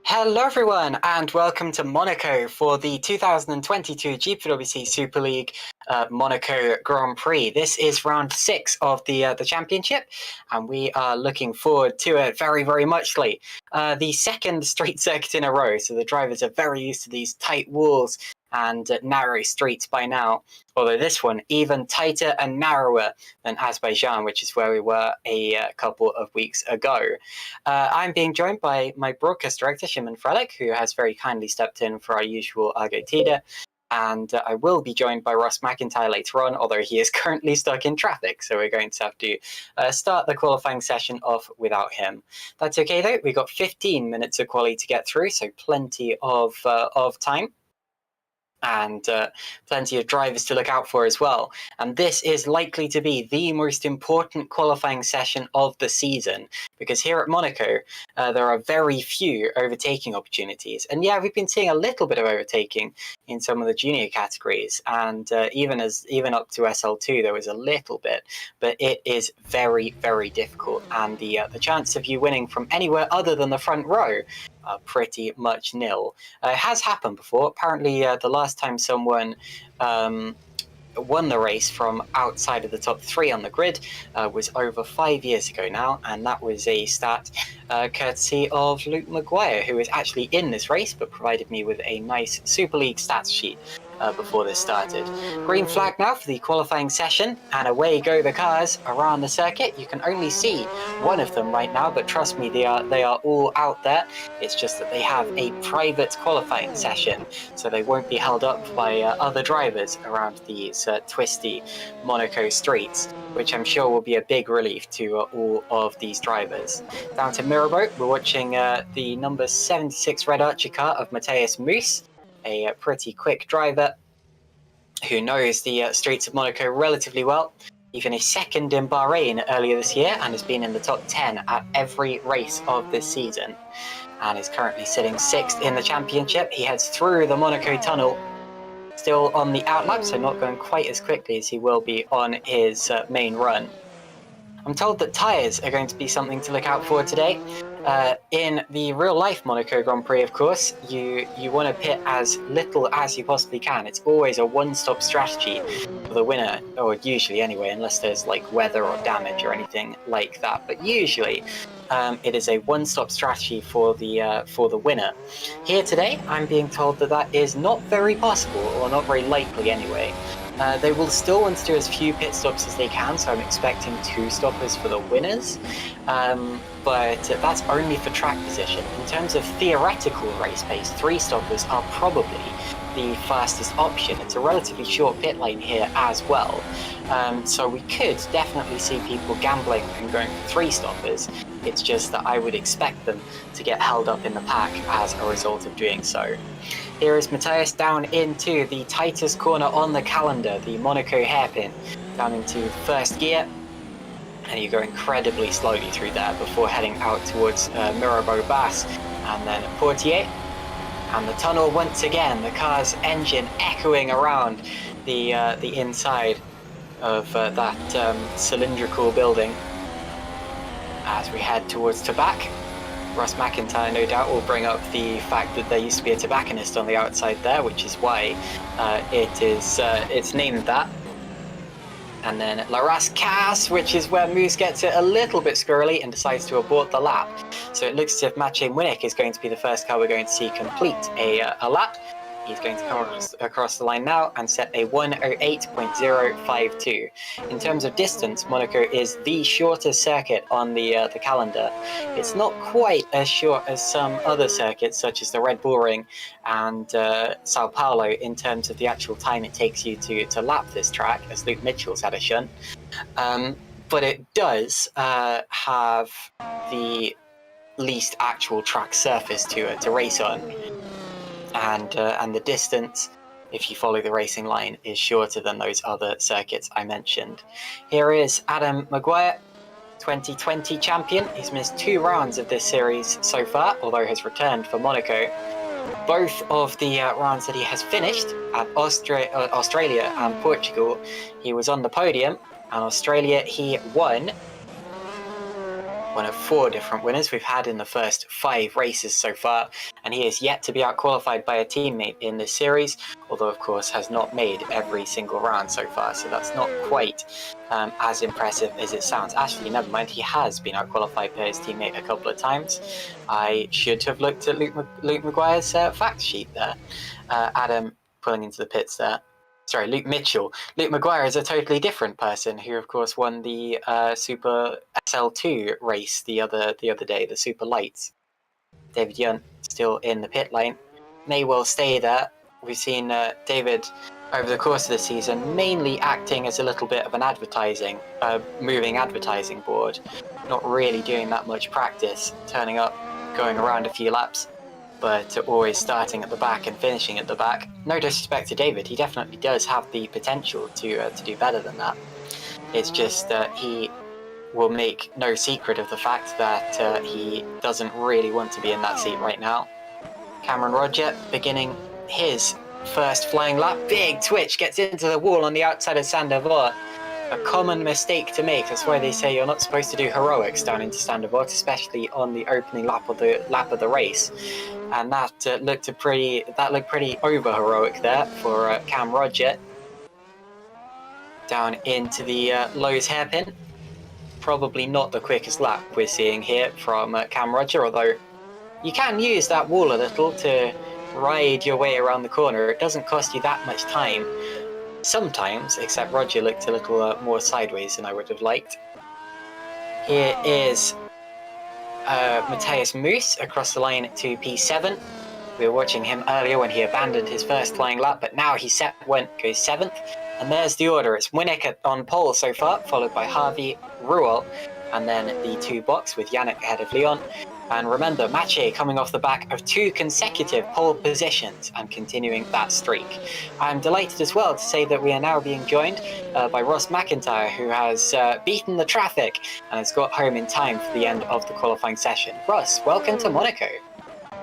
Hello everyone and welcome to Monaco for the 2022 GPVWC Super League Monaco Grand Prix. This is round 6 of the championship and we are looking forward to it very, very muchly. The second street circuit in a row, so the drivers are very used to these tight walls and narrow streets by now, although this one even tighter and narrower than Azerbaijan, which is where we were a couple of weeks ago. I'm being joined by my broadcast director, Szymon, who has very kindly stepped in for our usual Argo Tida. And I will be joined by Ross McIntyre later on, although he is currently stuck in traffic, so we're going to have to start the qualifying session off without him. That's okay though, we got 15 minutes of quali to get through, so plenty of time. And plenty of drivers to look out for as well. And this is likely to be the most important qualifying session of the season, because here at Monaco, there are very few overtaking opportunities. And yeah, we've been seeing a little bit of overtaking in some of the junior categories, and even up to SL2, there was a little bit, but it is very, very difficult. And the chance of you winning from anywhere other than the front row are pretty much nil. It has happened before. Apparently, the last time someone won the race from outside of the top 3 on the grid was over 5 years ago now, and that was a stat courtesy of Luke Mcguire, who was actually in this race but provided me with a nice Super League stats sheet before this started. Green flag now for the qualifying session, and away go the cars around the circuit. You can only see one of them right now, but trust me, they are all out there. It's just that they have a private qualifying session, so they won't be held up by other drivers around these twisty Monaco streets, which I'm sure will be a big relief to all of these drivers. Down to Mirabeau, we're watching the number 76 Red Archer car of Matthias Moose, a pretty quick driver who knows the streets of Monaco relatively well. He finished second in Bahrain earlier this year and has been in the top 10 at every race of this season, and is currently sitting 6th in the championship. He heads through the Monaco tunnel, still on the outlap, so not going quite as quickly as he will be on his main run. I'm told that tyres are going to be something to look out for today. In the real-life Monaco Grand Prix, of course, you want to pit as little as you possibly can. It's always a one-stop strategy for the winner, or usually anyway, unless there's like weather or damage or anything like that. But usually, it is a one-stop strategy for the winner. Here today, I'm being told that that is not very possible, or not very likely anyway. They will still want to do as few pit stops as they can, so I'm expecting 2 stoppers for the winners, but that's only for track position. In terms of theoretical race pace, 3 stoppers are probably the fastest option. It's a relatively short pit lane here as well, so we could definitely see people gambling and going for 3 stoppers. It's just that I would expect them to get held up in the pack as a result of doing so. Here is Matthias down into the tightest corner on the calendar, the Monaco hairpin, down into first gear, and you go incredibly slowly through there before heading out towards Mirabeau Basse and then Portier. And the tunnel once again, the car's engine echoing around the inside of that cylindrical building as we head towards Tabac. Ross McIntyre no doubt will bring up the fact that there used to be a tobacconist on the outside there, which is why it's named that. And then La Rascasse, which is where Moose gets it a little bit squirrely and decides to abort the lap. So it looks as if Maciej Munich is going to be the first car we're going to see complete a lap. He's going to come across the line now and set a 1:08.052. In terms of distance, Monaco is the shortest circuit on the calendar. It's not quite as short as some other circuits, such as the Red Bull Ring and Sao Paulo, in terms of the actual time it takes you to lap this track, as Luke Mitchell's had a shunt. But it does have the least actual track surface to race on. And the distance, if you follow the racing line, is shorter than those other circuits I mentioned. Here is Adam Mcguire, 2020 champion. He's missed 2 rounds of this series so far, although has returned for Monaco. Both of the rounds that he has finished at Australia and Portugal, he was on the podium. And Australia, he won. One of 4 different winners we've had in the first 5 races so far, and he is yet to be outqualified by a teammate in this series, although of course has not made every single round so far, so that's not quite as impressive as it sounds. Actually, never mind, he has been outqualified by his teammate a couple of times. I should have looked at Luke Mcguire's fact sheet there. Adam pulling into the pits there. Sorry, Luke Mitchell. Luke Mcguire is a totally different person who, of course, won the Super SL2 race the other day, the Super Lights. David Yunt still in the pit lane. May well stay there we've seen David over the course of the season mainly acting as a little bit of an moving advertising board, not really doing that much practice, turning up, going around a few laps, but always starting at the back and finishing at the back. No disrespect to David, he definitely does have the potential to do better than that. It's just that he will make no secret of the fact that he doesn't really want to be in that seat right now. Cameron Roger beginning his first flying lap. Big twitch, gets into the wall on the outside of Sandoval. A common mistake to make. That's why they say you're not supposed to do heroics down into Sandoval, especially on the opening lap of the race. And that looked pretty over heroic there for Cam Roger. Down into the Lowe's hairpin. Probably not the quickest lap we're seeing here from Cam Roger, although you can use that wall a little to ride your way around the corner. It doesn't cost you that much time sometimes, except Roger looked a little more sideways than I would have liked. Here is Matthias Moos across the line to P7. We were watching him earlier when he abandoned his first flying lap, but now he goes 7th. And there's the order. It's Winnick on pole so far, followed by Harvey, Ruel, and then the 2 box with Yannick ahead of Leon. And remember, Mathieu coming off the back of 2 consecutive pole positions and continuing that streak. I'm delighted as well to say that we are now being joined by Ross McIntyre, who has beaten the traffic and has got home in time for the end of the qualifying session. Ross, welcome to Monaco.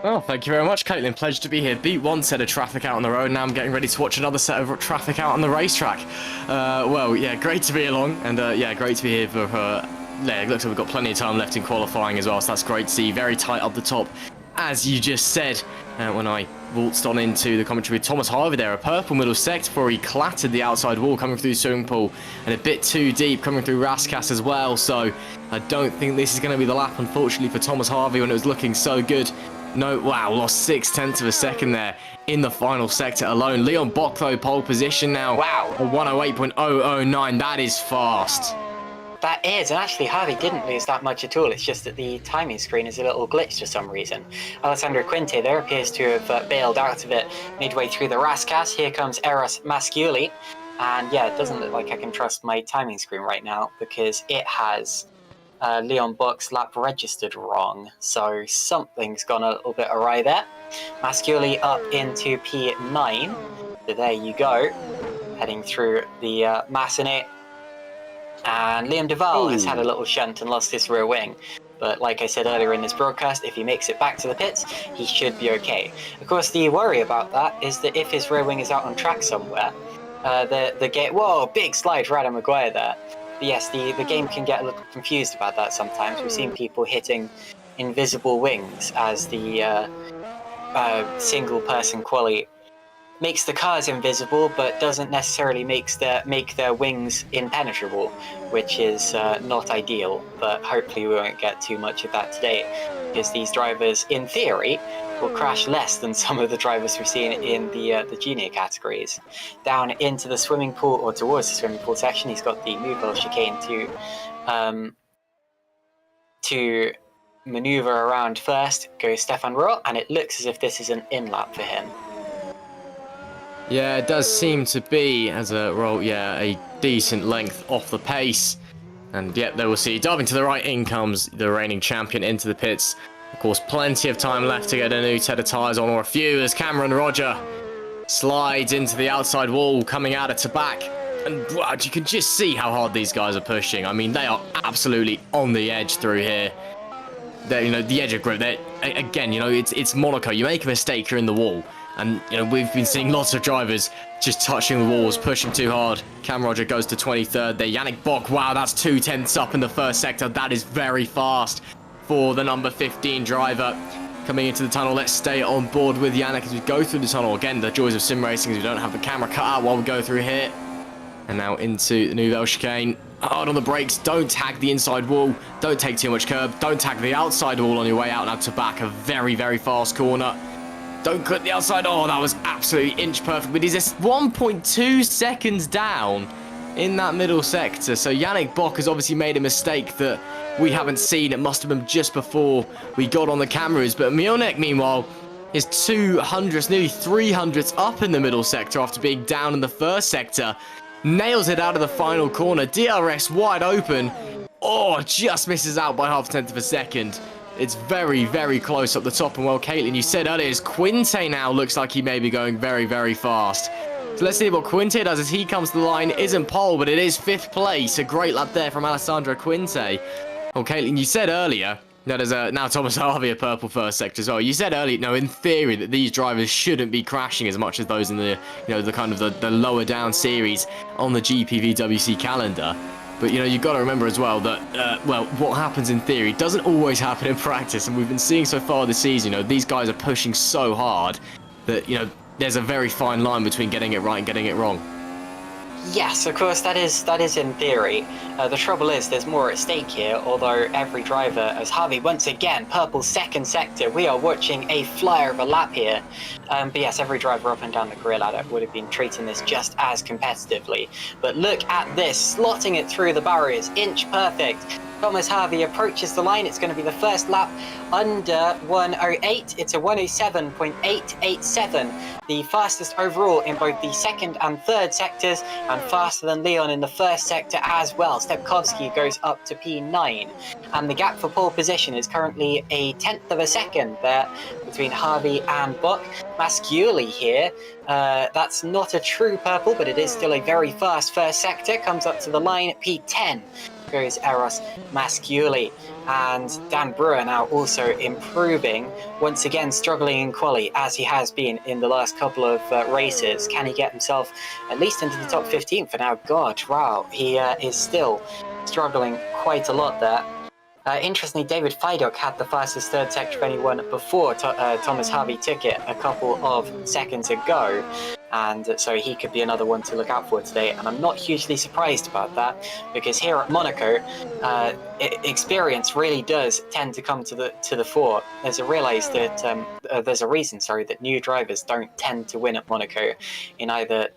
Well, thank you very much, Caitlin. Pleasure to be here. Beat one set of traffic out on the road, now I'm getting ready to watch another set of traffic out on the racetrack. Well, yeah, great to be along, and yeah, great to be here for yeah, it looks like we've got plenty of time left in qualifying as well, so that's great to see. Very tight up the top, as you just said, when I waltzed on into the commentary with Thomas Harvey there. A purple middle sector before he clattered the outside wall coming through the swimming pool, and a bit too deep coming through Raskas as well, so I don't think this is going to be the lap, unfortunately, for Thomas Harvey when it was looking so good. No, wow, lost 0.6 of a second there in the final sector alone. Leon Bock, though, pole position now. Wow. 108.009, that is fast. That is, and actually Harvey didn't lose that much at all. It's just that the timing screen is a little glitched for some reason. Alessandro Quinte there appears to have bailed out of it midway through the Raskas. Here comes Eros Masciuli. And yeah, it doesn't look like I can trust my timing screen right now because it has Leon Bock's lap registered wrong. So something's gone a little bit awry there. Masciuli up into P9. So there you go. Heading through the Massenet. And Liam Duval has had a little shunt and lost his rear wing. But like I said earlier in this broadcast, if he makes it back to the pits, he should be okay. Of course, the worry about that is that if his rear wing is out on track somewhere, the game... Whoa, big slide for Adam Mcguire there. But yes, the game can get a little confused about that sometimes. We've seen people hitting invisible wings as the single-person quali makes the cars invisible, but doesn't necessarily make their wings impenetrable, which is not ideal. But hopefully we won't get too much of that today, because these drivers, in theory, will crash less than some of the drivers we've seen in the junior categories. Down into the swimming pool, or towards the swimming pool section, he's got the Nouvelle chicane to maneuver around first. Goes Stefan Roth, and it looks as if this is an in-lap for him. Yeah, it does seem to be, as a roll, yeah, a decent length off the pace. And yep, there we'll see. Diving to the right, in comes the reigning champion into the pits. Of course, plenty of time left to get a new set of tyres on, or a few, as Cameron Roger slides into the outside wall, coming out of Tabac. And wow, you can just see how hard these guys are pushing. I mean, they are absolutely on the edge through here. They're, you know, the edge of grip. Again, you know, it's Monaco. You make a mistake, you're in the wall. And, you know, we've been seeing lots of drivers just touching the walls, pushing too hard. Cam Roger goes to 23rd there. Yannick Bock, wow, that's 0.2 up in the first sector. That is very fast for the number 15 driver. Coming into the tunnel, let's stay on board with Yannick as we go through the tunnel. Again, the joys of sim racing is we don't have the camera cut out while we go through here. And now into the Nouvelle chicane. Hard on the brakes, don't tag the inside wall, don't take too much curb, don't tag the outside wall on your way out. Now Tabac, a very, very fast corner. Don't cut the outside. Oh, that was absolutely inch perfect. But he's just 1.2 seconds down in that middle sector. So Yannick Bock has obviously made a mistake that we haven't seen. It must have been just before we got on the cameras. But Mionek, meanwhile, his 200s, nearly 300s up in the middle sector after being down in the first sector. Nails it out of the final corner. DRS wide open. Oh, just misses out by half a tenth of a second. It's very, very close up the top. And well, Caitlin, you said earlier, Quinte now looks like he may be going very, very fast. So let's see what Quinte does as he comes to the line. Isn't pole, but it is 5th place. A great lap there from Alessandro Quinte. Well, Caitlin, you said earlier that there's now Thomas Harvey a purple first sector as well. You said earlier, no, in theory, that these drivers shouldn't be crashing as much as those in the, the kind of the lower down series on the GPVWC calendar. But, you've got to remember as well that, well, what happens in theory doesn't always happen in practice. And we've been seeing so far this season, these guys are pushing so hard that, there's a very fine line between getting it right and getting it wrong. Yes, of course, that is in theory. The trouble is there's more at stake here, although every driver, as Harvey once again, purple 2nd sector, we are watching a flyer of a lap here. But yes, every driver up and down the career ladder would have been treating this just as competitively. But look at this, slotting it through the barriers, inch perfect. Thomas Harvey approaches the line. It's going to be the first lap under 1:08. It's a 1:07.887, the fastest overall in both the 2nd and 3rd sectors, and faster than Leon in the 1st sector as well. Stepkowski goes up to P9, and the gap for pole position is currently a 1/10 of a second there between Harvey and Buck. Masciuli here, that's not a true purple, but it is still a very fast first sector, comes up to the line, P10. Goes Eros Masciuli, and Dan Brewer now also improving, once again struggling in quali as he has been in the last couple of races. Can he get himself at least into the top 15 for now? God, wow, he is still struggling quite a lot there. Interestingly, David Fidok had the fastest 3rd sector of anyone before Thomas Harvey took it a couple of seconds ago, and so he could be another one to look out for today. And I'm not hugely surprised about that, because here at Monaco, experience really does tend to come to the fore. There's a reason that new drivers don't tend to win at Monaco in either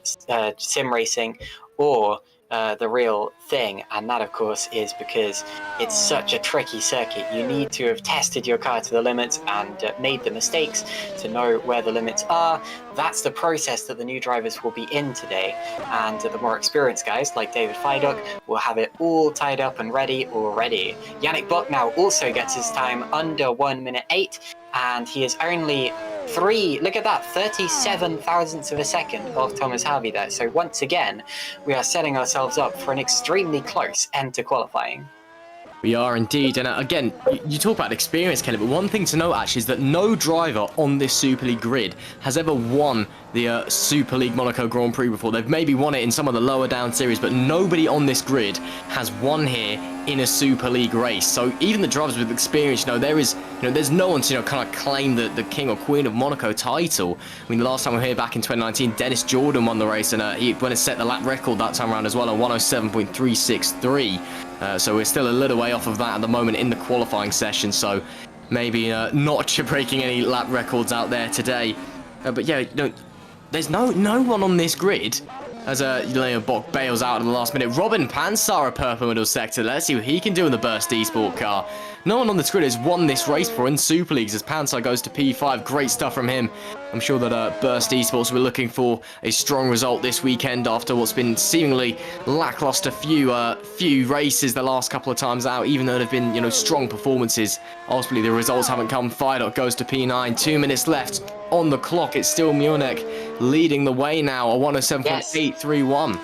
sim racing or the real thing, and that of course is because it's such a tricky circuit. You need to have tested your car to the limits and made the mistakes to know where the limits are. That's the process that the new drivers will be in today, and the more experienced guys like David Fidok will have it all tied up and ready already. Yannick Buck now also gets his time under 1:08, and he is only 37 thousandths of a second of Thomas Harvey there. So once again, we are setting ourselves up for an extremely close end to qualifying. We are indeed, and again, you talk about experience, Kelly, but one thing to note actually is that no driver on this Super League grid has ever won the Super League Monaco Grand Prix before. They've maybe won it in some of the lower down series, but nobody on this grid has won here in a Super League race. So even the drivers with experience, there's no one to kind of claim the king or queen of Monaco title. I mean, the last time we were here back in 2019, Dennis Jordan won the race, and he went and set the lap record that time around as well, at 1:07.363. So we're still a little way off of that at the moment in the qualifying session, so maybe not breaking any lap records out there today. But yeah, there's no one on this grid as Leo Bock bails out in the last minute. Robin Pansar, a purple middle sector. Let's see what he can do in the Burst Esport car. No one on this grid has won this race before in Super Leagues as Pansar goes to P5. Great stuff from him. I'm sure that Burst Esports will be looking for a strong result this weekend after what's been seemingly lackluster few races the last couple of times out, even though they've been, strong performances. Ultimately, the results haven't come. Fidok goes to P9. 2 minutes left on the clock. It's still Munich leading the way now, a 1:07.831.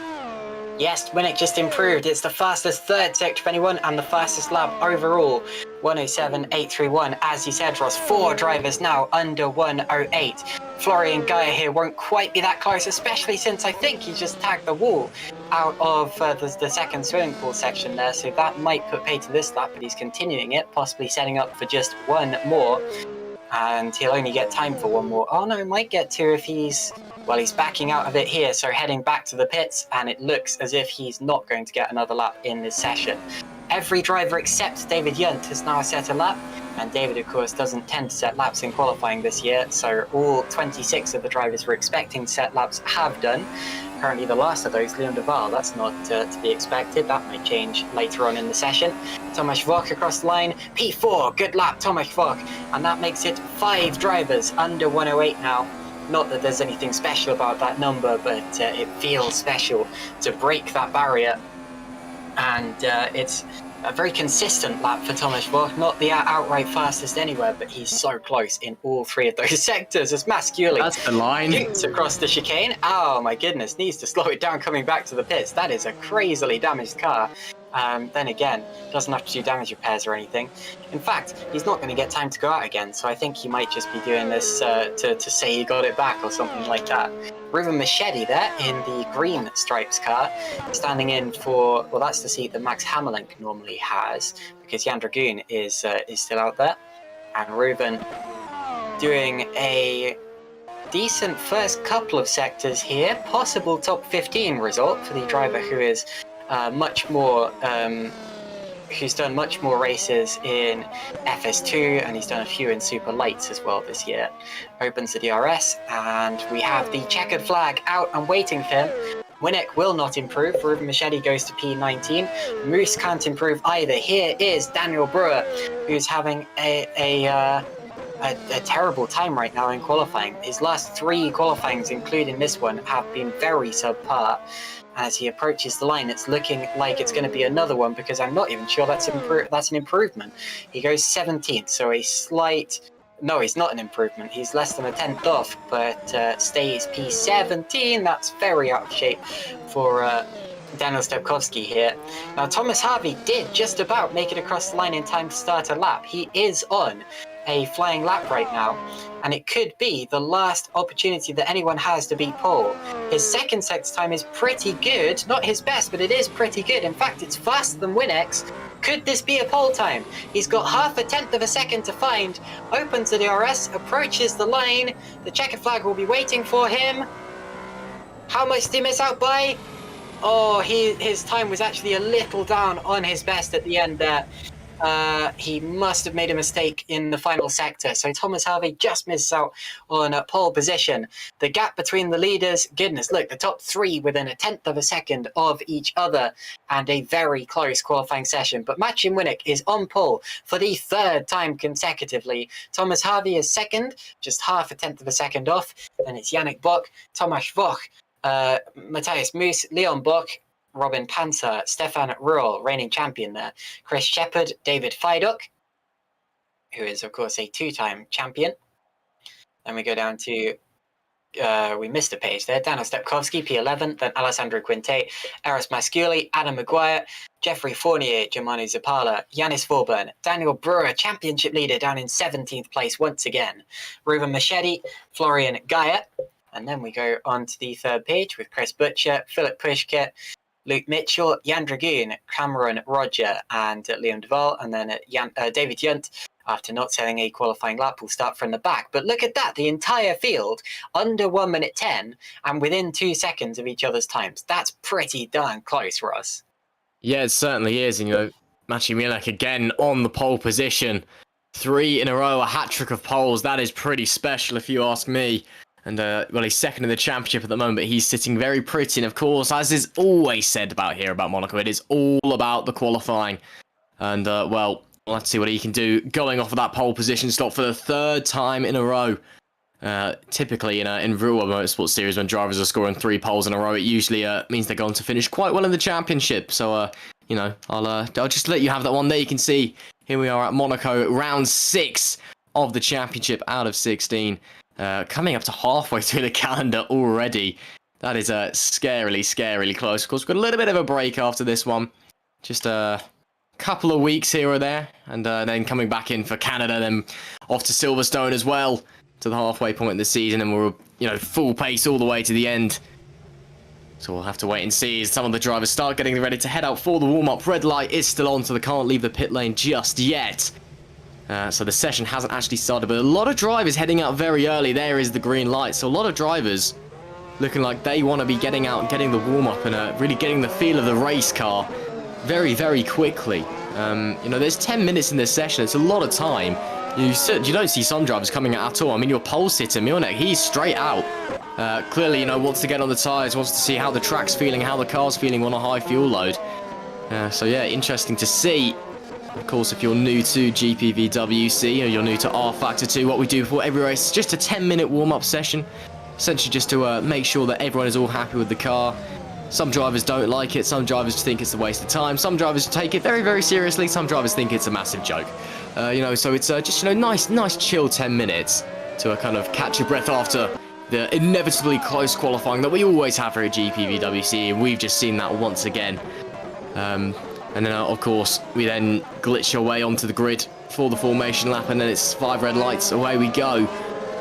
Yes, Winnick just improved. It's the fastest 3rd sector of anyone and the fastest lap overall. 1:07.831. As you said, Ross, 4 drivers now under 1:08. Florian Geyer here won't quite be that close, especially since I think he just tagged the wall out of the second swimming pool section there, so that might put pay to this lap, but he's continuing it, possibly setting up for just one more. And he'll only get time for one more. Oh no, he might get two if he's backing out of it here, so heading back to the pits, and it looks as if he's not going to get another lap in this session. Every driver except David Yunt has now set a lap, And David, of course, doesn't tend to set laps in qualifying this year, so all 26 of the drivers we're expecting to set laps have done. Currently the last of those, Leon Duval, that's not to be expected. That might change later on in the session. Tomasz Wach across the line, P4, good lap, Tomasz Wach. And that makes it 5 drivers under 108 now. Not that there's anything special about that number, but it feels special to break that barrier. And it's a very consistent lap for Tomasz Wach, not the outright fastest anywhere, but he's so close in all 3 of those sectors as Masciuli That's the line. shoots across the chicane. Oh my goodness, needs to slow it down coming back to the pits. That is a crazily damaged car. Then again, doesn't have to do damage repairs or anything. In fact, he's not going to get time to go out again, so I think he might just be doing this to say he got it back or something like that. Ruben Machete there in the green stripes car, standing in for, well, that's the seat that Max Hammerlink normally has, because Jan Dragoon is still out there. And Ruben doing a decent first couple of sectors here, possible top 15 result for the driver who is much more, who's done much more races in FS2, and he's done a few in Super Lights as well this year. Opens the DRS, and we have the checkered flag out and waiting for him. Winnick will not improve. Ruben Machete goes to P19. Moose can't improve either. Here is Daniel Brewer, who's having a terrible time right now in qualifying. His last 3 qualifyings, including this one, have been very subpar. As he approaches the line, it's looking like it's going to be another one, because I'm not even sure that's an improvement. He goes 17th, so a slight... No, he's not an improvement. He's less than a 10th off, but stays P17. That's very out of shape for Daniel Stepkowski here. Now, Thomas Harvey did just about make it across the line in time to start a lap. He is on a flying lap right now, and it could be the last opportunity that anyone has to beat pole. His second sector time is pretty good, not his best, but it is pretty good. In fact, it's faster than Winnick's. Could this be a pole time? He's got half a tenth of a second to find, opens the DRS, approaches the line, the checkered flag will be waiting for him. How much did he miss out by? Oh, his time was actually a little down on his best at the end there. He must have made a mistake in the final sector, so Thomas Harvey just misses out on a pole position. The gap between the leaders, goodness, look, the top 3 within a tenth of a second of each other, and a very close qualifying session. But Marcin Winnick is on pole for the 3rd time consecutively. Thomas Harvey is second, just half a tenth of a second off. Then it's Yannick Bock, Tomasz Wach, Matthias Moos, Leon Bock, Robin Panzer, Stefan Ruhl, reigning champion there, Chris Shepherd, David Fiduk, who is, of course, a 2-time champion. Then we go down to, we missed a page there, Daniel Stepkowski, P11, then Alessandro Quinte, Eros Masciuli, Adam Mcguire, Jeffrey Fournier, Germano Zapala, Janice Falbert, Daniel Brewer, championship leader, down in 17th place once again, Ruben Machete, Florian Gaia. And then we go on to the 3rd page with Chris Butcher, Philip Pushkett, Luke Mitchell, Jan Dragoon, Cameron Roger, and Leon Duval. And then David Yunt, after not selling a qualifying lap, will start from the back. But look at that, the entire field under 1 minute 10 and within 2 seconds of each other's times. That's pretty darn close, Ross. Yeah, it certainly is. And, you know, Maciej Mielek again on the pole position. 3 in a row, a hat-trick of poles. That is pretty special, if you ask me. And, well, he's second in the championship at the moment, but he's sitting very pretty. And, of course, as is always said about Monaco, it is all about the qualifying. And, well, let's see what he can do going off of that pole position stop for the 3rd time in a row. Typically, in real world motorsport series, when drivers are scoring 3 poles in a row, it usually means they're going to finish quite well in the championship. So, you know, I'll just let you have that one there. You can see here we are at Monaco, round 6 of the championship out of 16. Coming up to halfway through the calendar already. That is scarily close. Of course, we've got a little bit of a break after this one. Just a couple of weeks here or there. And then coming back in for Canada, then off to Silverstone as well, to the halfway point of the season. And we're, you know, full pace all the way to the end. So we'll have to wait and see as some of the drivers start getting ready to head out for the warm-up. Red light is still on, so they can't leave the pit lane just yet. So the session hasn't actually started, but a lot of drivers heading out very early. There is the green light. So a lot of drivers looking like they want to be getting out and getting the warm-up and really getting the feel of the race car very quickly. You know, there's 10 minutes in this session. It's a lot of time. You don't see some drivers coming out at all. I mean, your pole sitter, Milnek, he's straight out. Clearly, you know, wants to get on the tyres, wants to see how the track's feeling, how the car's feeling on a high fuel load. So, yeah, interesting to see. Of course, if you're new to GPVWC or you're new to R Factor 2, what we do before every race is just a 10-minute warm-up session. Essentially just to make sure that everyone is all happy with the car. Some drivers don't like it, some drivers think it's a waste of time, some drivers take it very, very seriously, some drivers think it's a massive joke. You know, so it's just, you know, nice chill 10 minutes to kind of catch your breath after the inevitably close qualifying that we always have here at GPVWC, and we've just seen that once again. And then, of course, we then glitch our way onto the grid for the formation lap, and then it's 5 red lights, away we go.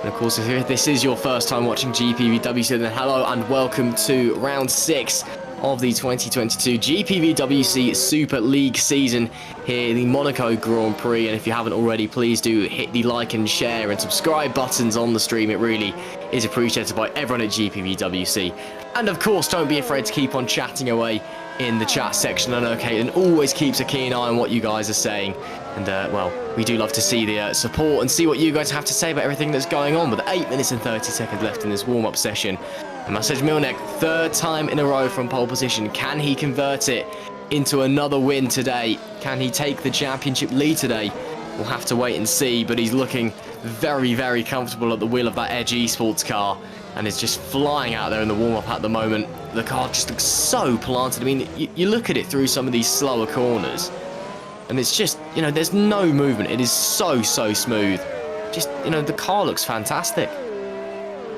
And of course, if this is your first time watching GPVWC, then hello and welcome to round 6 of the 2022 GPVWC Super League season here in the Monaco Grand Prix. And if you haven't already, please do hit the like and share and subscribe buttons on the stream. It really is appreciated by everyone at GPVWC. And of course, don't be afraid to keep on chatting away in the chat section. I know Caitlin always keeps a keen eye on what you guys are saying. And, well, we do love to see the support and see what you guys have to say about everything that's going on. With 8 minutes and 30 seconds left in this warm-up session. And Message Milnek, 3rd time in a row from pole position. Can he convert it into another win today? Can he take the championship lead today? We'll have to wait and see, but he's looking very, very comfortable at the wheel of that Edge Esports car. And is just flying out there in the warm-up at the moment. The car just looks so planted. I mean, you look at it through some of these slower corners, and it's just, you know, there's no movement. It is so smooth. Just, you know, the car looks fantastic.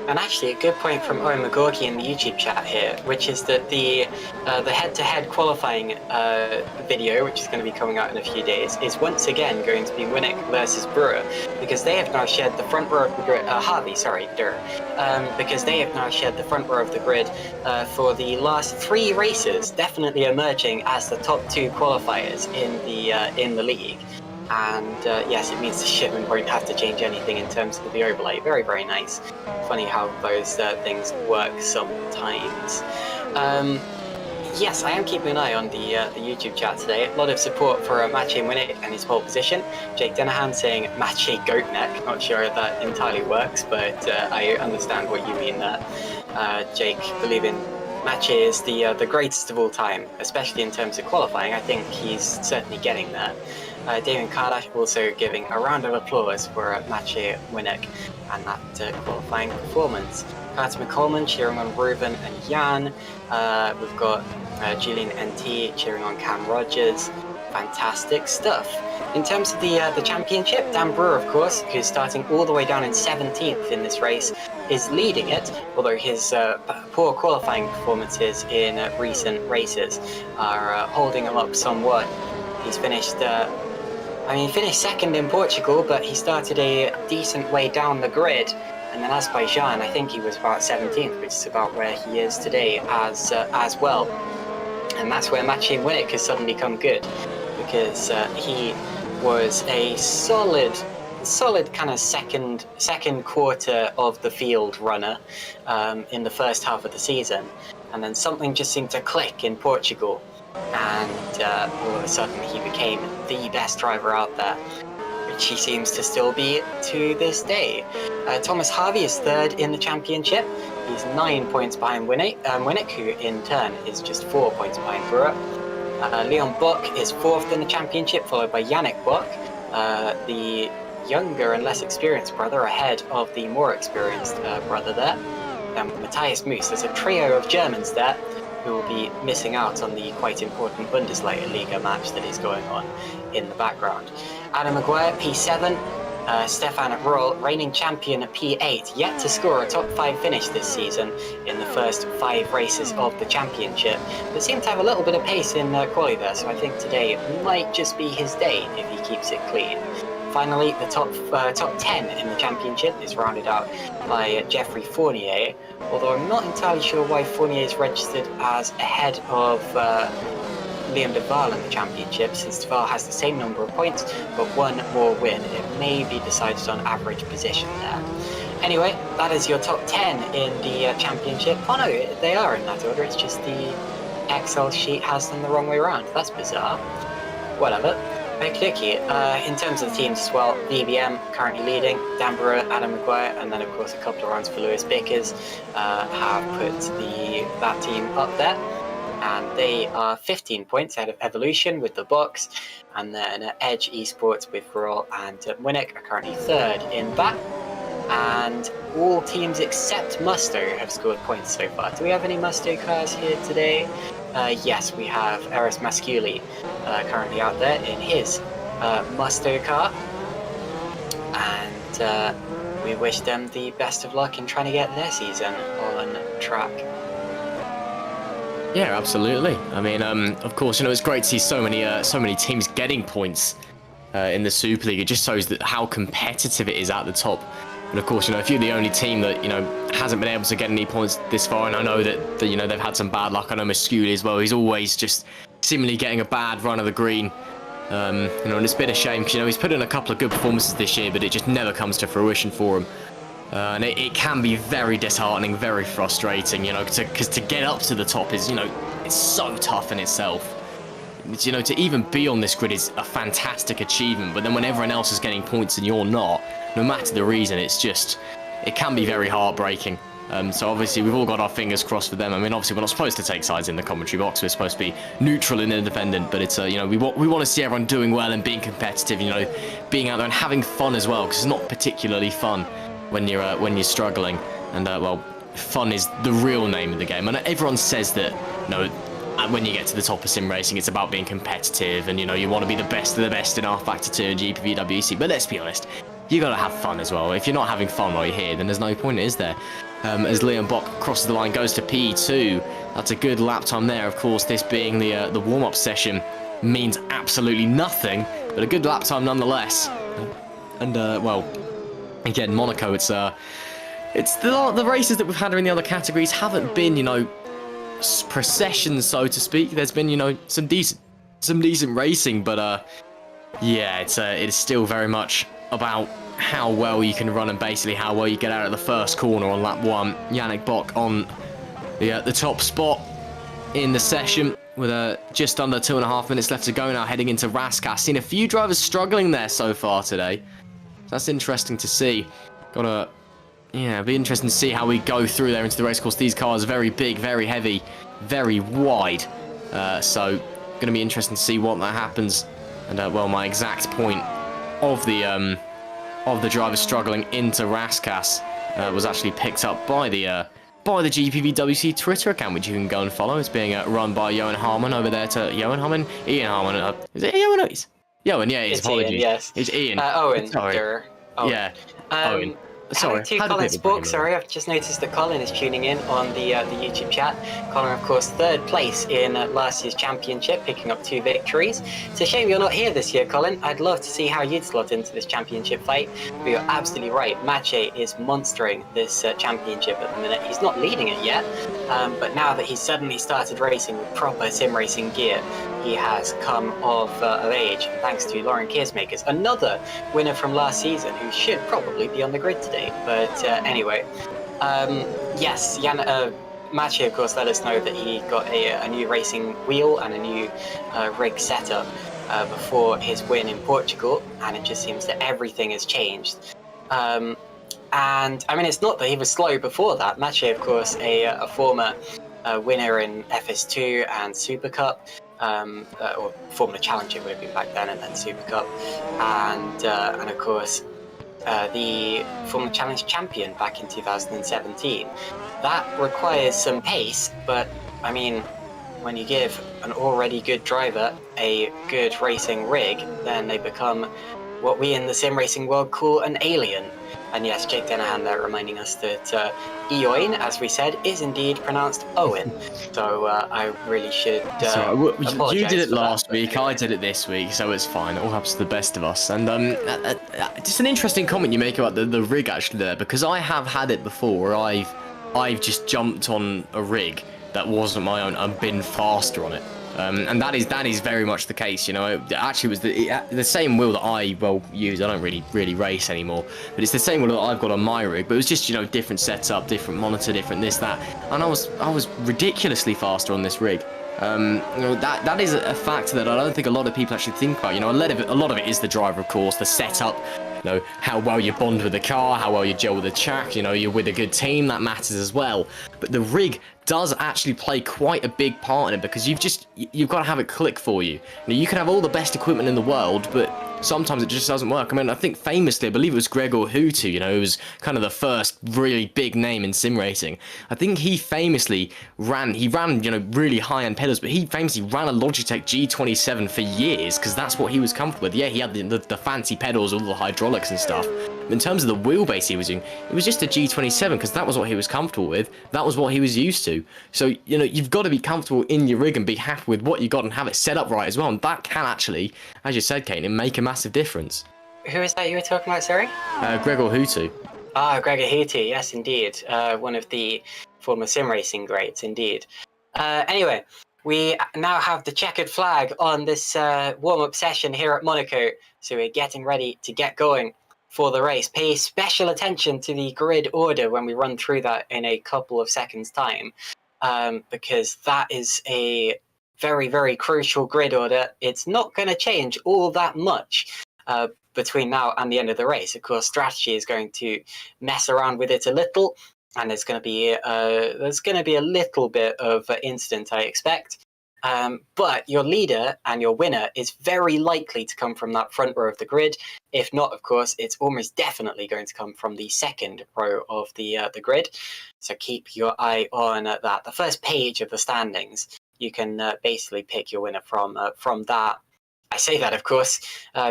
And actually, a good point from Owen McGuire in the YouTube chat here, which is that the head-to-head qualifying video, which is going to be coming out in a few days, is once again going to be Winnick versus Brewer, because they have now shared the front row of the grid. Because they have now shared the front row of the grid for the last 3 races, definitely emerging as the top 2 qualifiers in the league. And yes, it means the Szymon won't have to change anything in terms of the overlay. Very, very nice. Funny how those things work sometimes. Yes, I am keeping an eye on the YouTube chat today. A lot of support for Maciej Winnick and his pole position. Jake Denahan saying Maciej Goatneck. Not sure if that entirely works, but I understand what you mean there. Jake, believing Maciej is the greatest of all time, especially in terms of qualifying. I think he's certainly getting there. Damien Kardashev also giving a round of applause for Maciej Winnick and that qualifying performance. Carter McColeman cheering on Ruben and Jan. We've got Julian NT cheering on Cam Rogers. Fantastic stuff. In terms of the championship, Dan Brewer, of course, who's starting all the way down in 17th in this race, is leading it, although his poor qualifying performances in recent races are holding him up somewhat. He's finished finished 2nd in Portugal, but he started a decent way down the grid. And then Azerbaijan, I think he was about 17th, which is about where he is today as well. And that's where Maciej Winnick has suddenly come good, because he was a solid kind of second quarter of the field runner in the first half of the season. And then something just seemed to click in Portugal. And all of a sudden he became the best driver out there, which he seems to still be to this day. Thomas Harvey is 3rd in the championship. He's 9 points behind Winnick, who in turn is just 4 points behind Brewer. Leon Bock is 4th in the championship, followed by Yannick Bock, the younger and less experienced brother, ahead of the more experienced brother there. Matthias Moos. There's a trio of Germans there who will be missing out on the quite important Bundesliga match that is going on in the background. Adam Mcguire, P7. Stefan Roll, reigning champion at P8, yet to score a top 5 finish this season in the first 5 races of the championship, but seemed to have a little bit of pace in quali there, so I think today might just be his day if he keeps it clean. Finally, the top 10 in the championship is rounded out by Jeffrey Fournier, although I'm not entirely sure why Fournier is registered as ahead of Liam de Waal in the championship, since de Waal has the same number of points but 1 more win. It may be decided on average position there. Anyway, that is your top 10 in the championship. Oh no, they are in that order, it's just the Excel sheet has them the wrong way around. That's bizarre. Whatever. Okay, in terms of the teams as well, VBM currently leading, Dan Brewer, Adam Mcguire, and then of course a couple of rounds for Lewis Bickers have put that team up there. And they are 15 points ahead of Evolution with the box, and then Edge Esports with Royal and Winnick are currently third in that. And all teams except Musto have scored points so far. Do we have any Musto cars here today? Yes, we have Eris Masculi currently out there in his Musto car. And we wish them the best of luck in trying to get their season on track. Yeah, absolutely. I mean, of course, it's great to see so many teams getting points in the Super League. It just shows that how competitive it is at the top. And of course, if you're the only team that hasn't been able to get any points this far, and I know that they've had some bad luck. I know Masculi as well. He's always just seemingly getting a bad run of the green. And it's been a shame because he's put in a couple of good performances this year, but it just never comes to fruition for him. And it can be very disheartening, very frustrating, because to get up to the top is, it's so tough in itself. To even be on this grid is a fantastic achievement, but then when everyone else is getting points and you're not, no matter the reason, it can be very heartbreaking. So obviously we've all got our fingers crossed for them. I mean, obviously we're not supposed to take sides in the commentary box. We're supposed to be neutral and independent, but it's we want to see everyone doing well and being competitive, being out there and having fun as well, because it's not particularly fun when you're struggling. And fun is the real name of the game. And everyone says that when you get to the top of sim racing, it's about being competitive, and you want to be the best of the best in R Factor 2 and GPVWC. But let's be honest, you got to have fun as well. If you're not having fun while you're here, then there's no point, is there? As Leon Bock crosses the line, goes to P2. That's a good lap time there. Of course, this being the warm-up session means absolutely nothing, but a good lap time nonetheless. And again, Monaco, it's the races that we've had in the other categories haven't been, processions, so to speak. There's been, some decent racing, but yeah, it is still very much about how well you can run and basically how well you get out of the first corner on lap 1. Yannick Bock on the top spot in the session with just under 2.5 minutes left to go now, heading into Raskas. Seen a few drivers struggling there so far today. That's interesting to see. Be interesting to see how we go through there into the race course. These cars are very big, very heavy, very wide. So going to be interesting to see what that happens. And my exact point of the driver struggling into Raskas was actually picked up by the GPVWC Twitter account, which you can go and follow. It's being run by Johan Harmon over there to Johan Harmon. Ian Harmon. Is it Johan? No, it's Johan, yeah, it's apologies. Ian, yes. It's Ian. Owen. Sorry. Owen. Yeah. Owen. Sorry. To Colin Spork, sorry, I've just noticed that Colin is tuning in on the YouTube chat. Colin, of course, third place in last year's championship, picking up 2 victories. It's a shame you're not here this year, Colin. I'd love to see how you'd slot into this championship fight. But you're absolutely right. Mache is monstering this championship at the minute. He's not leading it yet, but now that he's suddenly started racing with proper sim racing gear, he has come of age, thanks to Lauren Kearsmakers, another winner from last season who should probably be on the grid today. But anyway, yes, Machi, of course, let us know that he got a new racing wheel and a new rig setup before his win in Portugal, and it just seems that everything has changed. And I mean, it's not that he was slow before that. Machi, of course, a former winner in FS2 and Super Cup. Or Formula Challenge it would have been back then, and then Super Cup, and of course the Formula Challenge champion back in 2017. That requires some pace, but I mean, when you give an already good driver a good racing rig, then they become what we in the sim racing world call an alien. And yes, Jake Denahan there reminding us that Eoin, as we said, is indeed pronounced Owen. So I really should apologise. You did it last week, I did it this week, so it's fine. It all happens to the best of us. And just an interesting comment you make about the rig actually there, because I have had it before where I've just jumped on a rig that wasn't my own and been faster on it. And that is very much the case, It actually was the same wheel that I use. I don't really race anymore, but it's the same wheel that I've got on my rig. But it was just different setup, different monitor, different this that, and I was ridiculously faster on this rig. That is a factor that I don't think a lot of people actually think about. A lot of it is the driver, of course, the setup. How well you bond with the car, how well you gel with the track. You're with a good team, that matters as well. But the rig does actually play quite a big part in it, because you've got to have it click for you. You can have all the best equipment in the world, but sometimes it just doesn't work. I think famously, I believe it was Gregor Hutu, who was kind of the first really big name in sim racing. I think he famously ran really high-end pedals, but he famously ran a Logitech G27 for years, because that's what he was comfortable with. Yeah, he had the fancy pedals, all the hydraulics and stuff. But in terms of the wheelbase he was using, it was just a G27, because that was what he was comfortable with. That was what he was used to. So, you've got to be comfortable in your rig and be happy with what you got and have it set up right as well. And that can actually, as you said, Kanan, make a massive difference. Who is that you were talking about, sorry? Gregor Hutu. Ah, Gregor Hutu, yes, indeed. One of the former sim racing greats, indeed. Anyway, we now have the checkered flag on this warm-up session here at Monaco. So we're getting ready to get going for the race. Pay special attention to the grid order when we run through that in a couple of seconds' time, because that is a very, very crucial grid order. It's not going to change all that much between now and the end of the race. Of course, strategy is going to mess around with it a little, and there's going to be a little bit of incident, I expect. But your leader and your winner is very likely to come from that front row of the grid. If not, of course, it's almost definitely going to come from the second row of the grid. So keep your eye on that. The first page of the standings, you can basically pick your winner from that. I say that, of course,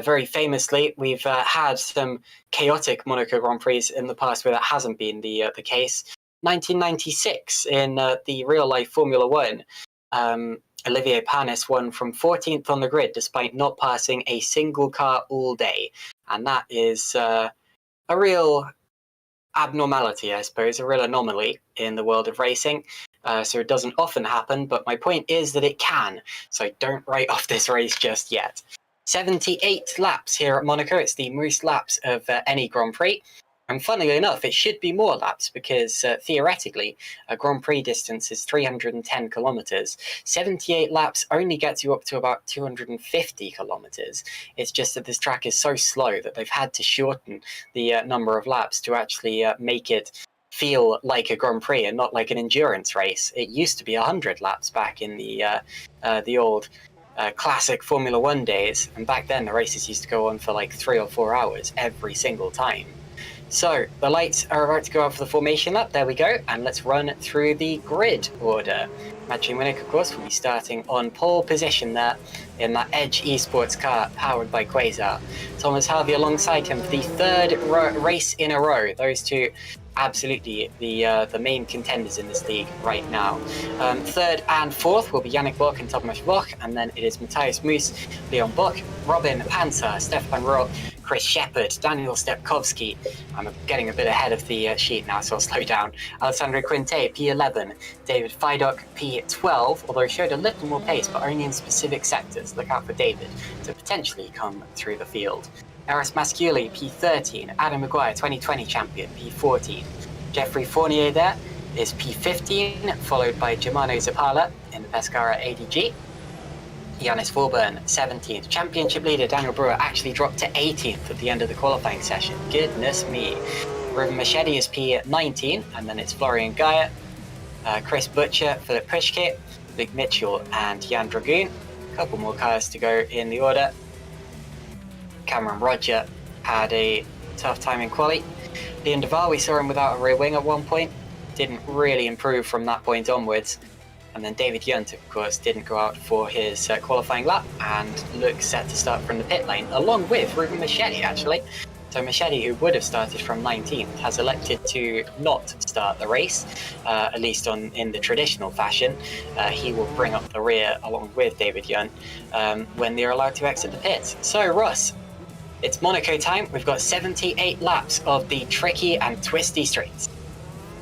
very famously. We've had some chaotic Monaco Grand Prix in the past where that hasn't been the case. 1996 in the real-life Formula One. Olivier Panis won from 14th on the grid despite not passing a single car all day. And that is a real abnormality, I suppose, a real anomaly in the world of racing. So it doesn't often happen, but my point is that it can. So don't write off this race just yet. 78 laps here at Monaco. It's the most laps of any Grand Prix. And funnily enough, it should be more laps because theoretically, a Grand Prix distance is 310 kilometers. 78 laps only gets you up to about 250 kilometers. It's just that this track is so slow that they've had to shorten the number of laps to actually make it feel like a Grand Prix and not like an endurance race. It used to be 100 laps back in the old classic Formula One days, and back then the races used to go on for like 3 or 4 hours every single time. So the lights are about to go out for the formation lap. There we go, and let's run through the grid order. Matching Winnick, of course, will be starting on pole position there in that Edge Esports car powered by Quasar. Thomas Harvey alongside him for the third race in a row. Those two absolutely the main contenders in this league right now. Third and fourth will be Yannick Bock and Thomas Bock, and then it is Matthias Moos, Leon Bock, Robin Panzer, Stefan Roth, Chris Shepard, Daniel Stepkowski. I'm getting a bit ahead of the sheet now, so I'll slow down. Alessandro Quinte, P11. David Fidok, P12, although he showed a little more pace, but only in specific sectors. Look out for David to potentially come through the field. Eris Masculi, P13. Adam Mcguire, 2020 champion, P14. Jeffrey Fournier there is P15, followed by Germano Zappala in the Pescara ADG. Janice Falbert, 17th. Championship leader Daniel Brewer actually dropped to 18th at the end of the qualifying session. Goodness me. Ruben Machedi is P19, and then it's Florian Geyer, Chris Butcher, Philip Pushkit, Luke Mitchell, and Jan Dragoon. A couple more cars to go in the order. Cameron Roger had a tough time in quali. Leon Duval, we saw him without a rear wing at one point. Didn't really improve from that point onwards. And then David Yunt, of course, didn't go out for his qualifying lap and looks set to start from the pit lane, along with Ruben Machedi, actually. So Machedi, who would have started from 19th, has elected to not start the race, at least in the traditional fashion. He will bring up the rear along with David Yunt when they're allowed to exit the pits. So, Russ, it's Monaco time. We've got 78 laps of the tricky and twisty streets.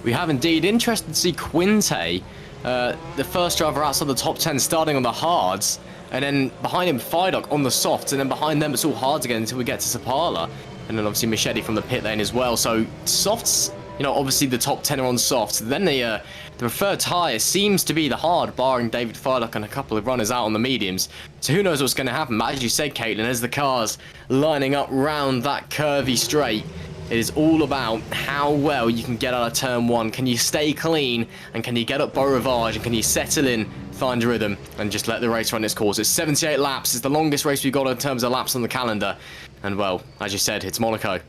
We have indeed. Interested to see Quinte, the first driver outside the top 10, starting on the hards, and then behind him Fidok on the softs, and then behind them it's all hards again until we get to Zappala, and then obviously Machedi from the pit lane as well. So softs, you know, obviously the top 10 are on soft. Then the preferred tyre seems to be the hard, barring David Frelik and a couple of runners out on the mediums. So who knows what's going to happen. But as you said, Caitlin, as the cars lining up round that curvy straight, it is all about how well you can get out of turn 1. Can you stay clean, and can you get up Beau Rivage, and can you settle in, find your rhythm, and just let the race run its course. It's 78 laps. It's the longest race we've got in terms of laps on the calendar. And, well, as you said, it's Monaco.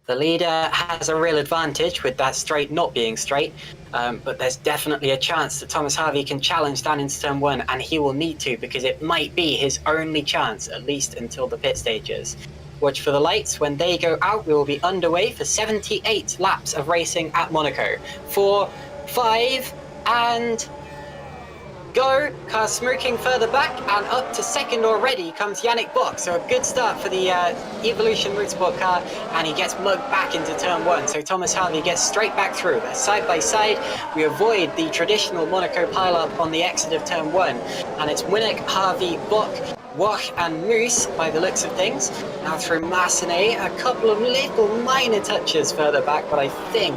The leader has a real advantage with that straight not being straight, but there's definitely a chance that Thomas Harvey can challenge down into turn 1, and he will need to, because it might be his only chance, at least until the pit stages. Watch for the lights. When they go out, we will be underway for 78 laps of racing at Monaco. 4, 5, and go. Car smoking further back, and up to second already comes Yannick Bock. So a good start for the Evolution Motorsport car, and he gets mugged back into turn 1. So Thomas Harvey gets straight back through. They're side by side. We avoid the traditional Monaco pile-up on the exit of turn 1, and it's Winnick, Harvey, Bock, Wach and Moose by the looks of things. Now through Massenet, a couple of little minor touches further back, but I think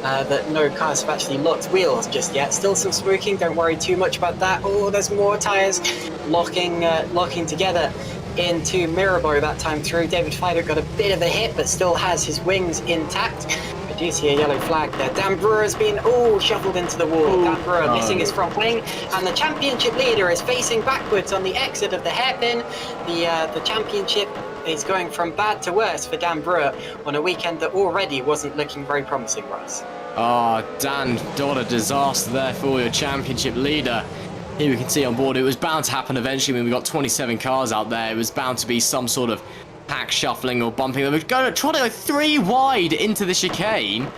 that no cars have actually locked wheels just yet. Still some smoking, don't worry too much about that. Oh, there's more tyres locking together into Mirabeau that time through. David Fider got a bit of a hit, but still has his wings intact. I do see a yellow flag there. Dan Brewer's been shuffled into the wall. Dan Brewer missing his front wing, and the championship leader is facing backwards on the exit of the hairpin. The championship is going from bad to worse for Dan Brewer on a weekend that already wasn't looking very promising, Ross. Dan, what a disaster there for your championship leader. Here we can see on board, it was bound to happen eventually when we got 27 cars out there. It was bound to be some sort of pack shuffling or bumping. They were trying to go 3 wide into the chicane.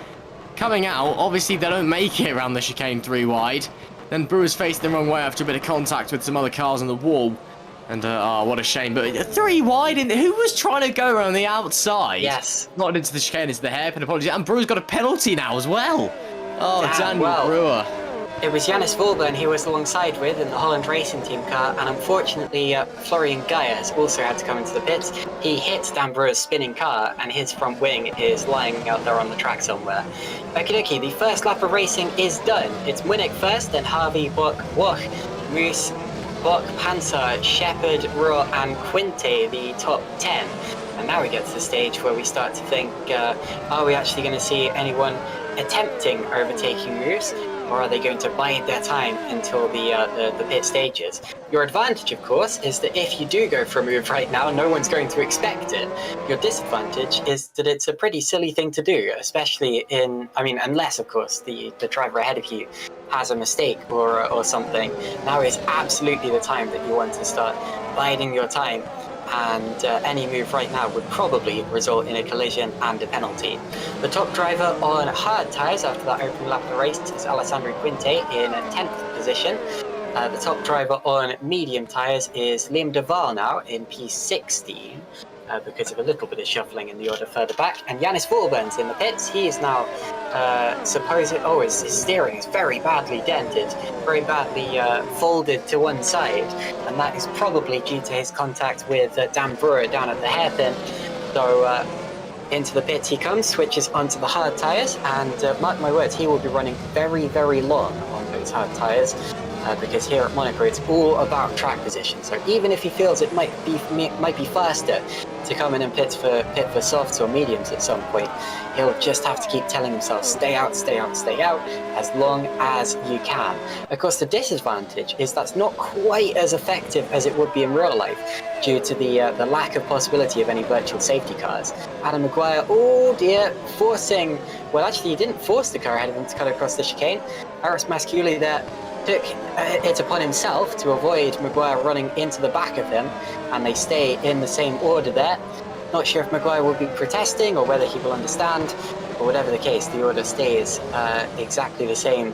Coming out, obviously they don't make it around the chicane 3 wide. Then Brewer's faced the wrong way after a bit of contact with some other cars on the wall. And, what a shame. But 3 wide, who was trying to go around the outside? Yes. Not into the chicane, into the hairpin, apologies. And Brewer's got a penalty now as well. Oh, Daniel Brewer. It was Janice Falbert he was alongside with in the Holland Racing Team car, and unfortunately Florian Guyers also had to come into the pits. He hit Dan Brewer's spinning car, and his front wing is lying out there on the track somewhere. Okie dokie, the first lap of racing is done. It's Winnick first, then Harvey, Bock, Wach, Moose, Bock, Panzer, Shepherd, Ruhr, and Quinte, the top 10. And now we get to the stage where we start to think, are we actually going to see anyone attempting overtaking moves, or are they going to bide their time until the pit stages? Your advantage, of course, is that if you do go for a move right now, no one's going to expect it. Your disadvantage is that it's a pretty silly thing to do, especially unless, of course, the driver ahead of you has a mistake or something. Now is absolutely the time that you want to start biding your time, and any move right now would probably result in a collision and a penalty. The top driver on hard tyres after that opening lap of the race is Alessandro Quinte in 10th position. The top driver on medium tyres is Liam Duval now in P16 because of a little bit of shuffling in the order further back. And Janice Falbert in the pits. He is now his steering is very badly dented, very badly folded to one side, and that is probably due to his contact with Dan Brewer down at the hairpin. So into the pits he comes, switches onto the hard tyres, and mark my words, he will be running very, very long on those hard tyres. Because here at Monaco it's all about track position. So even if he feels it might be faster to come in and pit for softs or mediums at some point, he'll just have to keep telling himself, stay out, stay out, stay out, as long as you can. Of course, the disadvantage is that's not quite as effective as it would be in real life, due to the lack of possibility of any virtual safety cars. Adam Mcguire, oh dear, forcing, well actually he didn't force the car ahead of him to cut across the chicane. Aris Masculi there took it upon himself to avoid Mcguire running into the back of him, and they stay in the same order there. Not sure if Mcguire will be protesting or whether he will understand, but whatever the case, the order stays exactly the same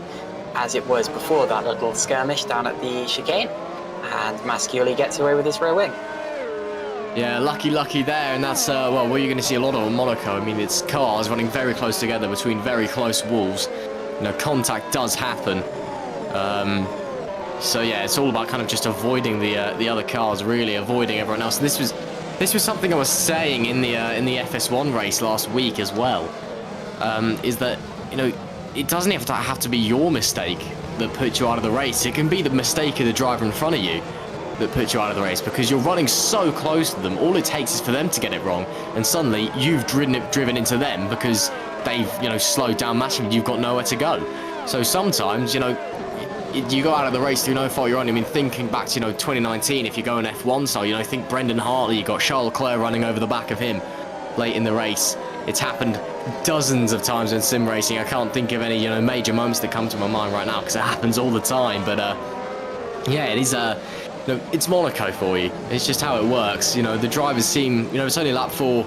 as it was before that little skirmish down at the chicane, and Masculi gets away with his rear wing. Yeah, lucky there, and that's, what you're going to see a lot of in Monaco. I mean, it's cars running very close together between very close walls. You know, contact does happen. So yeah, it's all about kind of just avoiding the other cars, really avoiding everyone else. This was something I was saying in the FS1 race last week as well. is that, you know, it doesn't have to be your mistake that puts you out of the race. It can be the mistake of the driver in front of you that puts you out of the race, because you're running so close to them. All it takes is for them to get it wrong, and suddenly you've driven into them because they've, you know, slowed down massively. You've got nowhere to go. So sometimes, you know, you go out of the race through no fault of your own. I mean, thinking back to, you know, 2019, if you go in F1 style, you know, think Brendan Hartley, you got Charles Leclerc running over the back of him late in the race. It's happened dozens of times in sim racing. I can't think of any, you know, major moments that come to my mind right now, because it happens all the time. But yeah, it is you know, it's Monaco for you. It's just how it works. You know, the drivers seem, you know, it's only lap 4,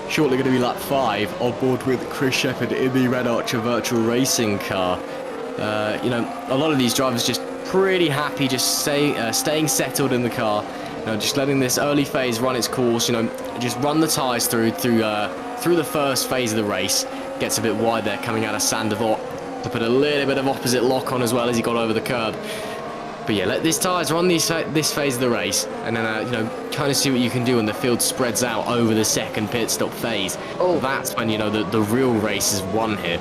shortly going to be lap 5, on board with Chris Shepherd in the Red Archer virtual racing car. You know, a lot of these drivers just pretty happy, just staying settled in the car. You know, just letting this early phase run its course. You know, just run the tyres through the first phase of the race. Gets a bit wide there, coming out of Sandevot, to put a little bit of opposite lock on as well as he got over the curb. But yeah, let these tyres run this phase of the race, and then you know, kind of see what you can do when the field spreads out over the second pit stop phase. Oh, that's when, you know, the real race is won here.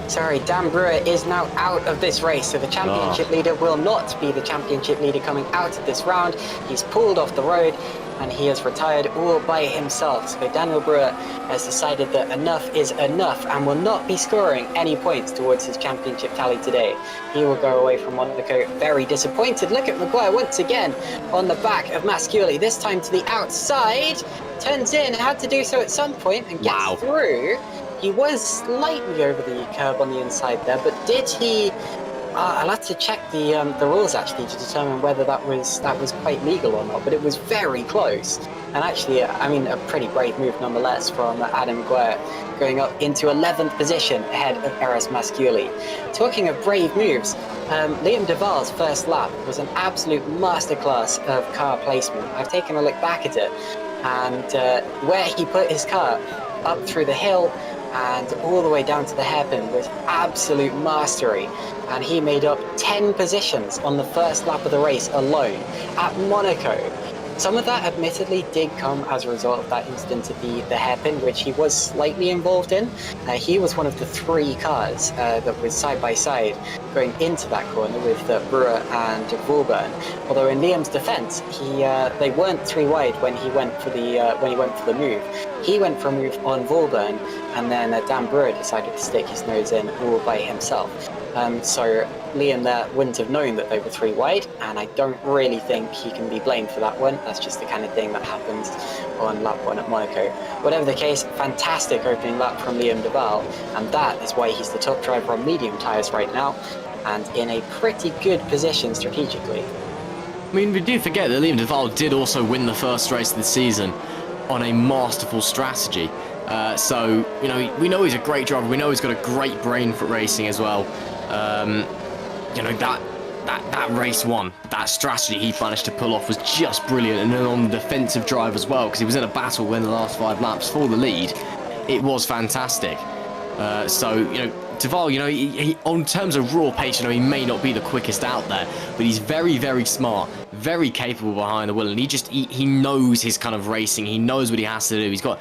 Sorry, Dan Brewer is now out of this race, so the championship leader will not be the championship leader coming out of this round. He's pulled off the road, and he has retired all by himself. So Daniel Brewer has decided that enough is enough and will not be scoring any points towards his championship tally today. He will go away from Monaco very disappointed. Look at Mcguire once again on the back of Masciuli, this time to the outside. Turns in, had to do so at some point, and gets through. He was slightly over the curb on the inside there, but did he... I'll have to check the rules actually to determine whether that was quite legal or not, but it was very close. And actually, I mean, a pretty brave move nonetheless from Adam Mcguire, going up into 11th position ahead of Eros Masciuli. Talking of brave moves, Liam Duval's first lap was an absolute masterclass of car placement. I've taken a look back at it, and where he put his car up through the hill and all the way down to the hairpin was absolute mastery, and he made up 10 positions on the first lap of the race alone at Monaco. Some of that admittedly did come as a result of that incident at the hairpin, which he was slightly involved in. He was one of the 3 cars that was side by side going into that corner with Brewer and Vorburn. Although in Liam's defence, they weren't 3 wide when he went for the move. He went for a move on Vorburn, and then Dan Brewer decided to stick his nose in all by himself. So Liam there wouldn't have known that they were 3 wide, and I don't really think he can be blamed for that one. That's just the kind of thing that happens on lap 1 at Monaco. Whatever the case, fantastic opening lap from Liam Duval, and that is why he's the top driver on medium tyres right now, and in a pretty good position strategically. I mean, we do forget that Liam Duval did also win the first race of the season on a masterful strategy. So, you know, we know he's a great driver. We know he's got a great brain for racing as well. You know, that race 1, that strategy he managed to pull off was just brilliant. And then on the defensive drive as well, because he was in a battle in the last 5 laps for the lead. It was fantastic. So, you know, Duval, you know, he, on terms of raw pace, you know, he may not be the quickest out there, but he's very, very smart, very capable behind the wheel, and he knows his kind of racing. He knows what he has to do. He's got...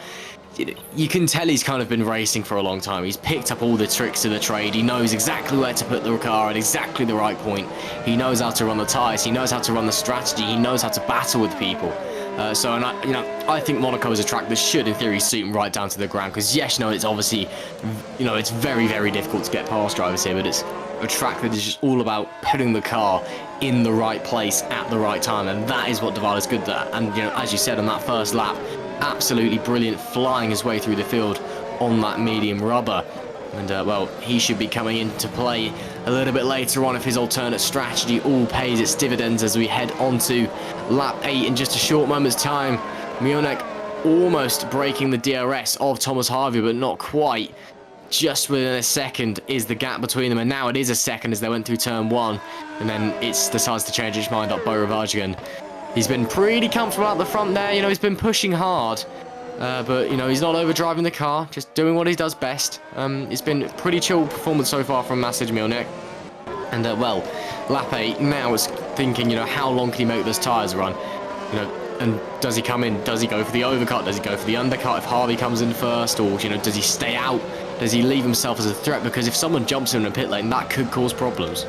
You can tell he's kind of been racing for a long time. He's picked up all the tricks of the trade. He knows exactly where to put the car at exactly the right point. He knows how to run the tyres. He knows how to run the strategy. He knows how to battle with people. So, and I think Monaco is a track that should, in theory, suit him right down to the ground. Because yes, you know, it's obviously, you know, it's very, very difficult to get past drivers here, but it's a track that is just all about putting the car in the right place at the right time, and that is what Duval is good at. And you know, as you said on that first lap, absolutely brilliant, flying his way through the field on that medium rubber. And well, he should be coming into play a little bit later on if his alternate strategy all pays its dividends as we head on to lap 8 in just a short moment's time. Mionek almost breaking the DRS of Thomas Harvey, but not quite. Just within a second is the gap between them, and now it is a second as they went through turn 1, and then it decides to change its mind up Bo Ravagian. He's been pretty comfortable out the front there. You know, he's been pushing hard, but, you know, he's not overdriving the car, just doing what he does best. It's been pretty chill performance so far from Masej Milnik. And, well, lap 8, now it's thinking, you know, how long can he make those tyres run? You know, And does he come in? Does he go for the overcut? Does he go for the undercut if Harvey comes in first? Or, does he stay out? Does he leave himself as a threat? Because if someone jumps in a pit lane, that could cause problems.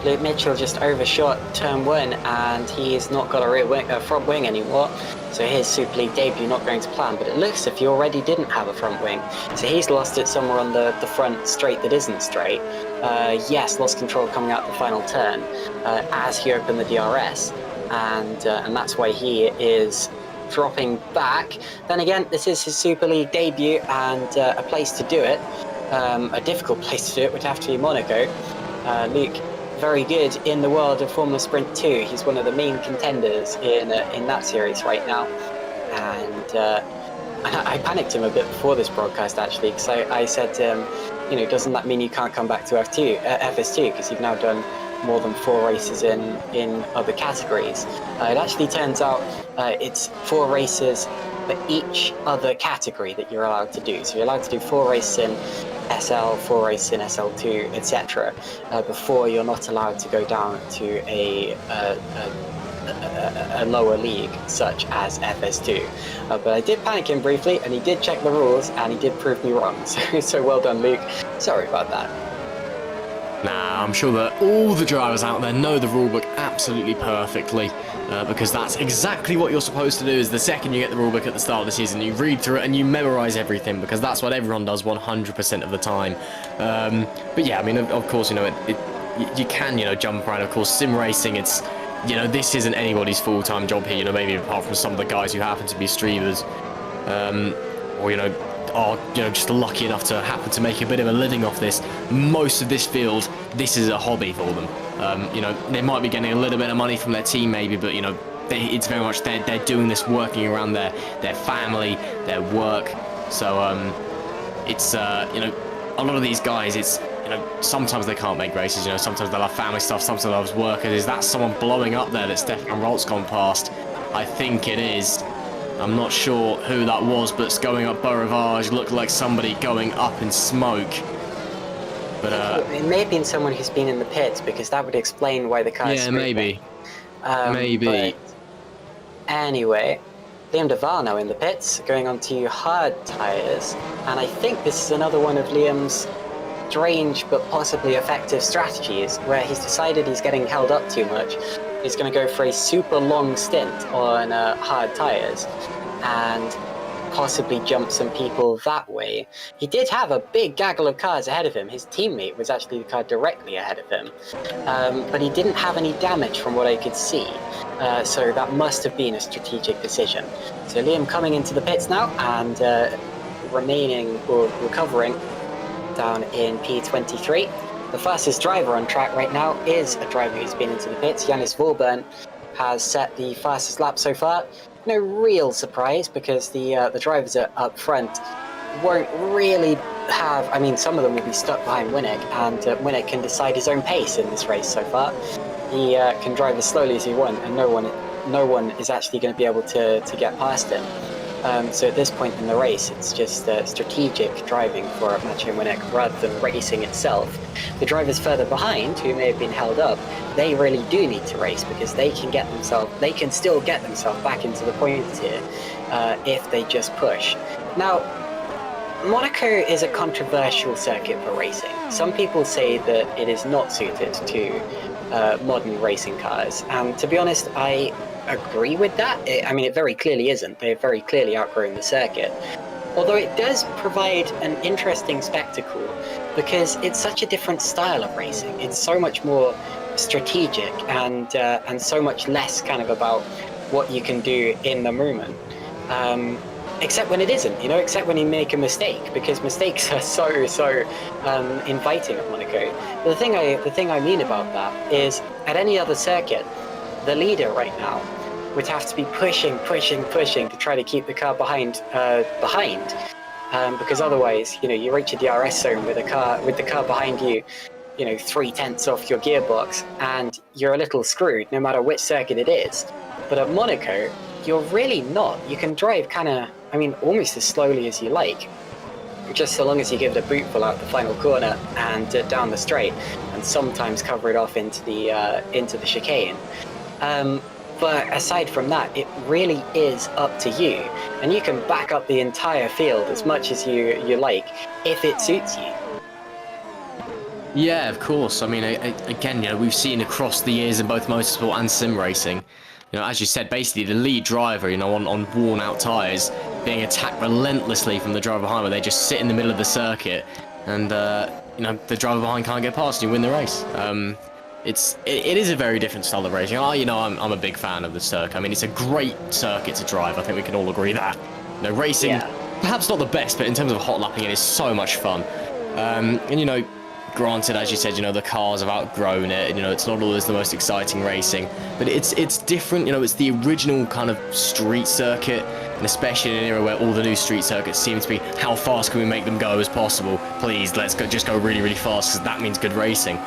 Luke Mitchell just overshot turn 1 and he's not got a front wing anymore. So his Super League debut not going to plan, but it looks as if he already didn't have a front wing. So he's lost it somewhere on the front straight that isn't straight. Yes, lost control coming out the final turn as he opened the DRS. And that's why he is dropping back. Then again, this is his Super League debut and a place to do it. A difficult place to do it would have to be Monaco. Luke, very good in the world of Formula Sprint 2. He's one of the main contenders in that series right now. And I panicked him a bit before this broadcast, actually, because I said to him, doesn't that mean you can't come back to FS2 because you've now done more than 4 races in other categories. It actually turns out it's 4 races for each other category that you're allowed to do. So you're allowed to do 4 races in SL, 4 races in SL2, etc. Before you're not allowed to go down to a lower league such as FS2. But I did panic him briefly, and he did check the rules, and he did prove me wrong. So well done, Luke. Sorry about that. Nah, I'm sure that all the drivers out there know the rulebook absolutely perfectly, because that's exactly what you're supposed to do. Is the second you get the rulebook at the start of the season, you read through it and you memorize everything, because that's what everyone does 100% of the time. But yeah, I mean, of course, you can, jump around. Of course, sim racing, it's, this isn't anybody's full-time job here, maybe apart from some of the guys who happen to be streamers, or, are just lucky enough to happen to make a bit of a living off this. Most of this field, this is a hobby for them. They might be getting a little bit of money from their team maybe, but it's very much they're doing this working around their family, their work. So it's a lot of these guys, it's sometimes they can't make races, sometimes they'll have family stuff, sometimes they'll have workers. Is that someone blowing up there that Stefan Rolt's gone past? I think it is. I'm not sure who that was, but it's going up Beaurivage, looked like somebody going up in smoke. But it may have been someone who's been in the pits, because that would explain why the car is maybe. Maybe. Anyway, Liam Duval now in the pits, going on to hard tyres, and I think this is another one of Liam's strange but possibly effective strategies, where he's decided he's getting held up too much. He's going to go for a super long stint on hard tyres and possibly jump some people that way. He did have a big gaggle of cars ahead of him. His teammate was actually the car directly ahead of him, but he didn't have any damage from what I could see, so that must have been a strategic decision. So Liam coming into the pits now and recovering down in P23. The fastest driver on track right now is a driver who's been into the pits. Janice Falbert has set the fastest lap so far. No real surprise, because the drivers up front won't really have... I mean, some of them will be stuck behind Winnick, and Winnick can decide his own pace in this race so far. He can drive as slowly as he wants, and no one is actually going to be able to get past him. So at this point in the race, it's just strategic driving for Mathieu Winnick rather than racing itself. The drivers further behind, who may have been held up, they really do need to race, because they can still get themselves back into the points here if they just push. Now, Monaco is a controversial circuit for racing. Some people say that it is not suited to modern racing cars, and to be honest, I agree with that. I mean, it very clearly isn't. They've very clearly outgrown the circuit. Although it does provide an interesting spectacle, because it's such a different style of racing. It's so much more strategic and so much less kind of about what you can do in the moment. Except when it isn't, except when you make a mistake, because mistakes are so inviting at Monaco. But the thing I mean about that is, at any other circuit, the leader right now would have to be pushing to try to keep the car behind, because otherwise, you reach a DRS zone with the car behind you, 3/10 off your gearbox, and you're a little screwed no matter which circuit it is. But at Monaco, you're really not. You can drive almost as slowly as you like, just so long as you give it a bootful out the final corner and down the straight, and sometimes cover it off into the chicane. But aside from that, it really is up to you. And you can back up the entire field as much as you like, if it suits you. Yeah, of course. I mean, again, we've seen across the years in both motorsport and sim racing, as you said, basically the lead driver, on worn-out tyres, being attacked relentlessly from the driver behind, where they just sit in the middle of the circuit, and the driver behind can't get past and you win the race. It is a very different style of racing. I'm a big fan of the circuit. I mean, it's a great circuit to drive. I think we can all agree that. Racing, perhaps not the best, but in terms of hot lapping, it is so much fun. Granted, as you said, the cars have outgrown it, and, it's not always the most exciting racing, but it's different. It's the original kind of street circuit, and especially in an era where all the new street circuits seem to be, how fast can we make them go as possible? Please, let's just go really, really fast, because that means good racing.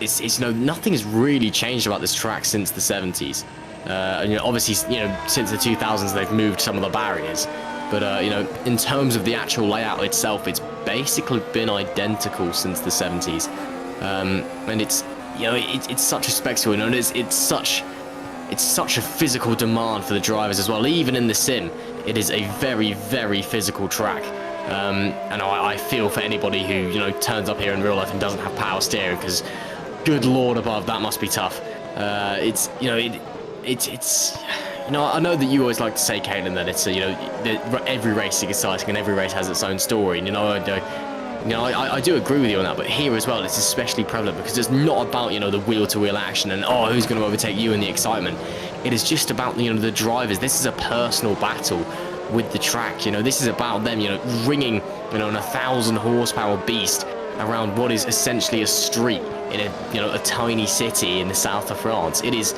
Nothing has really changed about this track since the 70s. Obviously, since the 2000s, they've moved some of the barriers. But, in terms of the actual layout itself, it's basically been identical since the 70s. And it's such a spectacle, and it's such a physical demand for the drivers as well. Even in the sim, it is a very, very physical track. And I feel for anybody who, turns up here in real life and doesn't have power steering, because good Lord above, that must be tough. I know that you always like to say, Caitlin, that it's every race is exciting and every race has its own story. And, I do agree with you on that. But here as well, it's especially prevalent because it's not about the wheel-to-wheel action and who's going to overtake you and the excitement. It is just about the drivers. This is a personal battle with the track. This is about them ringing an 1,000 horsepower beast around what is essentially a street in a tiny city in the south of France. It is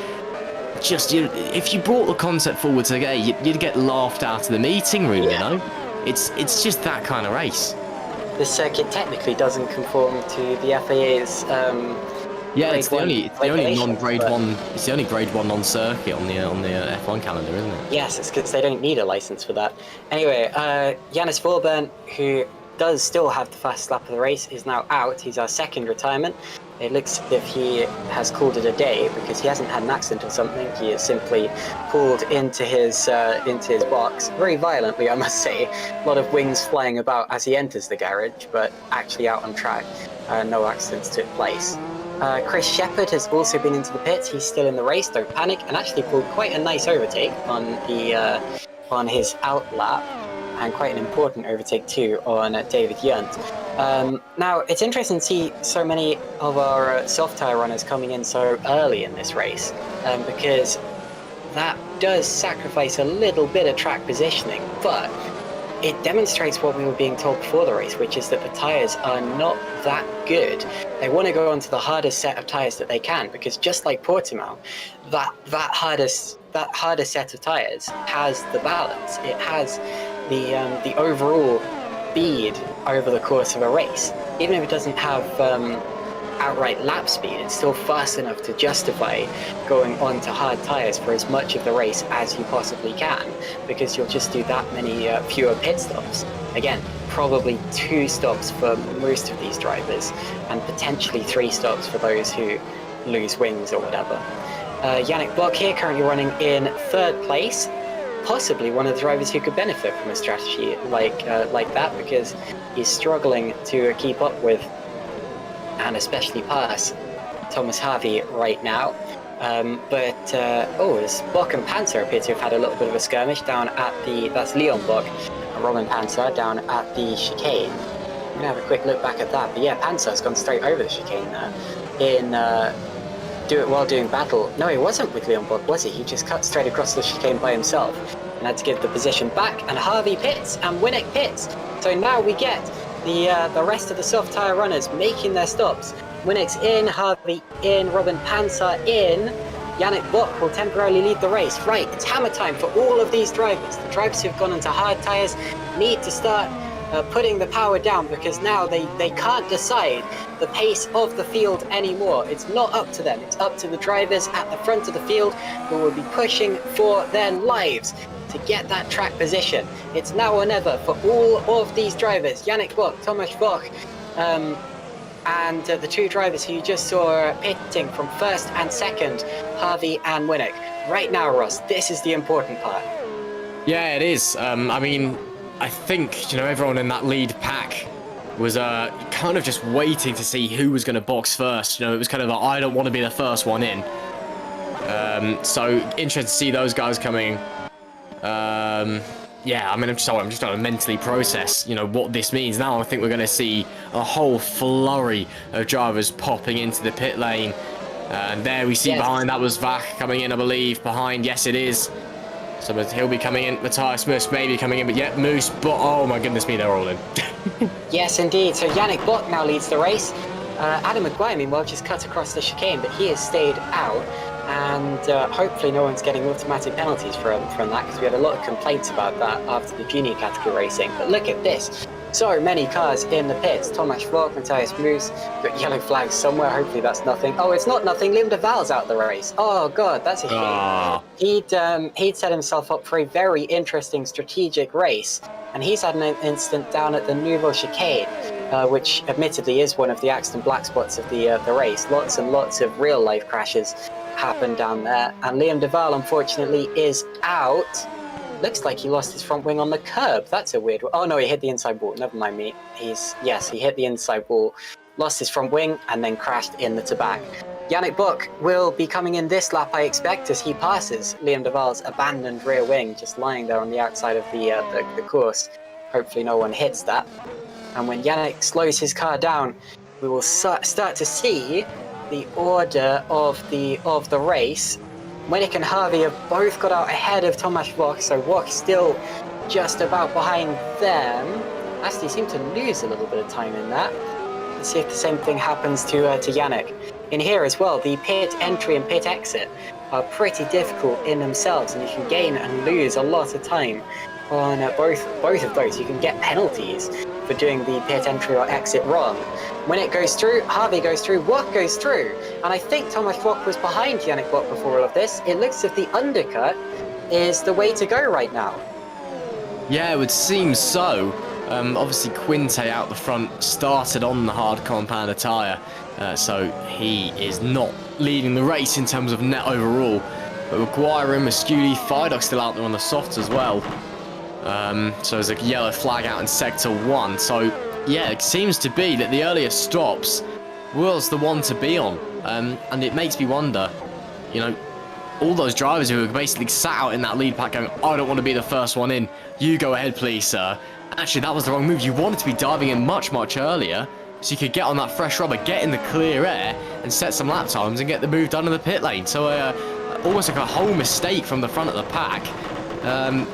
just, if you brought the concept forward today, you'd get laughed out of the meeting room. It's just that kind of race. The circuit technically doesn't conform to the FIA's it's the only non-grade one. It's the only grade 1 non-circuit on the F1 calendar, isn't it? Yes, it's because they don't need a license for that. Anyway, Janice Falbert, who does still have the fastest lap of the race, is now out. He's our second retirement. It looks as if he has called it a day because he hasn't had an accident or something. He is simply pulled into his box very violently, I must say. A lot of wings flying about as he enters the garage, but actually out on track. No accidents took place. Chris Shepherd has also been into the pits. He's still in the race, don't panic, and actually pulled quite a nice overtake on his out lap, and quite an important overtake too on David Yunt. Now, it's interesting to see so many of our soft tyre runners coming in so early in this race, because that does sacrifice a little bit of track positioning, but it demonstrates what we were being told before the race, which is that the tyres are not that good. They want to go onto the hardest set of tyres that they can, because just like Portimao, that harder set of tyres has the balance. It has the overall speed over the course of a race. Even if it doesn't have outright lap speed, it's still fast enough to justify going on to hard tyres for as much of the race as you possibly can, because you'll just do that many fewer pit stops. Again, probably 2 stops for most of these drivers, and potentially 3 stops for those who lose wings or whatever. Yannick Block here currently running in 3rd place, possibly one of the drivers who could benefit from a strategy like that, because he's struggling to keep up with and especially pass Thomas Harvey right now. As Block and Panzer appear to have had a little bit of a skirmish down at that's Leon Block and Robin Panzer down at the chicane. I'm gonna have a quick look back at that, but yeah, Panzer's gone straight over the chicane there while doing battle. No, he wasn't with Leon Block, was he? He just cut straight across the chicane by himself and had to give the position back, and Harvey pits and Winnick pits. So now we get the rest of the soft tyre runners making their stops. Winnick's in, Harvey in, Robin Panzer in. Yannick Block will temporarily lead the race. Right, it's hammer time for all of these drivers. The drivers who've gone into hard tyres need to start putting the power down, because now they can't decide the pace of the field anymore. It's not up to them. It's up to the drivers at the front of the field, who will be pushing for their lives to get that track position. It's now or never for all of these drivers. Yannick Block, Thomas Block, and the 2 drivers who you just saw pitting from 1st and 2nd, Harvey and Winnick. right now, Ross, this is the important part. Yeah, it is. I mean, I think, everyone in that lead pack was kind of just waiting to see who was going to box first. It was kind of like, I don't want to be the first one in. So interested to see those guys coming. Yeah, I mean, I'm just trying to mentally process, what this means. Now I think we're going to see a whole flurry of drivers popping into the pit lane. And there we see behind, that was Vach coming in, I believe. Behind, yes, it is. So he'll be coming in. Matthias Moose maybe coming in, but yeah, Moose. But oh my goodness me, they're all in. Yes, indeed. So Yannick Bock now leads the race. Adam Mcguire, meanwhile, just cut across the chicane, but he has stayed out. And hopefully no one's getting automatic penalties from that, because we had a lot of complaints about that after the junior category racing. But look at this. So many cars in the pits. Thomas Vlok, Matthias Moose, got yellow flags somewhere. Hopefully that's nothing. Oh, it's not nothing. Liam de Val's out of the race. Oh, God, that's a shame. He'd set himself up for a very interesting strategic race. And he's had an incident down at the Nouveau Chicane, which admittedly is one of the accident black spots of the race. Lots and lots of real-life crashes happen down there. And Liam de Val, unfortunately, is out. Looks like he lost his front wing on the curb. That's a weird one. Oh no, he hit the inside wall. Never mind me. He hit the inside wall, lost his front wing, and then crashed in the back. Yannick Bock will be coming in this lap, I expect, as he passes Liam de Val's abandoned rear wing, just lying there on the outside of the course. Hopefully no one hits that. And when Yannick slows his car down, we will start to see the order of the race. Winnick and Harvey have both got out ahead of Thomas Vlok, so Vlok still just about behind them. Actually seem to lose a little bit of time in that. Let's see if the same thing happens to Yannick. In here as well, the pit entry and pit exit are pretty difficult in themselves, and you can gain and lose a lot of time on both of those. You can get penalties for doing the pit entry or exit wrong. When it goes through, Harvey goes through, Vlok goes through, and I think Thomas Vlok was behind Yannick Vlok before all of this. It looks as if the undercut is the way to go right now. Yeah, it would seem so. Obviously Quinte out the front started on the hard compound tyre, so he is not leading the race in terms of net overall. But Mcguire and Mascudi, Fidok still out there on the softs as well. So there's a yellow flag out in sector 1. So yeah, it seems to be that the earlier stops was the one to be on. And it makes me wonder, all those drivers who were basically sat out in that lead pack going, I don't want to be the first one in. You go ahead, please, sir. Actually, that was the wrong move. You wanted to be diving in much, much earlier so you could get on that fresh rubber, get in the clear air and set some lap times and get the move done in the pit lane. So almost like a whole mistake from the front of the pack.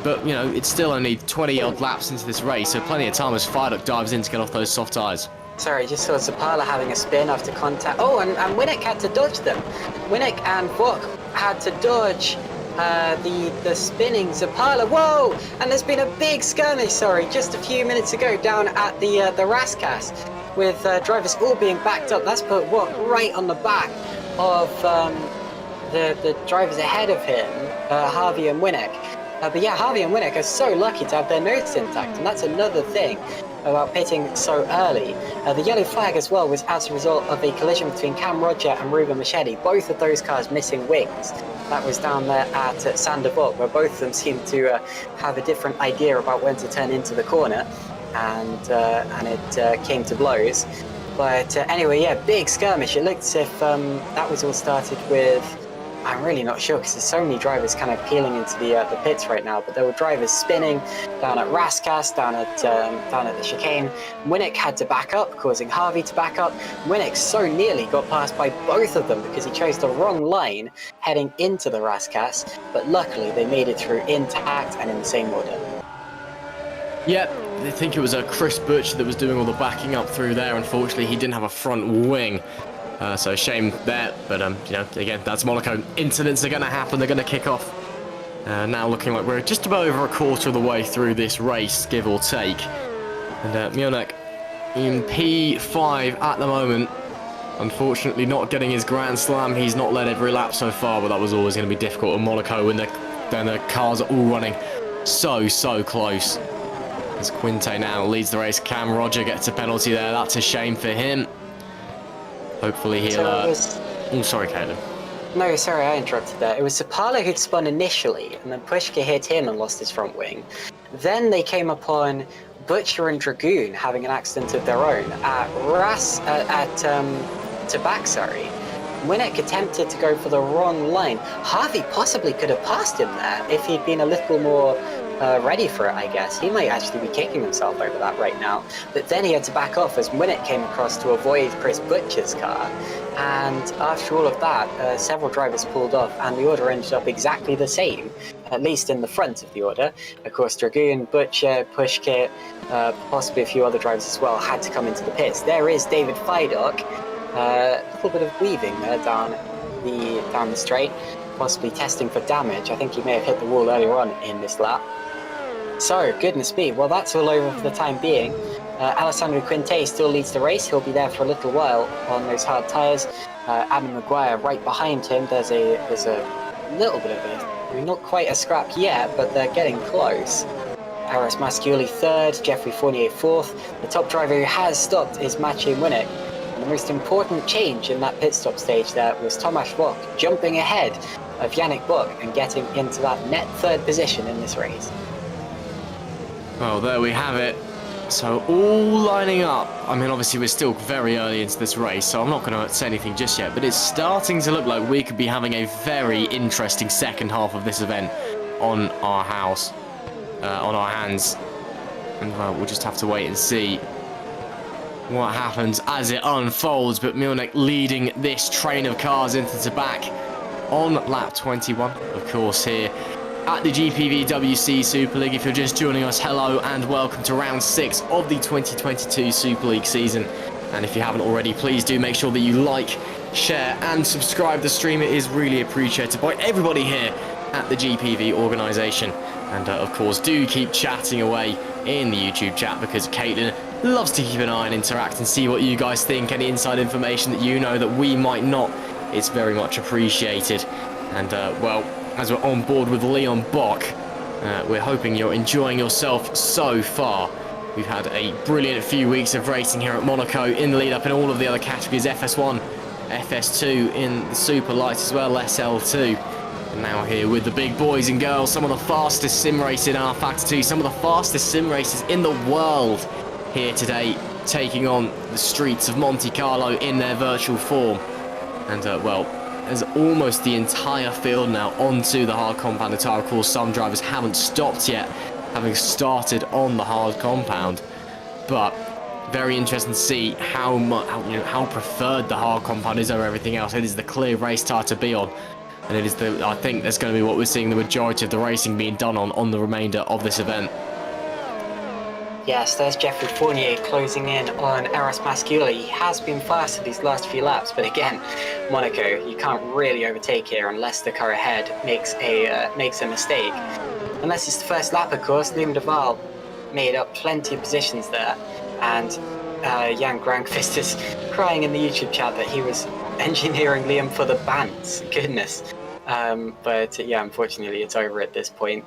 But, it's still only 20-odd laps into this race, so plenty of time as Fidok dives in to get off those soft tyres. Sorry, just saw Zapala having a spin after contact. Oh, and Winnick had to dodge them. Winnick and Vlok had to dodge the spinning Zapala. Whoa! And there's been a big skirmish, just a few minutes ago down at the Raskas, with drivers all being backed up. That's put Vlok right on the back of the drivers ahead of him, Harvey and Winnick. But yeah, Harvey and Winnick are so lucky to have their nose intact, and that's another thing about pitting so early. The yellow flag as well was as a result of a collision between Cam Roger and Ruben Machete, both of those cars missing wings. That was down there at Sandervoort, where both of them seemed to have a different idea about when to turn into the corner, and it came to blows. But anyway, yeah, big skirmish. It looked as if that was all started with, I'm really not sure, because there's so many drivers kind of peeling into the pits right now, but there were drivers spinning down at Raskas, down at the chicane. Winnick had to back up, causing Harvey to back up. Winnick so nearly got passed by both of them because he chose the wrong line heading into the Raskas, but luckily they made it through intact and in the same order. Yep, I think it was Chris Butcher that was doing all the backing up through there. Unfortunately, he didn't have a front wing. So shame there, but again, that's Monaco. Incidents are going to happen, they're going to kick off. Now looking like we're just about over a quarter of the way through this race, give or take. And Mionek in P5 at the moment. Unfortunately not getting his Grand Slam. He's not led every lap so far, but that was always going to be difficult in Monaco when the cars are all running so close. As Quinte now leads the race, Cam Roger gets a penalty there. That's a shame for him. Hopefully he'll... Oh, sorry, Caleb. No, sorry, I interrupted there. It was Sapala who'd spun initially, and then Pushka hit him and lost his front wing. Then they came upon Butcher and Dragoon having an accident of their own at Tabak, sorry. Winnick attempted to go for the wrong line. Harvey possibly could have passed him there if he'd been a little more ready for it, I guess. He might actually be kicking himself over that right now. But then he had to back off as Winnick came across to avoid Chris Butcher's car. And after all of that, several drivers pulled off, and the order ended up exactly the same, at least in the front of the order. Of course, Dragoon, Butcher, Pushkit, possibly a few other drivers as well, had to come into the pits. There is David Fidok. A little bit of weaving there down the straight, possibly testing for damage. I think he may have hit the wall earlier on in this lap. So, goodness me, well that's all over for the time being. Alessandro Quinte still leads the race. He'll be there for a little while on those hard tyres. Adam Mcguire right behind him. There's a little bit of a, not quite a scrap yet, but they're getting close. Aris Masciuli third, Jeffrey Fournier fourth. The top driver who has stopped is Maciej Winnick. And the most important change in that pit stop stage there was Tomasz Wok jumping ahead of Yannick Buck and getting into that net third position in this race. Well, there we have it. So all lining up. I mean, obviously we're still very early into this race, so I'm not going to say anything just yet, but it's starting to look like we could be having a very interesting second half of this event on our hands. And we'll just have to wait and see what happens as it unfolds. But Milnik leading this train of cars into the back on lap 21, of course, here at the GPVWC Super League. If you're just joining us, hello and welcome to round 6 of the 2022 Super League season. And if you haven't already, please do make sure that you like, share and subscribe the stream. It is really appreciated by everybody here at the GPV organisation. And of course, do keep chatting away in the YouTube chat, because Caitlin loves to keep an eye and interact and see what you guys think. Any inside information that you know that we might not, it's very much appreciated. And well, as we're on board with Leon Bock, we're hoping you're enjoying yourself so far. We've had a brilliant few weeks of racing here at Monaco in the lead up in all of the other categories, FS1, FS2 in the Super Lights as well, SL2. And now here with the big boys and girls, some of the fastest sim races in our Factor 2, some of the fastest sim races in the world here today, taking on the streets of Monte-Carlo in their virtual form. And well, there's almost the entire field now onto the hard compound tire. Of course, some drivers haven't stopped yet, having started on the hard compound. But very interesting to see how preferred the hard compound is over everything else. It is the clear race tire to be on. And it is I think that's going to be what we're seeing the majority of the racing being done on the remainder of this event. Yes, there's Jeffrey Fournier closing in on Aris Masciuli. He has been fast these last few laps, but again, Monaco, you can't really overtake here unless the car ahead makes a mistake. Unless it's the first lap, of course. Liam Duval made up plenty of positions there, and Jan Grankvist is crying in the YouTube chat that he was engineering Liam for the bans. Goodness. But yeah, unfortunately, it's over at this point.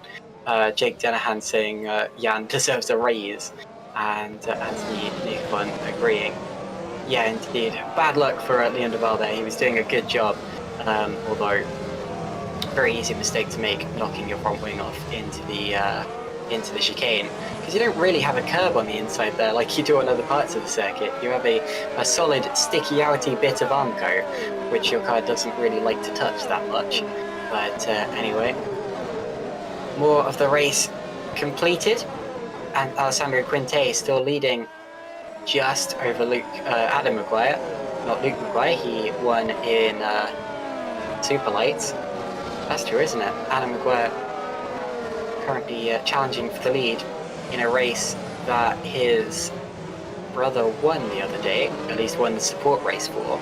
Jake Denahan saying Jan deserves a raise, and Anthony Nichon agreeing. Yeah, indeed. Bad luck for Liam Duval there. He was doing a good job, although very easy mistake to make, knocking your front wing off into the chicane, because you don't really have a curb on the inside there like you do on other parts of the circuit. You have a solid sticky-outy bit of Armco, which your car doesn't really like to touch that much. But anyway, more of the race completed, and Alessandro Quinte still leading just over Adam Mcguire. Not Luke Mcguire, he won in Super Lights. That's true, isn't it? Adam Mcguire currently challenging for the lead in a race that his brother won the other day, at least won the support race for.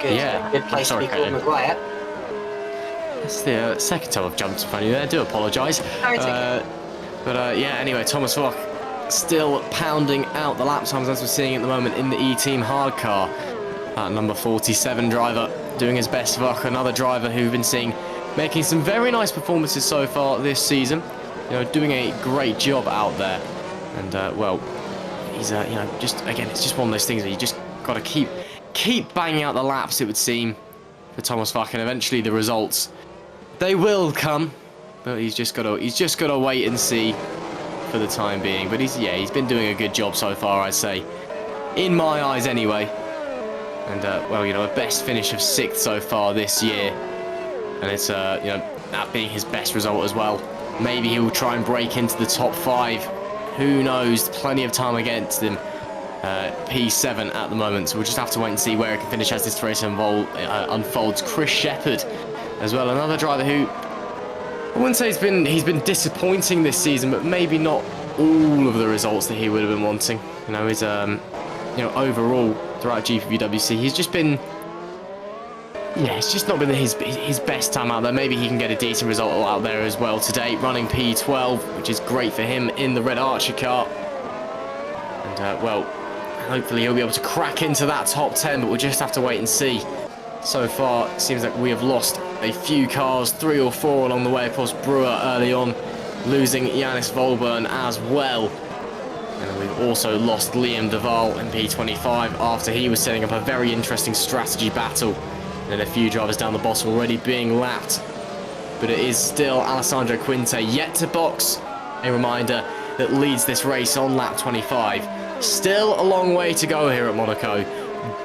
Good place to be called Mcguire. That's the second time I've jumped in front of you there, I do apologise. But yeah, anyway, Thomas Rock still pounding out the lap times as we're seeing at the moment in the E-Team hard car. That number 47 driver doing his best work, another driver who we've been seeing making some very nice performances so far this season. You know, doing a great job out there. And well, he's you know, just again, it's just one of those things where you just got to keep banging out the laps, it would seem. for Thomas Fuck, and eventually the results, they will come, but he's just gotta wait and see for the time being. But he's been doing a good job so far, I'd say, in my eyes anyway. And well, a best finish of 6th so far this year, and it's that being his best result as well. Maybe he will try and break into the top 5. Who knows? Plenty of time against him. P7 at the moment, so we'll just have to wait and see where he can finish as this race unfolds. Chris Shepherd as well, another driver who I wouldn't say he's been disappointing this season, but maybe not all of the results that he would have been wanting. His overall throughout GPVWC, he's just been, it's just not been his best time out there. Maybe he can get a decent result out there as well today, running P12, which is great for him in the Red Archer car. And well, hopefully he'll be able to crack into that top 10, but we'll just have to wait and see. So far, it seems like we have lost a few cars, 3 or 4 along the way. Of course, Brewer early on, losing Janice Falbert as well. And we've also lost Liam Duval in P25 after he was setting up a very interesting strategy battle. And a few drivers down the bottom already being lapped. But it is still Alessandro Quinte yet to box. A reminder that leads this race on lap 25. Still a long way to go here at Monaco.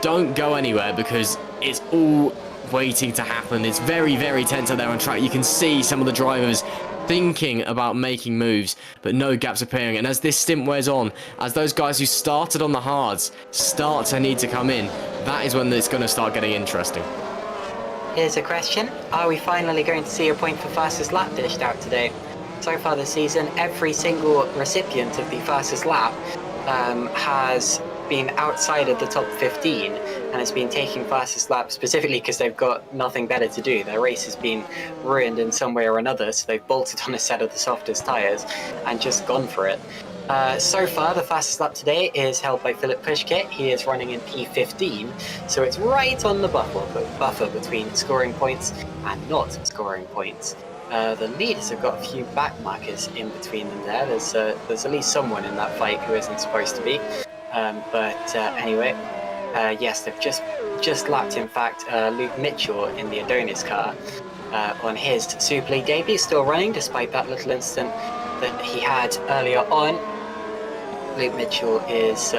Don't go anywhere because it's all waiting to happen. It's very, very tense out there on track. You can see some of the drivers thinking about making moves, but no gaps appearing. And as this stint wears on, as those guys who started on the hards start to need to come in, that is when it's going to start getting interesting. Here's a question. Are we finally going to see a point for fastest lap dished out today? So far this season, every single recipient of the fastest lap has been outside of the top 15 and has been taking fastest lap specifically because they've got nothing better to do. Their race has been ruined in some way or another, so they've bolted on a set of the softest tyres and just gone for it. So far, the fastest lap today is held by Philip Pushkit. He is running in P15, so it's right on the buffer between scoring points and not scoring points. The leaders have got a few back markers in between them there. There's at least someone in that fight who isn't supposed to be. Anyway, yes, they've just lapped, in fact, Luke Mitchell in the Adonis car on his Super League debut, still running despite that little incident that he had earlier on. Luke Mitchell is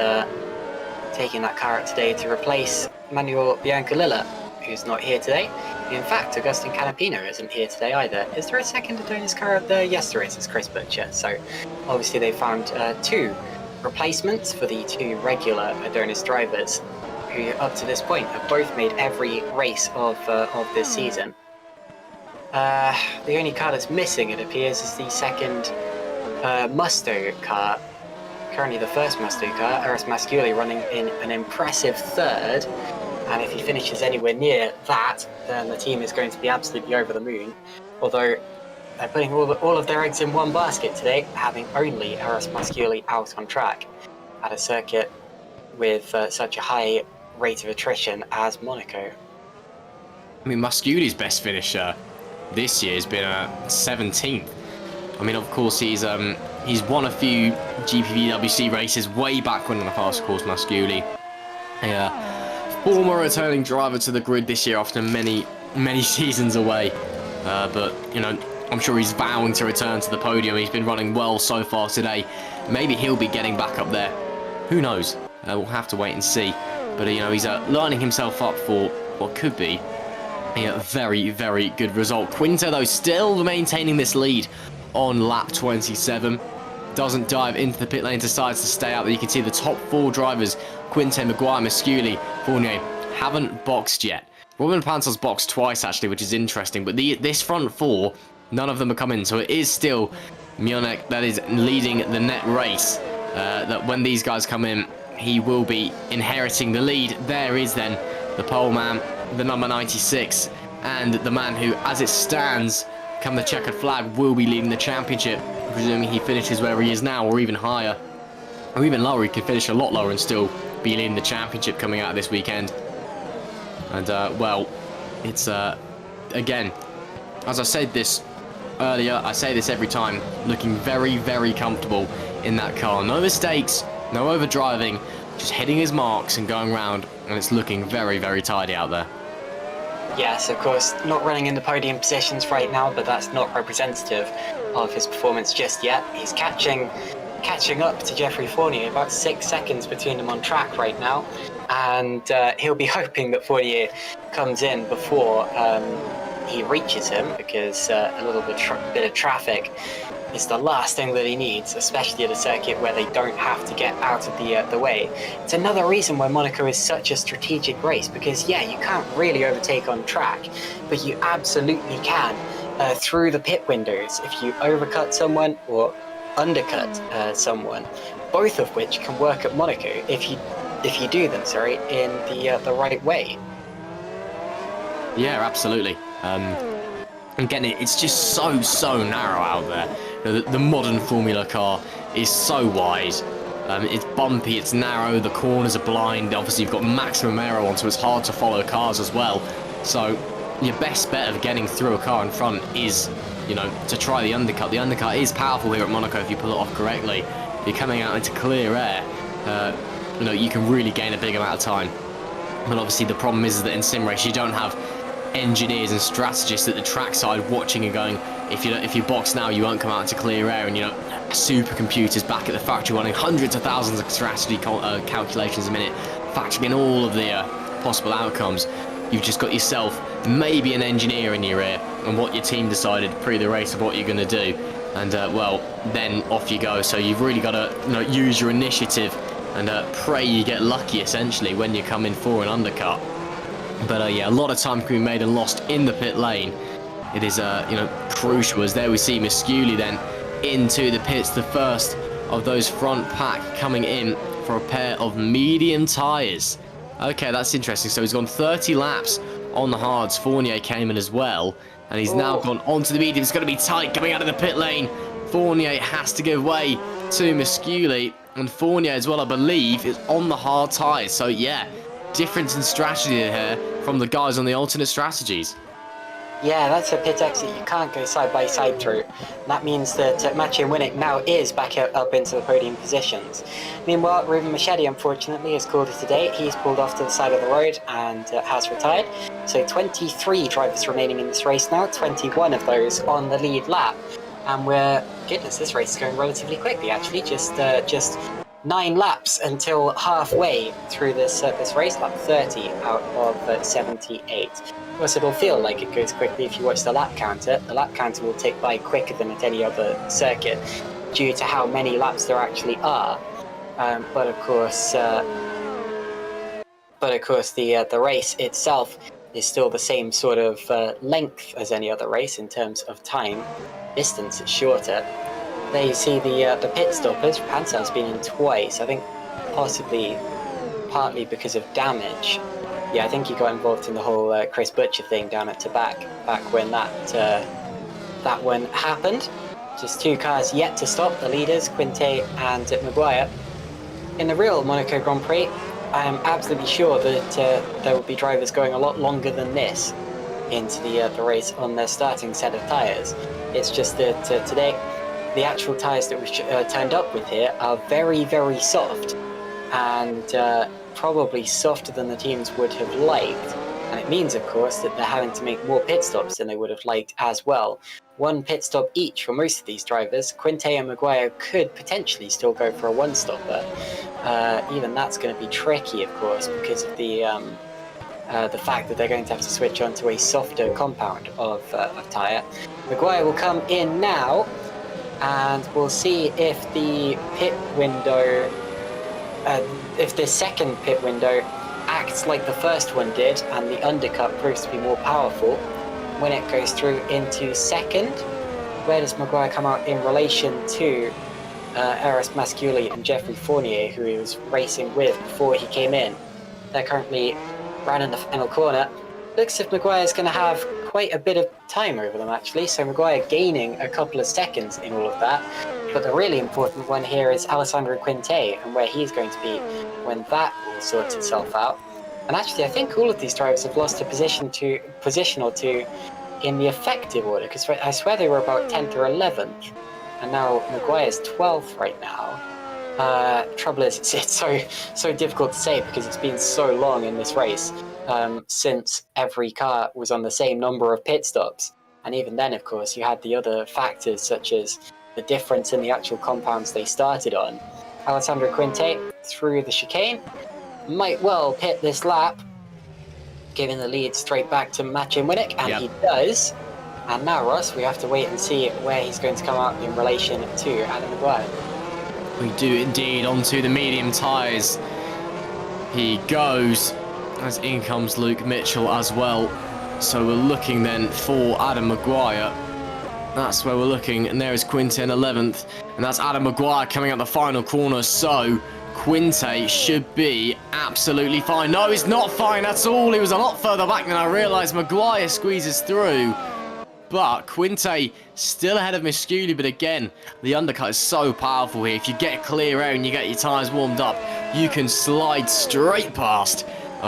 taking that car out today to replace Manuel Biancalilla, who's not here today. In fact, Agustin Canapino isn't here today either. Is there a second Adonis car out there? Yes, there is. It's Chris Butcher. So obviously they found 2 replacements for the 2 regular Adonis drivers, who up to this point have both made every race of this season. The only car that's missing, it appears, is the second Musto car. Currently the first Musto car, Drs Masculi, running in an impressive 3rd. And if he finishes anywhere near that, then the team is going to be absolutely over the moon. Although they're putting all of their eggs in one basket today, having only Drs Masculi out on track at a circuit with such a high rate of attrition as Monaco. I mean, Masculi's best finisher this year has been 17th. I mean, of course, he's won a few GPVWC races way back when on the fast course, Masculi. Former returning driver to the grid this year after many, many seasons away. But, I'm sure he's vowing to return to the podium. He's been running well so far today. Maybe he'll be getting back up there. Who knows? We'll have to wait and see. But, he's lining himself up for what could be a very, very good result. Quinte, though, still maintaining this lead on lap 27. Doesn't dive into the pit lane, decides to stay out there. You can see the top 4 drivers, Quinte, Mcguire, Masculi, Fournier, haven't boxed yet. Robin Pantel's boxed twice, actually, which is interesting. But this front 4, none of them are coming. So it is still Mionek that is leading the net race. That when these guys come in, he will be inheriting the lead. There is then the pole man, the number 96, and the man who, as it stands, come the checkered flag, will be leading the championship, presuming he finishes where he is now, or even higher, or even lower. He could finish a lot lower and still be leading the championship coming out this weekend. And well, it's again, as I said this earlier, I say this every time, looking very, very comfortable in that car. No mistakes, no overdriving, just hitting his marks and going round, and it's looking very, very tidy out there. Yes, of course, not running in the podium positions right now, but that's not representative of his performance just yet. He's catching up to Jeffrey Fournier, about 6 seconds between them on track right now, and he'll be hoping that Fournier comes in before he reaches him, because a little bit of traffic is the last thing that he needs, especially at a circuit where they don't have to get out of the way. It's another reason why Monaco is such a strategic race, because yeah, you can't really overtake on track, but you absolutely can through the pit windows if you overcut someone or undercut someone, both of which can work at Monaco if you do them, in the right way. Yeah, absolutely. Again, it's just so narrow out there. You know, the modern Formula car is so wide. It's bumpy, it's narrow, the corners are blind. Obviously, you've got maximum aero on, so it's hard to follow cars as well. So your best bet of getting through a car in front is, you know, to try the undercut. The undercut is powerful here at Monaco if you pull it off correctly. If you're coming out into clear air, you know, you can really gain a big amount of time. But obviously, the problem is that in sim race, you don't have engineers and strategists at the trackside watching and going, if you box now, you won't come out into clear air. And, you know, supercomputers back at the factory running hundreds of thousands of strategy calculations a minute, factoring in all of the possible outcomes. You've just got yourself, maybe an engineer in your ear, and what your team decided pre the race of what you're going to do. And, well, then off you go. So you've really got to, you know, use your initiative and pray you get lucky, essentially, when you come in for an undercut. But yeah, a lot of time can be made and lost in the pit lane. It is, you know, crucial, as there we see Mcguire then into the pits, the first of those front pack coming in for a pair of medium tyres. Okay, that's interesting. So he's gone 30 laps on the hards. Fournier came in as well, and he's now gone onto the medium. It's going to be tight coming out of the pit lane. Fournier has to give way to Mcguire, and Fournier as well, I believe, is on the hard tyres. So yeah, difference in strategy here from the guys on the alternate strategies. Yeah, that's a pit exit you can't go side by side through. That means that Maciej Winnick now is back up into the podium positions. Meanwhile, Ruben Machete, unfortunately, has called it a day. He's pulled off to the side of the road and has retired. So 23 drivers remaining in this race now, 21 of those on the lead lap. And goodness, this race is going relatively quickly, actually. Just 9 laps until halfway through this race, lap 30 out of 78. Of course, it'll feel like it goes quickly if you watch the lap counter. The lap counter will tick by quicker than at any other circuit due to how many laps there actually are. But of course, the race itself is still the same sort of length as any other race in terms of time. Distance is shorter. There you see the pit stoppers. Pantel's been in twice, I think possibly partly because of damage. Yeah, I think he got involved in the whole Chris Butcher thing down at Tabac back when that one happened. Just 2 cars yet to stop, the leaders, Quinte and Mcguire. In the real Monaco Grand Prix, I am absolutely sure that there will be drivers going a lot longer than this into the race on their starting set of tyres. It's just that today, the actual tyres that we've turned up with here are very, very soft, and probably softer than the teams would have liked. And it means, of course, that they're having to make more pit stops than they would have liked as well. 1 pit stop each for most of these drivers. Quinte and Mcguire could potentially still go for a 1-stopper. Even that's going to be tricky, of course, because of the fact that they're going to have to switch onto a softer compound of tyre. Mcguire will come in now, and we'll see if the pit window, if the second pit window acts like the first one did, and the undercut proves to be more powerful when it goes through into second. Where does Mcguire come out in relation to Eros Masculi and Jeffrey Fournier, who he was racing with before he came in? They're currently round in the final corner. Looks as if Mcguire is going to have quite a bit of time over them, actually, so Mcguire gaining a couple of seconds in all of that. But the really important one here is Alessandro Quinte and where he's going to be when that all sorts itself out. And actually, I think all of these drivers have lost a position or two in the effective order, because I swear they were about 10th or 11th, and now Mcguire's 12th right now. Trouble is, it's so difficult to say because it's been so long in this race since every car was on the same number of pit stops. And even then, of course, you had the other factors such as the difference in the actual compounds they started on. Alessandro Quinte through the chicane might well pit this lap, giving the lead straight back to Maciej Winnick, and he does. And now, Ross, we have to wait and see where he's going to come out in relation to Adam Mcguire. We do indeed, onto the medium tyres. He goes, as in comes Luke Mitchell as well. So we're looking then for Adam Mcguire. That's where we're looking, and there is Quinte in 11th, and that's Adam Mcguire coming out the final corner. So Quinte should be absolutely fine. No, he's not fine at all. He was a lot further back than I realised. Mcguire squeezes through, but Quinte still ahead of Mcguire. But again, the undercut is so powerful here. If you get clear out and you get your tyres warmed up, you can slide straight past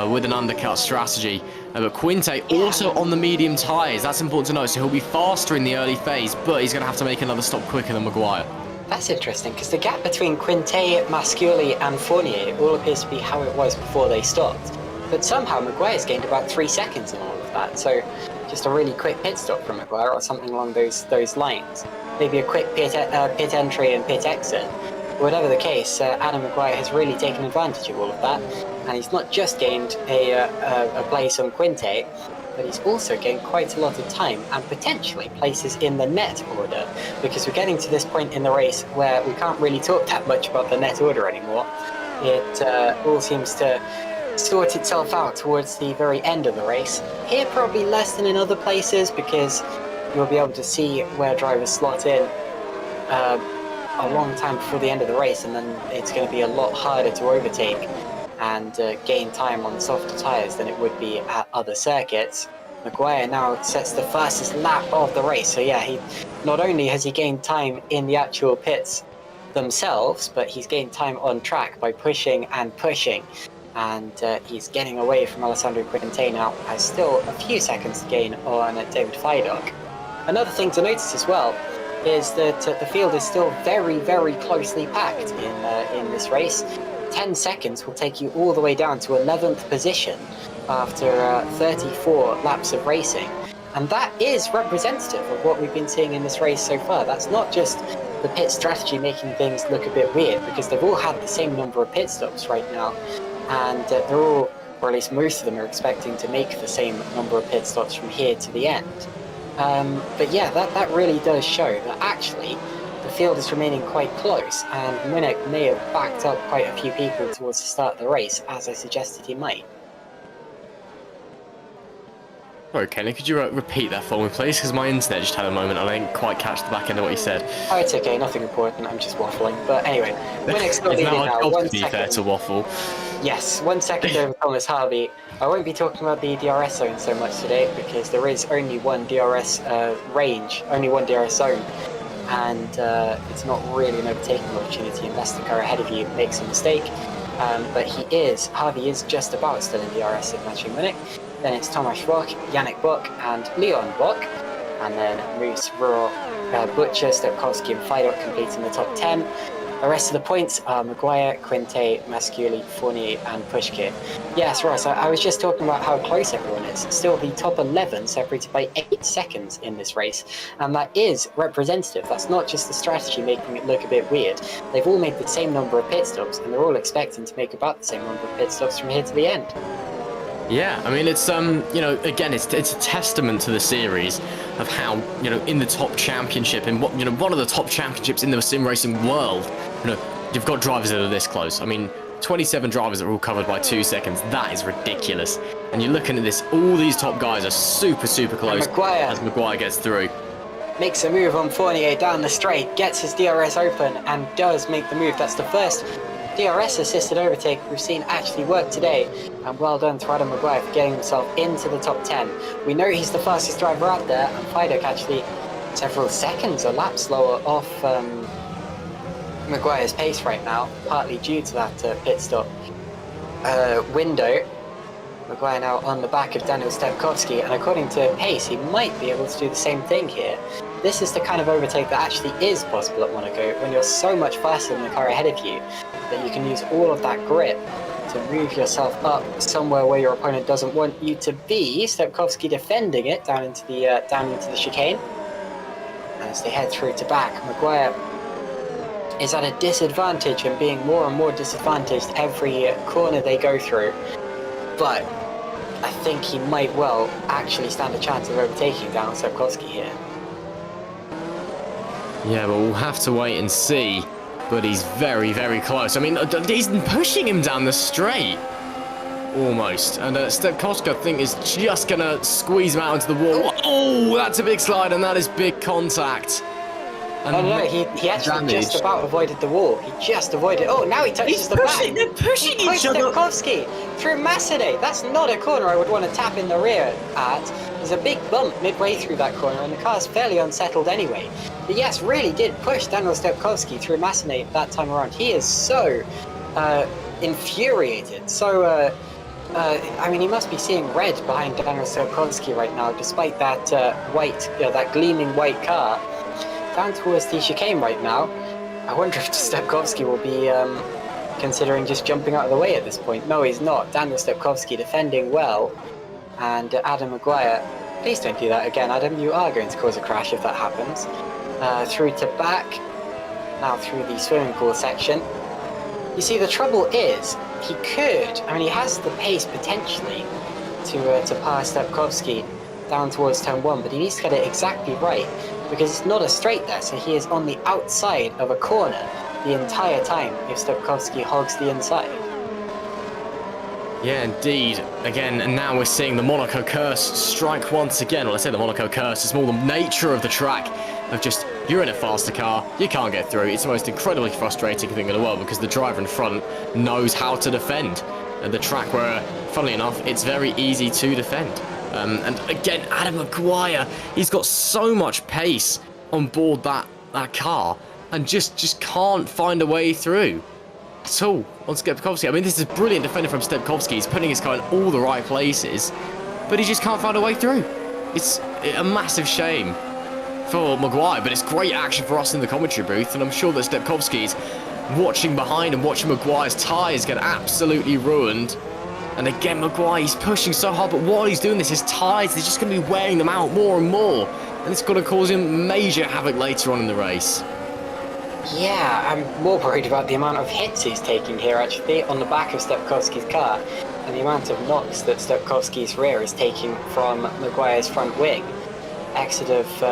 with an undercut strategy. But Quinte also on the medium tyres. That's important to know. So he'll be faster in the early phase, but he's going to have to make another stop quicker than Mcguire. That's interesting, because the gap between Quinte, Mcguire and Fournier all appears to be how it was before they stopped. But somehow Mcguire's gained about 3 seconds in all of that. So just a really quick pit stop from Mcguire or something along those lines. Maybe a quick pit entry and pit exit. Whatever the case, Adam Mcguire has really taken advantage of all of that. And he's not just gained a place on Quinte, but he's also gained quite a lot of time and potentially places in the net order, because we're getting to this point in the race where we can't really talk that much about the net order anymore. It all seems to sort itself out towards the very end of the race. Here probably less than in other places, because you'll be able to see where drivers slot in a long time before the end of the race, and then it's going to be a lot harder to overtake and gain time on softer tyres than it would be at other circuits. Mcguire now sets the fastest lap of the race, so yeah, he not only has he gained time in the actual pits themselves, but he's gained time on track by pushing and pushing, and he's getting away from Alessandro Quinte now. Has still a few seconds to gain on David Feidock. Another thing to notice as well is that the field is still very, very closely packed in this race. 10 seconds will take you all the way down to 11th position after 34 laps of racing. And that is representative of what we've been seeing in this race so far. That's not just the pit strategy making things look a bit weird, because they've all had the same number of pit stops right now. And they're all, or at least most of them, are expecting to make the same number of pit stops from here to the end. But yeah, that really does show that actually the field is remaining quite close, and Winnick may have backed up quite a few people towards the start of the race, as I suggested he might. Sorry, Kenny, could you repeat that for me, please? Because my internet just had a moment and I didn't quite catch the back end of what you said. Oh, it's okay, nothing important, I'm just waffling. But anyway, Winnick's not leading now. 1 second. Fair to waffle. Yes, 1 second over Thomas Harvey. I won't be talking about the DRS zone so much today, because there is only one DRS range, only one DRS zone. And it's not really an overtaking opportunity unless the car ahead of you makes a mistake. But Harvey is just about still in DRS at Maciej Winnick. Then it's Tomasz Bock, Yannick Bock, and Leon Bock. And then Moose, Rural, Butcher, Stokowski, and Feidock completing the top 10. The rest of the points are Mcguire, Quinte, Mcguire, Fournier, and Pushkin. Yes, Ross, I was just talking about how close everyone is. Still the top 11 separated by 8 seconds in this race. And that is representative. That's not just the strategy making it look a bit weird. They've all made the same number of pit stops, and they're all expecting to make about the same number of pit stops from here to the end. Yeah, I mean, it's, again, it's a testament to the series of how, in the top championship, and one of the top championships in the sim racing world, you've got drivers that are this close. I mean, 27 drivers that are all covered by 2 seconds. That is ridiculous. And you're looking at this, all these top guys are super, super close as Mcguire gets through. Makes a move on Fournier down the straight, gets his DRS open, and does make the move. That's the first DRS-assisted overtake we've seen actually work today, and well done to Adam Mcguire for getting himself into the top 10. We know he's the fastest driver out there, and Feidock actually several seconds or laps slower off Mcguire's pace right now, partly due to that pit stop window. Mcguire now on the back of Daniel Stepkowski, and according to pace, he might be able to do the same thing here. This is the kind of overtake that actually is possible at Monaco when you're so much faster than the car ahead of you that you can use all of that grip to move yourself up somewhere where your opponent doesn't want you to be. Stepkowski defending it down into the chicane. And as they head through to back, Mcguire is at a disadvantage and being more and more disadvantaged every corner they go through. But I think he might well actually stand a chance of overtaking Daniel Stepkowski here. Yeah, but we'll have to wait and see. But he's very, very close. I mean, he's pushing him down the straight. Almost. And Stepkowski, I think, is just going to squeeze him out into the wall. Oh, that's a big slide, and that is big contact. And no, he actually just about avoided the wall. He just avoided. Oh, now he touches the back. They're pushing each other. Stepkowski through Massenet. That's not a corner I would want to tap in the rear at. There's a big bump midway through that corner, and the car's fairly unsettled anyway. But yes, really did push Daniel Stepkowski through Massenet that time around. He is so infuriated. So, I mean, he must be seeing red behind Daniel Stepkowski right now, despite that that gleaming white car. Down towards the chicane right now. I wonder if Stepkowski will be considering just jumping out of the way at this point. No, he's not. Daniel Stepkowski defending well. And Adam Mcguire, please don't do that again, Adam. You are going to cause a crash if that happens. Through to back. Now through the swimming pool section. You see, the trouble is, he could, I mean, he has the pace potentially to pass Stepkowski down towards turn 1, but he needs to get it exactly right, because it's not a straight there, so he is on the outside of a corner the entire time if Stepkowski hogs the inside. Yeah, indeed. Again, and now we're seeing the Monaco curse strike once again. Well, I say the Monaco curse, it's more the nature of the track of just, you're in a faster car, you can't get through. It's the most incredibly frustrating thing in the world because the driver in front knows how to defend. And the track where, funnily enough, it's very easy to defend. And again, Adam Mcguire, he's got so much pace on board that car and just can't find a way through at all on Stepkowski. I mean, this is brilliant defending from Stepkowski. He's putting his car in all the right places, but he just can't find a way through. It's a massive shame for Mcguire, but it's great action for us in the commentary booth, and I'm sure that Stepkowski's watching behind and watching Mcguire's tyres get absolutely ruined. And again, Mcguire, he's pushing so hard, but while he's doing this, his tyres, they're just going to be wearing them out more and more. And it's going to cause him major havoc later on in the race. Yeah, I'm more worried about the amount of hits he's taking here, actually, on the back of Stepkowski's car, and the amount of knocks that Stepkowski's rear is taking from Mcguire's front wing. Exit of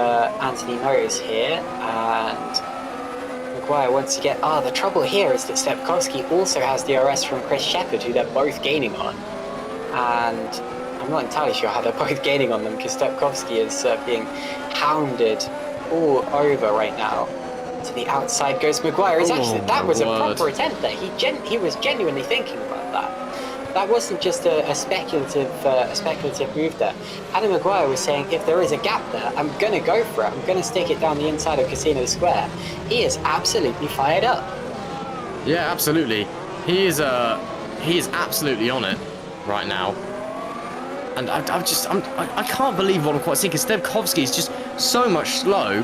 Anthony Nose here, and Mcguire once again. The trouble here is that Stepkowski also has DRS from Chris Shepherd, who they're both gaining on. And I'm not entirely sure how they're both gaining on them, because Stepkowski is being hounded all over right now. To the outside goes Mcguire. That was a proper attempt there. He was genuinely thinking about that. That wasn't just a speculative move there. Adam Mcguire was saying, if there is a gap there, I'm going to go for it. I'm going to stick it down the inside of Casino Square. He is absolutely fired up. Yeah, absolutely. He is absolutely on it right now. And I can't believe what I'm quite seeing, because Stepkowski is just so much slower.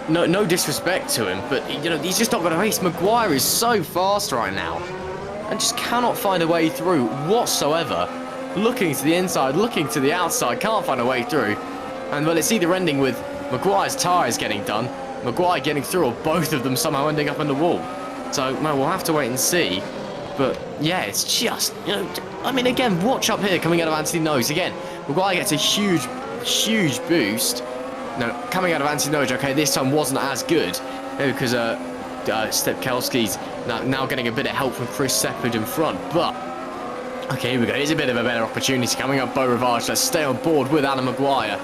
No disrespect to him, but he's just not going to race. Mcguire is so fast right now, and just cannot find a way through whatsoever. Looking to the inside, looking to the outside, can't find a way through. And well, it's either ending with Mcguire's tyres getting done, Mcguire getting through, or both of them somehow ending up in the wall. So, well, we'll have to wait and see. But yeah, it's just, I mean, again, watch up here coming out of Anthony Nose. Again, Mcguire gets a huge boost. No, coming out of Anthony Nose, okay, this time wasn't as good, because Stepkowski's now getting a bit of help from Chris Shepherd in front. But okay, here we go. Here's a bit of a better opportunity coming up. Beau Rivage. Let's stay on board with Adam Mcguire.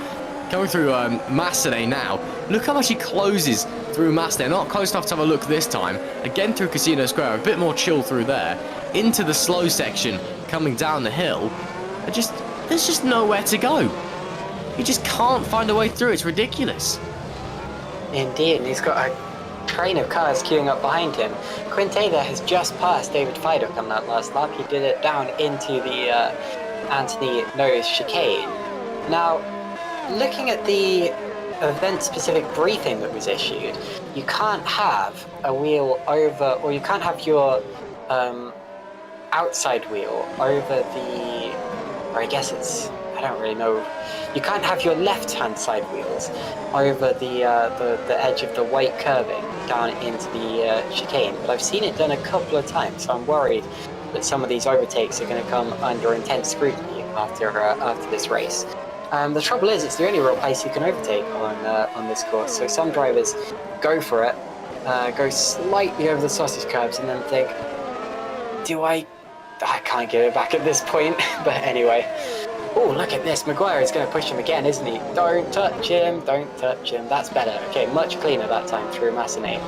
Going through Massenet now. Look how much he closes through Massenet. Not close enough to have a look this time. Again through Casino Square. A bit more chill through there. Into the slow section coming down the hill. There's just nowhere to go. He just can't find a way through. It's ridiculous. Indeed, and he's got a train of cars queuing up behind him. Quinte there has just passed David Fiduk on that last lap. He did it down into the Anthony Nose chicane. Now, looking at the event-specific briefing that was issued, you can't have a wheel over, or you can't have your outside wheel over the, or I guess it's, I don't really know. You can't have your left-hand side wheels over the edge of the white curbing down into the chicane. But I've seen it done a couple of times, so I'm worried that some of these overtakes are going to come under intense scrutiny after this race. The trouble is, it's the only real place you can overtake on this course. So some drivers go for it, go slightly over the sausage curbs, and then think, I can't get it back at this point. But anyway. Oh, look at this. Mcguire is going to push him again, isn't he? Don't touch him. Don't touch him. That's better. Okay, much cleaner that time through Massenet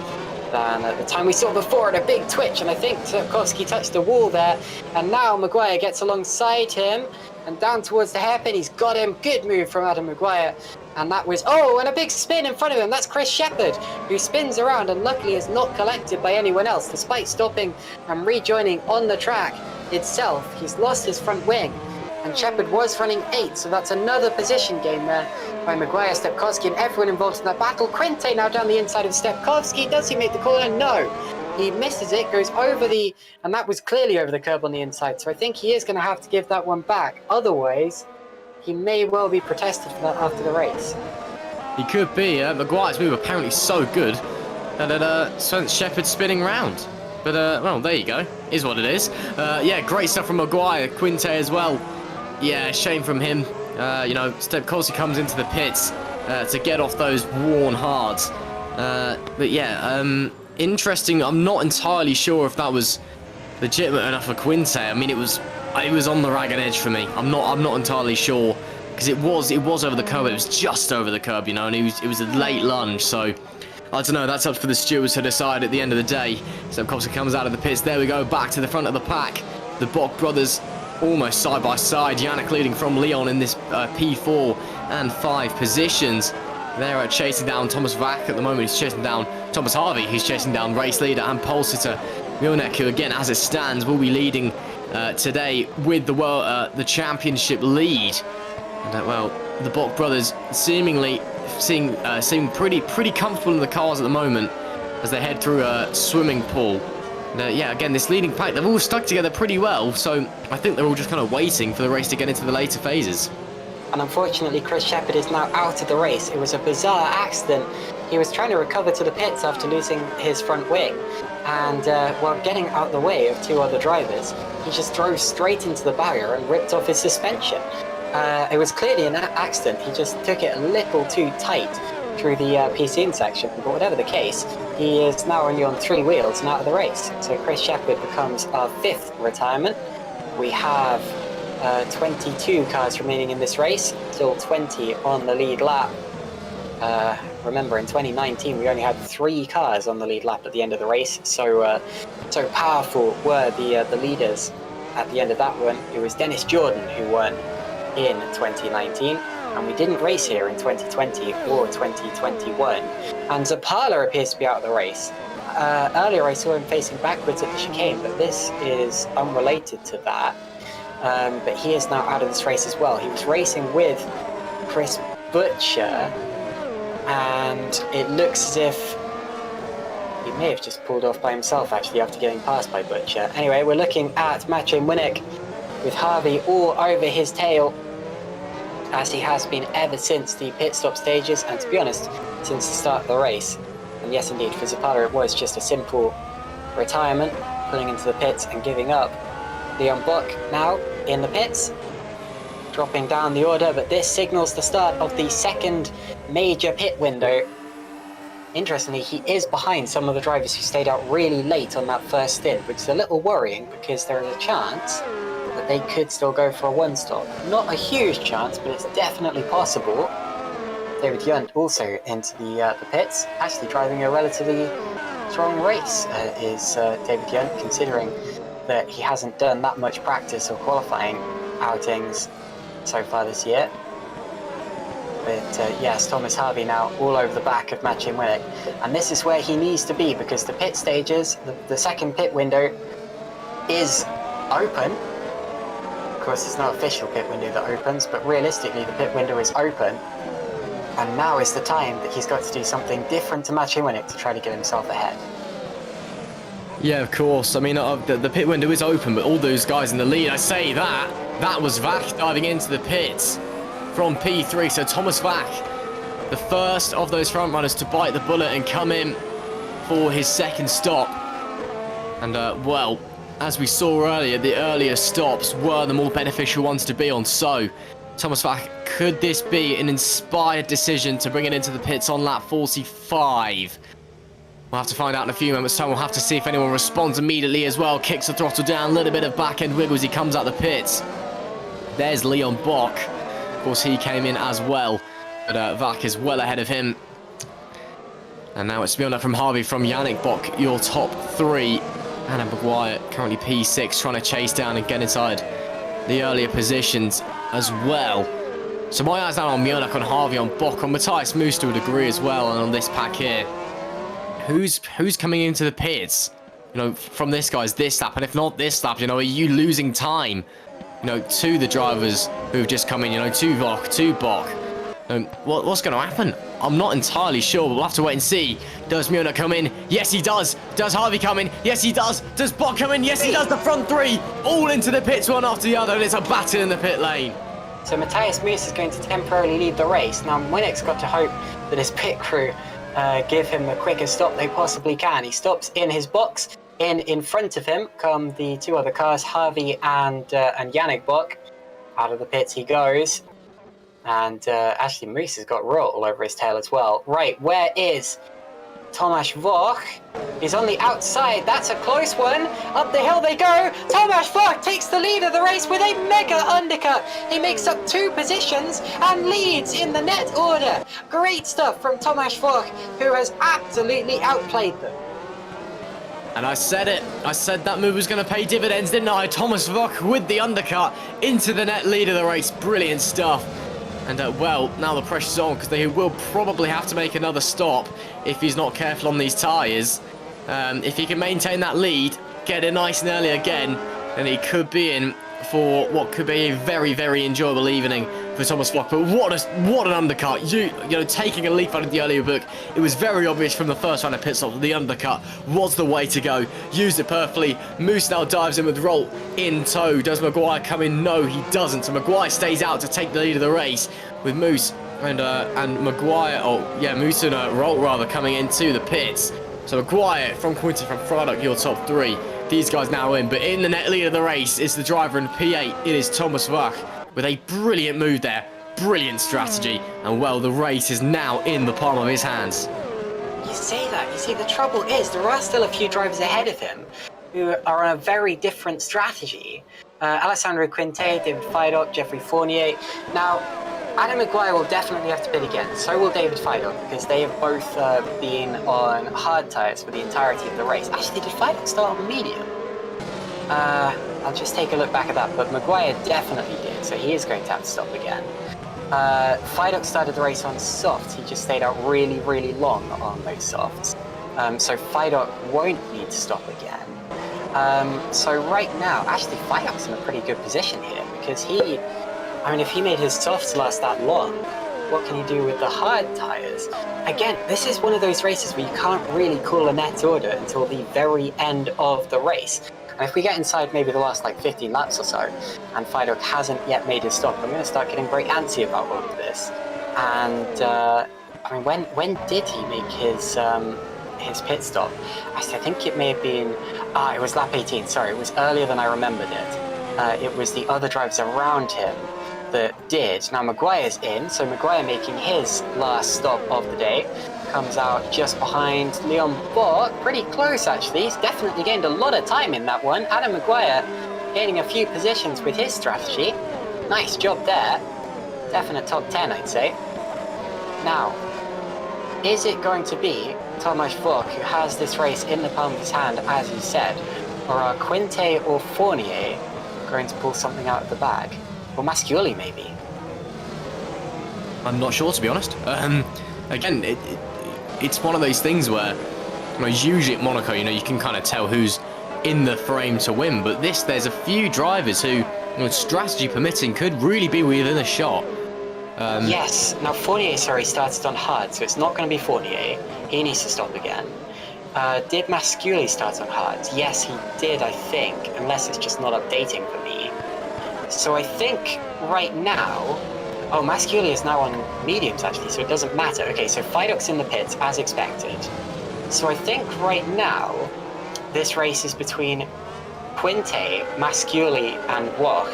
than at the time we saw before at a big twitch. And I think Tarkovsky touched the wall there. And now Mcguire gets alongside him and down towards the hairpin. He's got him. Good move from Adam Mcguire. And that was, and a big spin in front of him. That's Chris Shepherd, who spins around and luckily is not collected by anyone else, despite stopping and rejoining on the track itself. He's lost his front wing. And Shepherd was running 8th, so that's another position gain there by Mcguire, Stepkowski, and everyone involved in that battle. Quinte now down the inside of Stepkowski. Does he make the corner? No. He misses it, goes over and that was clearly over the curb on the inside, so I think he is going to have to give that one back. Otherwise, he may well be protested for that after the race. He could be. Mcguire's move apparently so good that it sent Shepherd spinning round. But, well, there you go. Is what it is. Yeah, great stuff from Mcguire. Quinte as well. Yeah, shame from him. Stepkowski comes into the pits to get off those worn hards. But yeah, interesting. I'm not entirely sure if that was legitimate enough for Quinte. I mean, it was on the ragged edge for me. I'm not entirely sure because it was over the curb. It was just over the curb, and it was a late lunge. So I don't know. That's up for the stewards to decide at the end of the day. Stepkowski comes out of the pits. There we go, back to the front of the pack. The Bock brothers almost side by side. Yannick leading from Leon in this P4 and 5 positions. They're chasing down Thomas Vack at the moment. He's chasing down Thomas Harvey. He's chasing down race leader and pole sitter Milnek, who again, as it stands, will be leading today with the championship lead. And well, the Bock brothers seemingly seem pretty comfortable in the cars at the moment as they head through a swimming pool. Yeah, again, this leading pack, they've all stuck together pretty well, so I think they're all just kind of waiting for the race to get into the later phases. And unfortunately, Chris Shepherd is now out of the race. It was a bizarre accident. He was trying to recover to the pits after losing his front wing, and while getting out the way of 2 other drivers, he just drove straight into the barrier and ripped off his suspension. It was clearly an accident. He just took it a little too tight through the piscine section, but whatever the case, he is now only on 3 wheels and out of the race. So Chris Shepherd becomes our 5th retirement. We have 22 cars remaining in this race, still 20 on the lead lap. Remember, in 2019 we only had 3 cars on the lead lap at the end of the race, so powerful were the leaders at the end of that one. It was Dennis Jordan who won in 2019. And we didn't race here in 2020 or 2021. And Zapala appears to be out of the race. Earlier I saw him facing backwards at the chicane, but this is unrelated to that. But he is now out of this race as well. He was racing with Chris Butcher, and it looks as if he may have just pulled off by himself actually after getting passed by Butcher. Anyway, we're looking at Macho Munich with Harvey all over his tail, as he has been ever since the pit stop stages, and to be honest, since the start of the race. And yes, indeed, for Zapata it was just a simple retirement, pulling into the pits and giving up. Leon Bock now in the pits, dropping down the order, but this signals the start of the 2nd major pit window. Interestingly, he is behind some of the drivers who stayed out really late on that first stint, which is a little worrying because there is a chance that they could still go for a 1-stop. Not a huge chance, but it's definitely possible. David Yunt also into the pits, actually driving a relatively strong race is David Yunt, considering that he hasn't done that much practice or qualifying outings so far this year. But yes, Thomas Harvey now all over the back of Matching Winnick. And this is where he needs to be, because the pit stages, the second pit window is open. Of course, it's not official pit window that opens, but realistically the pit window is open. And now is the time that he's got to do something different to Matching Winnick to try to get himself ahead. Yeah, of course. I mean, the pit window is open, but all those guys in the lead, I say that was Vach diving into the pits from P3. So Thomas Vach, the first of those front runners to bite the bullet and come in for his second stop. And, well, as we saw earlier, the earlier stops were the more beneficial ones to be on. So, Thomas Vach, could this be an inspired decision to bring it into the pits on lap 45? We'll have to find out in a few moments' time. We'll have to see if anyone responds immediately as well. Kicks the throttle down, a little bit of back-end wiggle as he comes out the pits. There's Leon Bock. Of course, he came in as well, but Vach is well ahead of him. And now it's beyond that from Harvey, from Yannick Bock, your top three. Anna Mcguire, currently P6, trying to chase down and get inside the earlier positions as well. So my eyes now on Mjolnir, on Harvey, on Bock, on Matthias Moose to a degree as well, and on this pack here. Who's coming into the pits, you know, from this guy's this lap, and if not this lap, you know, are you losing time, you know, to the drivers who've just come in, you know, to Vach, to Bock? What's going to happen? I'm not entirely sure, but we'll have to wait and see. Does Mjolnir come in? Yes, he does. Does Harvey come in? Yes, he does. Does Bock come in? Yes, he does. The front three all into the pits, one after the other, and it's a battle in the pit lane. So Matthias Moose is going to temporarily lead the race. Now, Winnick's got to hope that his pit crew give him the quickest stop they possibly can. He stops in his box. In front of him come the two other cars, Harvey and Yannick Bock. Out of the pits he goes. And actually, Moose has got Roll all over his tail as well. Right, where is Tomasz Vach? He's on the outside. That's a close one. Up the hill they go. Tomasz Vach takes the lead of the race with a mega undercut. He makes up 2 positions and leads in the net order. Great stuff from Tomasz Vach, who has absolutely outplayed them. And I said it. I said that move was going to pay dividends, didn't I? Thomas Vach with the undercut into the net lead of the race. Brilliant stuff. And, well, now the pressure's on, because they will probably have to make another stop if he's not careful on these tyres. If he can maintain that lead, get it nice and early again, then he could be in for what could be a very, very enjoyable evening for Thomas Vach. But what an undercut. You know, taking a leaf out of the earlier book, it was very obvious from the first round of pit stop that the undercut was the way to go. Used it perfectly. Moose now dives in with Roll in tow. Does Mcguire come in? No, he doesn't. So Mcguire stays out to take the lead of the race with Moose and Mcguire, Moose and Roll rather coming into the pits. So Mcguire from Quinty, from Frelik, your top three. These guys now in, but in the net lead of the race is the driver in P8. It is Thomas Vach with a brilliant move there, brilliant strategy, and well, the race is now in the palm of his hands. You say that. You see, the trouble is there are still a few drivers ahead of him who are on a very different strategy. Alessandro Quinte, David Feidock, Jeffrey Fournier. Now, Adam Mcguire will definitely have to pit again. So will David Feidock, because they have both been on hard tyres for the entirety of the race. Actually, did Feidock start on medium? I'll just take a look back at that, but Mcguire definitely did, so he is going to have to stop again. Feidock started the race on softs. He just stayed out really, really long on those softs. So Feidock won't need to stop again. So right now, actually, Feidock's in a pretty good position here, because if he made his softs last that long, what can he do with the hard tyres? Again, this is one of those races where you can't really call a net order until the very end of the race. And if we get inside maybe the last 15 laps or so, and Feidock hasn't yet made his stop, I'm going to start getting very antsy about all of this. And when did he make his pit stop? I think it may have been, it was lap 18. Sorry, it was earlier than I remembered it. It was the other drivers around him that did. Now Mcguire's in, so Mcguire making his last stop of the day. Comes out just behind Leon Bock, pretty close actually. He's definitely gained a lot of time in that one. Adam Mcguire gaining a few positions with his strategy. Nice job there. Definite top 10, I'd say. Now, is it going to be Tomasz Vach who has this race in the palm of his hand, as you said, or are Quinte or Fournier going to pull something out of the bag? Or Mascioli, maybe. I'm not sure, to be honest. Again, it's one of those things where, usually at Monaco, you can kind of tell who's in the frame to win, but there's a few drivers who, strategy permitting, could really be within a shot. Yes. Now, Fournier, started on hard, so it's not going to be Fournier. He needs to stop again. Did Masciuli start on hard? Yes, he did, I think, unless it's just not updating for me. So I think right now... Oh, Masciuli is now on mediums, actually, so it doesn't matter. Okay, so Fidok's in the pits, as expected. So I think right now, this race is between Quinte, Masciuli, and Wok.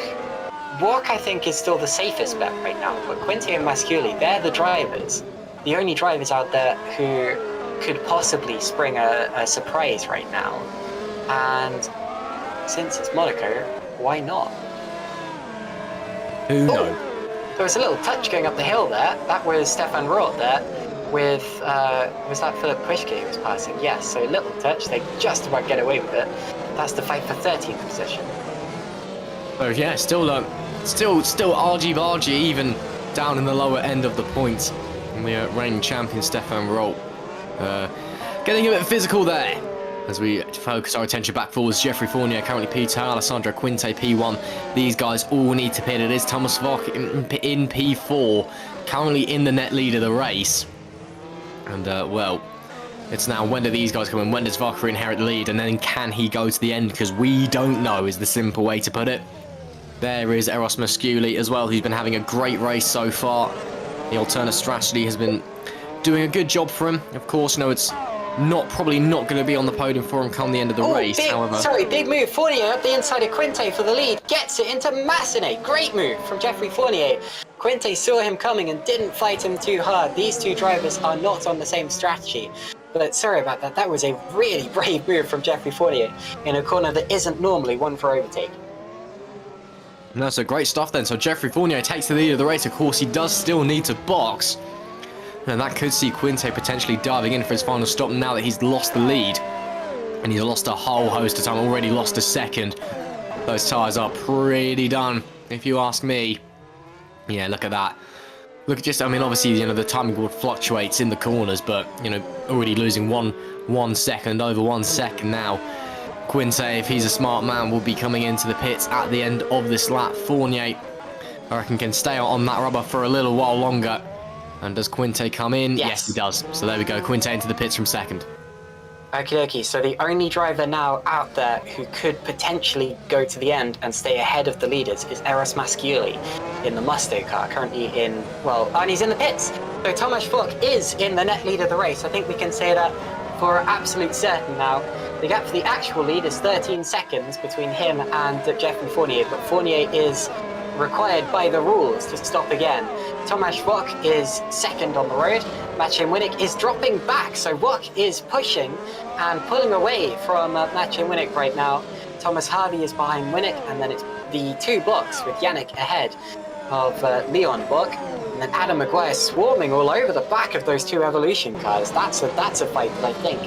Wok, I think, is still the safest bet right now, but Quinte and Masciuli, they're the drivers. The only drivers out there who could possibly spring a surprise right now. And since it's Monaco, why not? Who knows? There was a little touch going up the hill there. That was Stefan Roth there with, was that Philip Puishke who was passing? Yes, so a little touch. They just about get away with it. That's the fight for 13th position. Oh yeah, still argy-bargy, even down in the lower end of the points. And the reigning champion, Stefan Roth. Getting a bit physical there. As we focus our attention back forwards, Jeffrey Fournier currently P2, Alessandro Quinte P1. These guys all need to pit. It is Thomas Vock in P4, currently in the net lead of the race. And, well, it's now when do these guys come in? When does Vock inherit the lead? And then can he go to the end? Because we don't know is the simple way to put it. There is Eros Masciuli as well, who's been having a great race so far. The alternate strategy has been doing a good job for him. Of course, it's probably not going to be on the podium for him come the end of the race. Big move. Fournier up the inside of Quinte for the lead. Gets it into Massenet. Great move from Jeffrey Fournier. Quinte saw him coming and didn't fight him too hard. These two drivers are not on the same strategy. But sorry about that. That was a really brave move from Jeffrey Fournier in a corner that isn't normally one for overtake. No, so great stuff then. So Jeffrey Fournier takes the lead of the race. Of course, he does still need to box. And that could see Quinte potentially diving in for his final stop now that he's lost the lead. And he's lost a whole host of time, already lost a second. Those tyres are pretty done, if you ask me. Yeah, look at that. Look at obviously, the timing board fluctuates in the corners, but, already losing one second, over 1 second now. Quinte, if he's a smart man, will be coming into the pits at the end of this lap. Fournier, I reckon, can stay on that rubber for a little while longer. And does Quinte come in? Yes, he does. So there we go. Quinte into the pits from second. Okie dokie. So the only driver now out there who could potentially go to the end and stay ahead of the leaders is Eros Masciuli in the Musto car, currently and he's in the pits. So Tomasz Vock is in the net lead of the race. I think we can say that for absolute certain now. The gap for the actual lead is 13 seconds between him and Jeffrey Fournier, but Fournier is required by the rules to stop again. Tomasz Vock is second on the road. Maciej Winnick is dropping back, so Vock is pushing and pulling away from Maciej Winnick right now. Thomas Harvey is behind Winnick, and then it's the two blocks with Yannick ahead of Leon Vock, and then Adam Mcguire swarming all over the back of those two Evolution cars. That's a fight that I think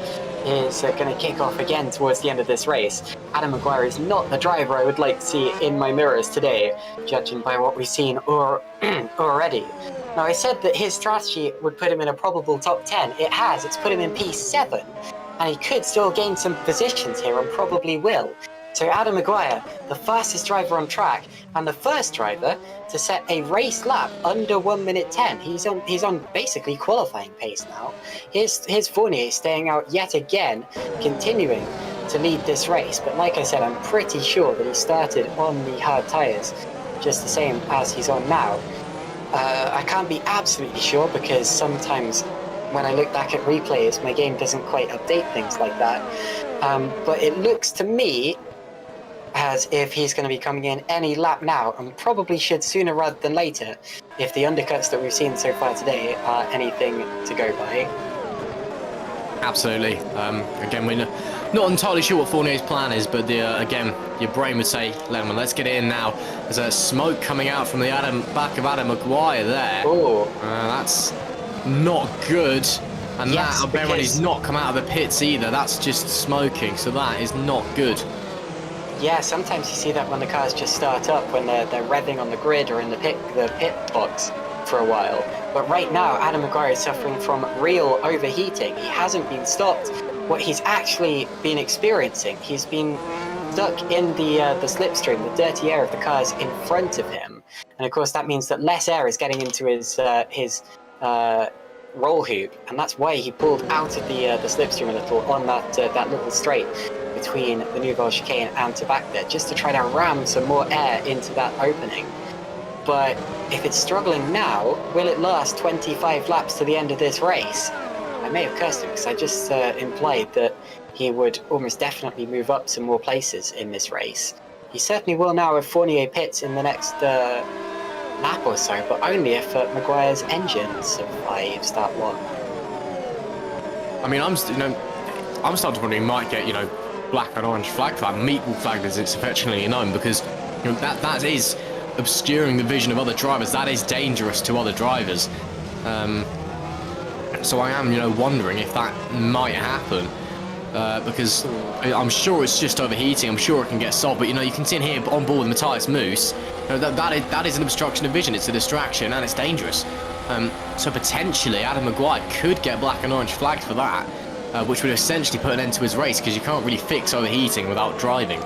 is going to kick off again towards the end of this race. Adam Mcguire is not the driver I would like to see in my mirrors today, judging by what we've seen already. Now, I said that his strategy would put him in a probable top 10. It has. It's put him in P7, and he could still gain some positions here and probably will. So Adam Mcguire, the fastest driver on track, and the first driver to set a race lap under 1 minute 10. He's on basically qualifying pace now. Here's Fournier staying out yet again, continuing to lead this race. But like I said, I'm pretty sure that he started on the hard tyres, just the same as he's on now. I can't be absolutely sure because sometimes when I look back at replays, my game doesn't quite update things like that. But it looks to me as if he's going to be coming in any lap now, and probably should sooner rather than later, if the undercuts that we've seen so far today are anything to go by. Absolutely. Again, we're not entirely sure what Fournier's plan is, but again, your brain would say, Lemon, let's get it in now. There's a smoke coming out from the back of Adam Mcguire there. Oh, that's not good. And yes, that, when he's not come out of the pits either, that's just smoking, so that is not good. Yeah, sometimes you see that when the cars just start up, when they're revving on the grid or in the pit box. for a while. But right now, Adam Mcguire is suffering from real overheating. He hasn't been stopped. What he's actually been experiencing, he's been stuck in the slipstream, the dirty air of the cars in front of him. And of course, that means that less air is getting into his roll hoop, and that's why he pulled out of the slipstream a little on that little straight between the Nouvelle Chicane and to back there, just to try to ram some more air into that opening. But if it's struggling now, will it last 25 laps to the end of this race? I may have cursed him because I just implied that he would almost definitely move up some more places in this race. He certainly will now if Fournier pits in the next lap or so, but only if Mcguire's engine survives that one. I mean, I'm starting to wonder he might get, black and orange flag for that, meatball flag as it's affectionately known, because that is obscuring the vision of other drivers. That is dangerous to other drivers. So I am, wondering if that might happen. Because I'm sure it's just overheating. I'm sure it can get solved, but you can see in here on board with Matthias Moos, that is an obstruction of vision. It's a distraction and it's dangerous. So potentially Adam Mcguire could get black and orange flagged for that, which would essentially put an end to his race, because you can't really fix overheating without driving.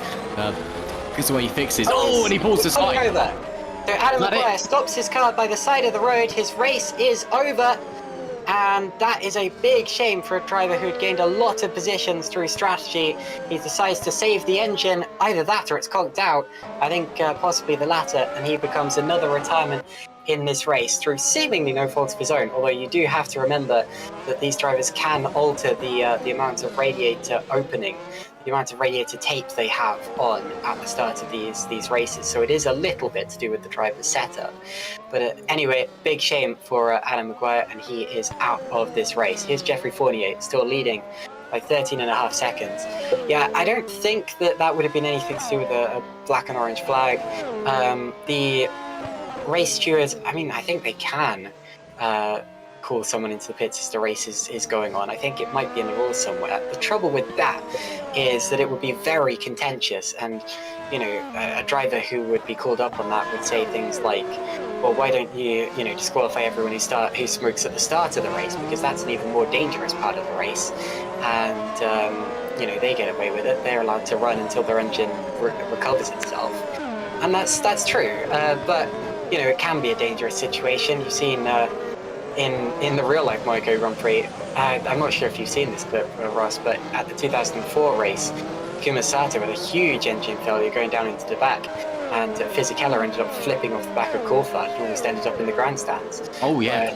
Because the way he fixes, and he pulls the side. So Adam Mcguire stops his car by the side of the road. His race is over. And that is a big shame for a driver who'd gained a lot of positions through strategy. He decides to save the engine, either that or it's conked out. I think possibly the latter, and he becomes another retirement in this race through seemingly no fault of his own. Although you do have to remember that these drivers can alter the amount of radiator opening, the amount of radiator tape they have on at the start of these races. So it is a little bit to do with the driver's setup. But anyway, big shame for Adam Mcguire, and he is out of this race. Here's Geoffrey Fournier, still leading by 13.5 seconds. Yeah, I don't think that would have been anything to do with a black and orange flag. The race stewards, I think they can call someone into the pits as the race is going on. I think it might be in the rules somewhere. The trouble with that is that it would be very contentious, and a driver who would be called up on that would say things like, well, why don't you disqualify everyone who smokes at the start of the race, because that's an even more dangerous part of the race, and they get away with it. They're allowed to run until their engine recovers itself, and that's true, but it can be a dangerous situation. You've seen in the real-life Monaco Grand Prix, I'm not sure if you've seen this clip, Ross, but at the 2004 race, Kuma Sato had a huge engine failure going down into the back, and Fisichella ended up flipping off the back of Coulthard and almost ended up in the grandstands. Oh yeah,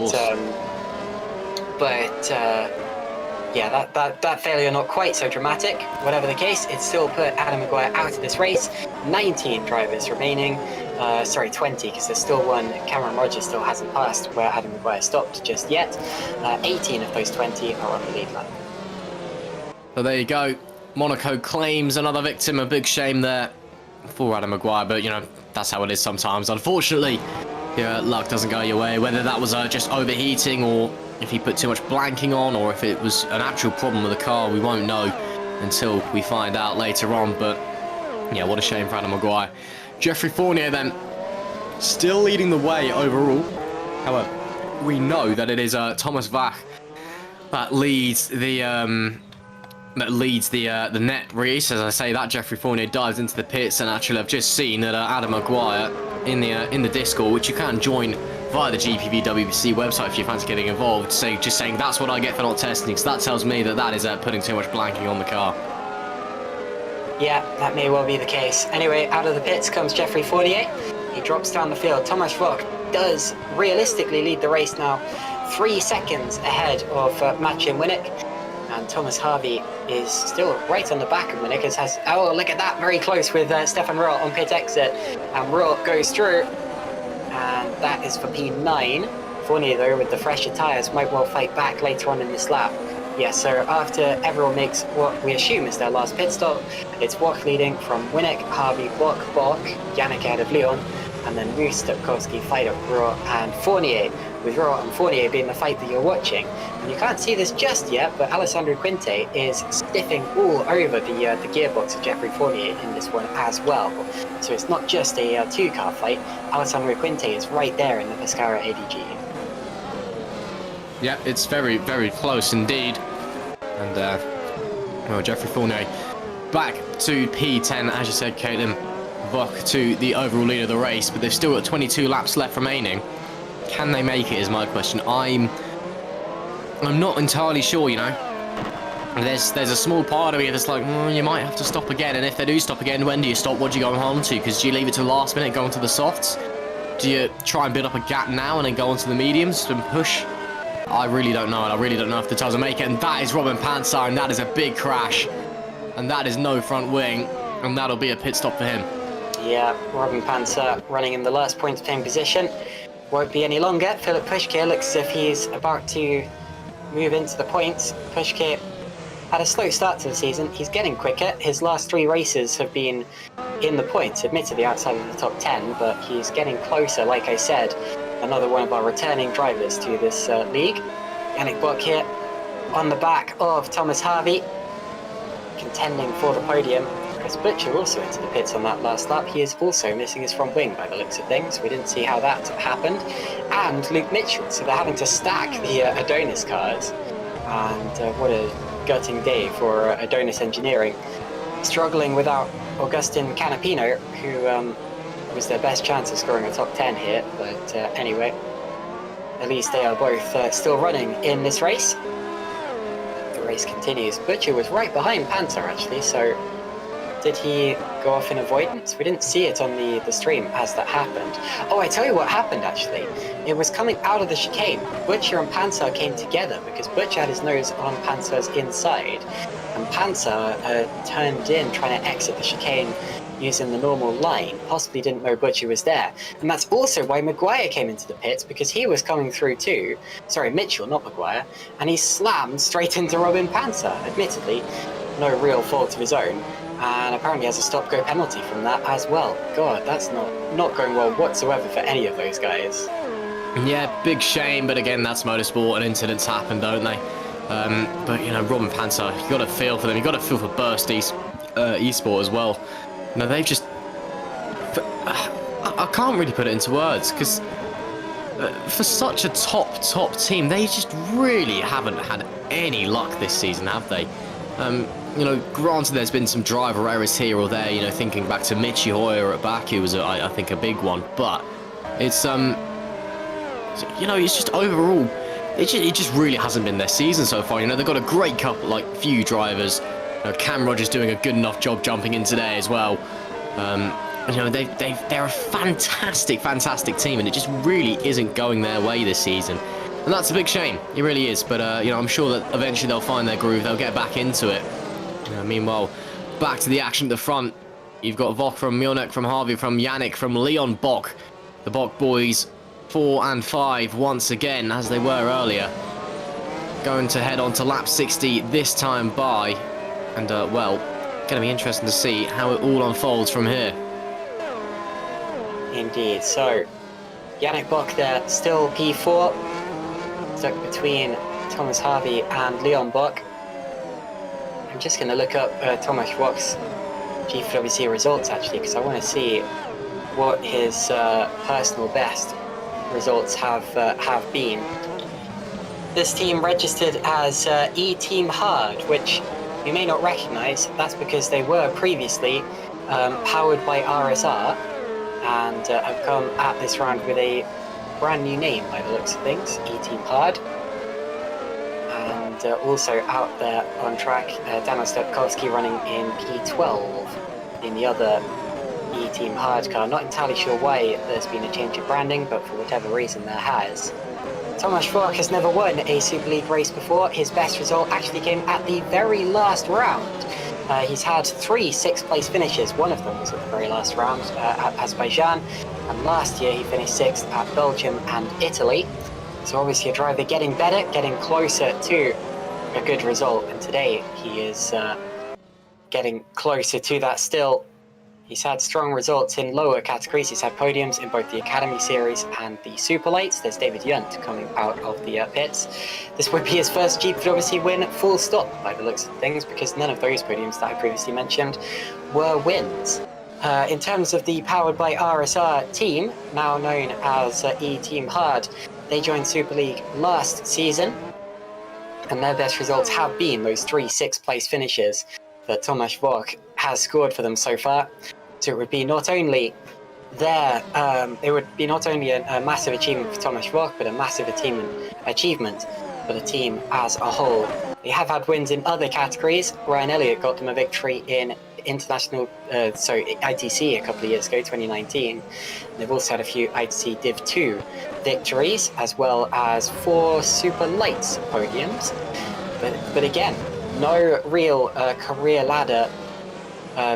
yeah, that failure not quite so dramatic. Whatever the case, it still put Adam Mcguire out of this race. 19 drivers remaining. 20, because there's still one. Cameron Rogers still hasn't passed where Adam Mcguire stopped just yet. 18 of those 20 are on the lead lap. So there you go. Monaco claims another victim. A big shame there for Adam Mcguire, but that's how it is sometimes. Unfortunately, luck doesn't go your way. Whether that was just overheating, or if he put too much blanking on, or if it was an actual problem with the car, we won't know until we find out later on. But yeah, what a shame for Adam Mcguire. Geoffrey Fournier then still leading the way overall. However, we know that it is Thomas Vach that leads the net race. As I say that, Geoffrey Fournier dives into the pits, and actually I've just seen that Adam Mcguire in the Discord, which you can join via the GPVWC website if you fancy getting involved, just saying that's what I get for not testing, because that tells me that is putting too much blanking on the car. Yeah, that may well be the case. Anyway, out of the pits comes Geoffrey Fournier. He drops down the field. Thomas Vach does realistically lead the race now, 3 seconds ahead of Mathieu Winnick. And Thomas Harvey is still right on the back of Winnick. Oh, look at that, very close with Stefan Rot on pit exit. And Rot goes through. And that is for P9. Fournier, though, with the fresher tyres, might well fight back later on in this lap. Yeah, so after everyone makes what we assume is their last pit stop, it's Wach leading from Winnick, Harvey, Wach, Yannick ahead of Leon, and then Moose, Stepkowski, Feidok, Rot, and Fournier with Rowe and Fournier being the fight that you're watching. And you can't see this just yet, but Alessandro Quinte is stiffing all over the gearbox of Jeffrey Fournier in this one as well. So it's not just a two-car fight. Alessandro Quinte is right there in the Pescara ADG. Yeah, it's very, very close indeed. And, well, Jeffrey Fournier back to P10, as you said, Caitlin. Vok to the overall lead of the race, but they've still got 22 laps left remaining. Can they make it is my question. I'm not entirely sure, you know. There's a small part of me that's like, you might have to stop again. And if they do stop again, when do you stop? What do you go on to? Because do you leave it to the last minute and go onto the softs? Do you try and build up a gap now and then go onto the mediums and push? I really don't know, and I really don't know if the tyres will make it. And that is Robin Panzer, and that is a big crash. And that is no front wing, and that'll be a pit stop for him. Yeah, Robin Panzer running in the last point paying position. Won't be any longer. Philip Pushke looks as if he's about to move into the points. Pushke had a slow start to the season. He's getting quicker. His last 3 races have been in the points, admittedly outside of the top 10, but he's getting closer, like I said. Another one of our returning drivers to this league. Yannick Bock here on the back of Thomas Harvey, contending for the podium. Chris Butcher also into the pits on that last lap. He is also missing his front wing by the looks of things. We didn't see how that happened. And Luke Mitchell, so they're having to stack the Adonis cars. And what a gutting day for Adonis Engineering. Struggling without Augustin Canapino, who was their best chance of scoring a top 10 here. But anyway, at least they are both still running in this race. The race continues. Butcher was right behind Panzer actually, so did he go off in avoidance? We didn't see it on the stream as that happened. Oh, I tell you what happened actually. It was coming out of the chicane. Butcher and Panzer came together because Butcher had his nose on Panzer's inside. And Panzer turned in trying to exit the chicane using the normal line, possibly didn't know Butcher was there. And that's also why Mcguire came into the pits, because he was coming through too. Sorry, Mitchell, not Mcguire. And he slammed straight into Robin Panzer, admittedly. No real fault of his own. And apparently has a stop-go penalty from that as well. God, that's not going well whatsoever for any of those guys. Yeah, big shame, but again, that's motorsport and incidents happen, don't they? But, you know, Robin Panzer, you've got to feel for them. You've got to feel for Burst Esport as well. No, they've just... I can't really put it into words, because for such a top team, they just really haven't had any luck this season, have they? You know, granted, there's been some driver errors here or there, you know, thinking back to Michi Hoyer at Baku was, I think, a big one, but it's, you know, it's just overall, it just really hasn't been their season so far. You know, they've got a great couple, like, few drivers. You know, Cam Rogers doing a good enough job jumping in today as well. You know, they're a fantastic team, and it just really isn't going their way this season. And that's a big shame. It really is. But, you know, I'm sure that eventually they'll find their groove. They'll get back into it. Meanwhile, back to the action at the front. You've got Vok from Mionek, from Harvey, from Yannick, from Leon Bock. The Bock boys, 4 and 5 once again, as they were earlier. Going to head on to lap 60 this time by. And, well, going to be interesting to see how it all unfolds from here. Indeed. So, Yannick Bock there, still P4. Stuck between Thomas Harvey and Leon Bock. I'm just going to look up Thomas Bock's GPVWC results, actually, because I want to see what his personal best results have been. This team registered as E-Team Hard, which you may not recognise. That's because they were previously powered by RSR and have come at this round with a brand new name by the looks of things, E-Team Hard. And also out there on track, Daniel Stepkowski running in P12 in the other E-Team Hard car. Not entirely sure why there's been a change of branding, but for whatever reason there has. Thomas Falk has never won a Super League race before. His best result actually came at the very last round. He's had 3 6th-place finishes. One of them was at the very last round at Azerbaijan. And last year he finished 6th at Belgium and Italy. So obviously a driver getting better, getting closer to a good result. And today he is getting closer to that still. He's had strong results in lower categories. He's had podiums in both the Academy Series and the Super Lights. There's David Yunt coming out of the pits. This would be his first GPWC win, full stop, by the looks of things, because none of those podiums that I previously mentioned were wins. In terms of the Powered by RSR team, now known as E-Team Hard, they joined Super League last season, and their best results have been those 3 6th place finishes that Tomasz Wach has scored for them so far. So it would be not only a massive achievement for Tomasz Wach, but a massive achievement for the team as a whole. They have had wins in other categories. Ryan Elliott got them a victory in ITC a couple of years ago, 2019. They've also had a few ITC Div 2 victories, as well as 4 Super Lights podiums. But again, no real career ladder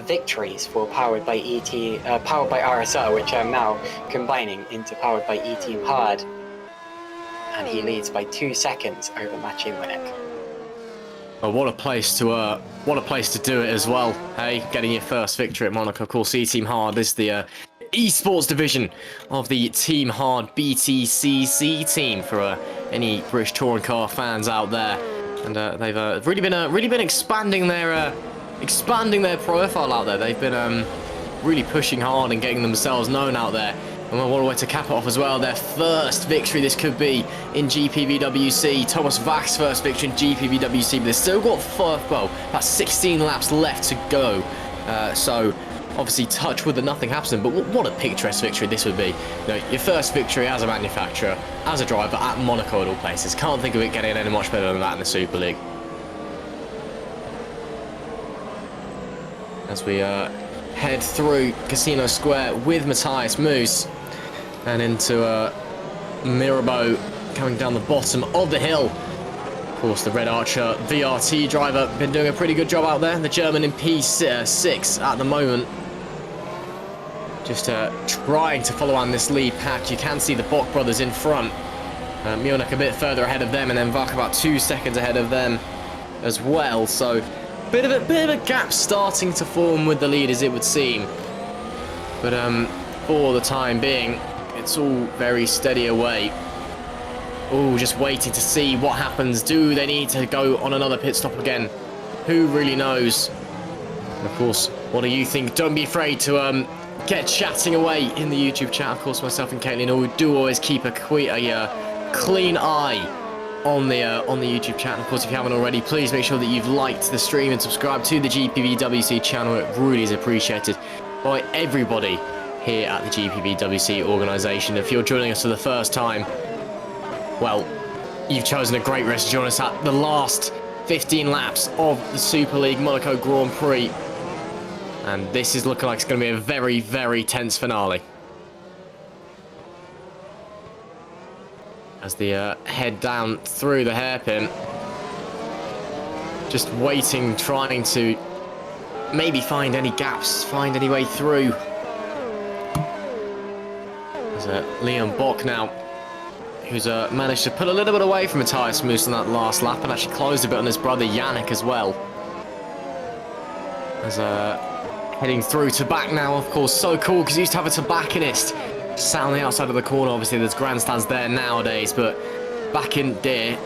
victories for Powered by RSR, which I'm now combining into Powered by E-Team Hard. And he leads by 2 seconds over Maciej Wynek. Oh, what a place to do it as well. Hey, getting your first victory at Monaco. Of course, E-Team Hard is the esports division of the Team Hard BTCC team for any British touring car fans out there. And they've really been expanding their profile out there. They've been really pushing hard and getting themselves known out there. And all the way to cap it off as well, their first victory this could be in GPVWC. Tomasz Wach's first victory in GPVWC, but they've still got about 16 laps left to go. So obviously touch wood that nothing happens to them, but what a picturesque victory this would be. You know, your first victory as a manufacturer, as a driver at Monaco at all places. Can't think of it getting any much better than that in the Super League. As we head through Casino Square with Matthias Moos and into Mirabeau coming down the bottom of the hill. Of course, the Red Archer VRT driver been doing a pretty good job out there. The German in P6 at the moment. Just trying to follow on this lead pack. You can see the Bock brothers in front. Munich a bit further ahead of them, and then Wach about 2 seconds ahead of them as well. So bit of a gap starting to form with the leaders, it would seem. But for the time being, it's all very steady away. Oh, just waiting to see what happens. Do they need to go on another pit stop again? Who really knows? And of course, what do you think? Don't be afraid to get chatting away in the YouTube chat. Of course, myself and Caitlin do always keep a clean eye on the YouTube chat. And of course, if you haven't already, please make sure that you've liked the stream and subscribed to the GPVWC channel. It really is appreciated by everybody here at the GPVWC organisation. If you're joining us for the first time, well, you've chosen a great race to join us at the last 15 laps of the Super League Monaco Grand Prix. And this is looking like it's going to be a very, very tense finale. As they head down through the hairpin. Just waiting, trying to maybe find any gaps, find any way through. There's Leon Bock now, who's managed to pull a little bit away from Matthias Moos on that last lap and actually closed a bit on his brother Yannick as well. As heading through to back now, of course, so cool because he used to have a tobacconist sat on the outside of the corner. Obviously there's grandstands there nowadays, but back in there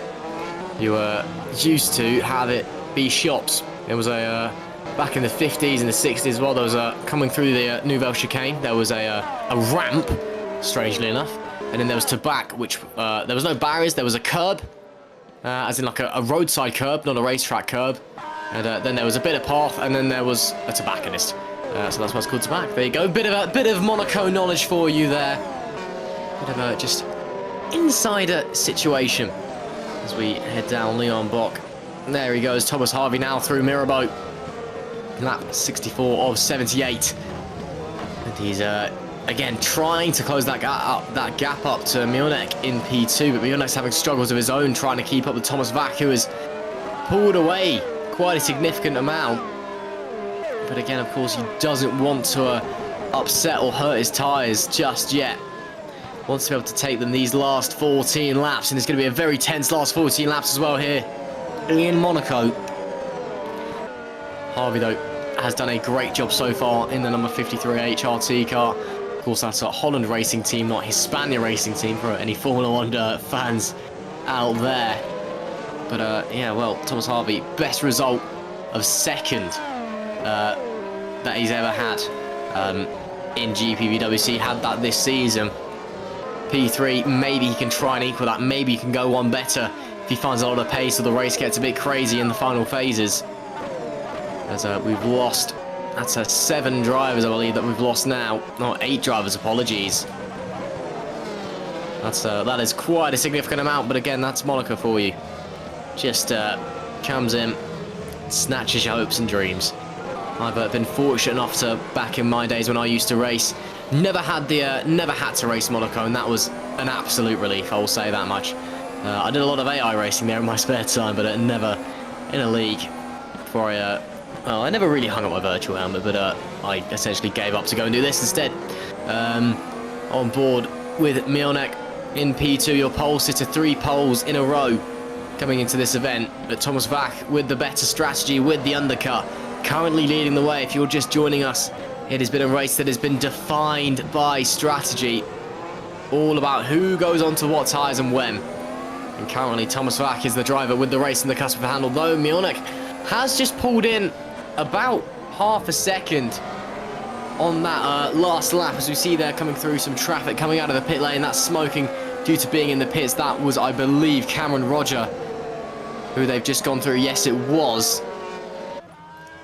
you were used to have it be shops. There was a back in the 50s and the 60s as well, there was coming through the Nouvelle Chicane, there was a ramp, strangely enough, and then there was tobacco, which there was no barriers, there was a curb, as in like a roadside curb, not a racetrack curb, and then there was a bit of path, and then there was a tobacconist. So that's why it's called tobacco. There you go, bit of Monaco knowledge for you there. Bit of a just insider situation as we head down Leon Bock. And there he goes, Thomas Harvey now through Mirabeau. Lap 64 of 78. And he's again trying to close that gap up to Munich in P2, but Munech's having struggles of his own trying to keep up with Tomasz Wach, who has pulled away quite a significant amount. But again, of course, he doesn't want to upset or hurt his tyres just yet. Wants to be able to take them these last 14 laps, and it's going to be a very tense last 14 laps as well here in Monaco. Harvey, though, has done a great job so far in the number 53 HRT car. Of course, that's a Holland racing team, not Hispania racing team, for any Formula 1 fans out there. But yeah, well, Thomas Harvey, best result of second that he's ever had in GPVWC. Had that this season. P3, maybe he can try and equal that. Maybe he can go one better if he finds a lot of pace or the race gets a bit crazy in the final phases. As we've lost, that's 7 drivers, I believe, that we've lost now. No, 8 drivers, apologies. That is quite a significant amount, but again, that's Monaco for you. Just comes in, snatches your hopes and dreams. I've been fortunate enough to, back in my days when I used to race, never had to race Monaco, and that was an absolute relief, I will say that much. I did a lot of AI racing there in my spare time, but never in a league before well, I never really hung up my virtual helmet, but I essentially gave up to go and do this instead. On board with Mionek in P2, your pole sitter, 3 poles in a row coming into this event, but Thomas Vac with the better strategy, with the undercut, currently leading the way. If you're just joining us, it has been a race that has been defined by strategy, all about who goes onto what tyres and when. And currently Thomas Vac is the driver with the race in the cusp of the handle, though Mionek has just pulled in about half a second on that last lap, as we see there coming through some traffic coming out of the pit lane. That's smoking due to being in the pits. That was, I believe, Cameron Roger, who they've just gone through. Yes, it was.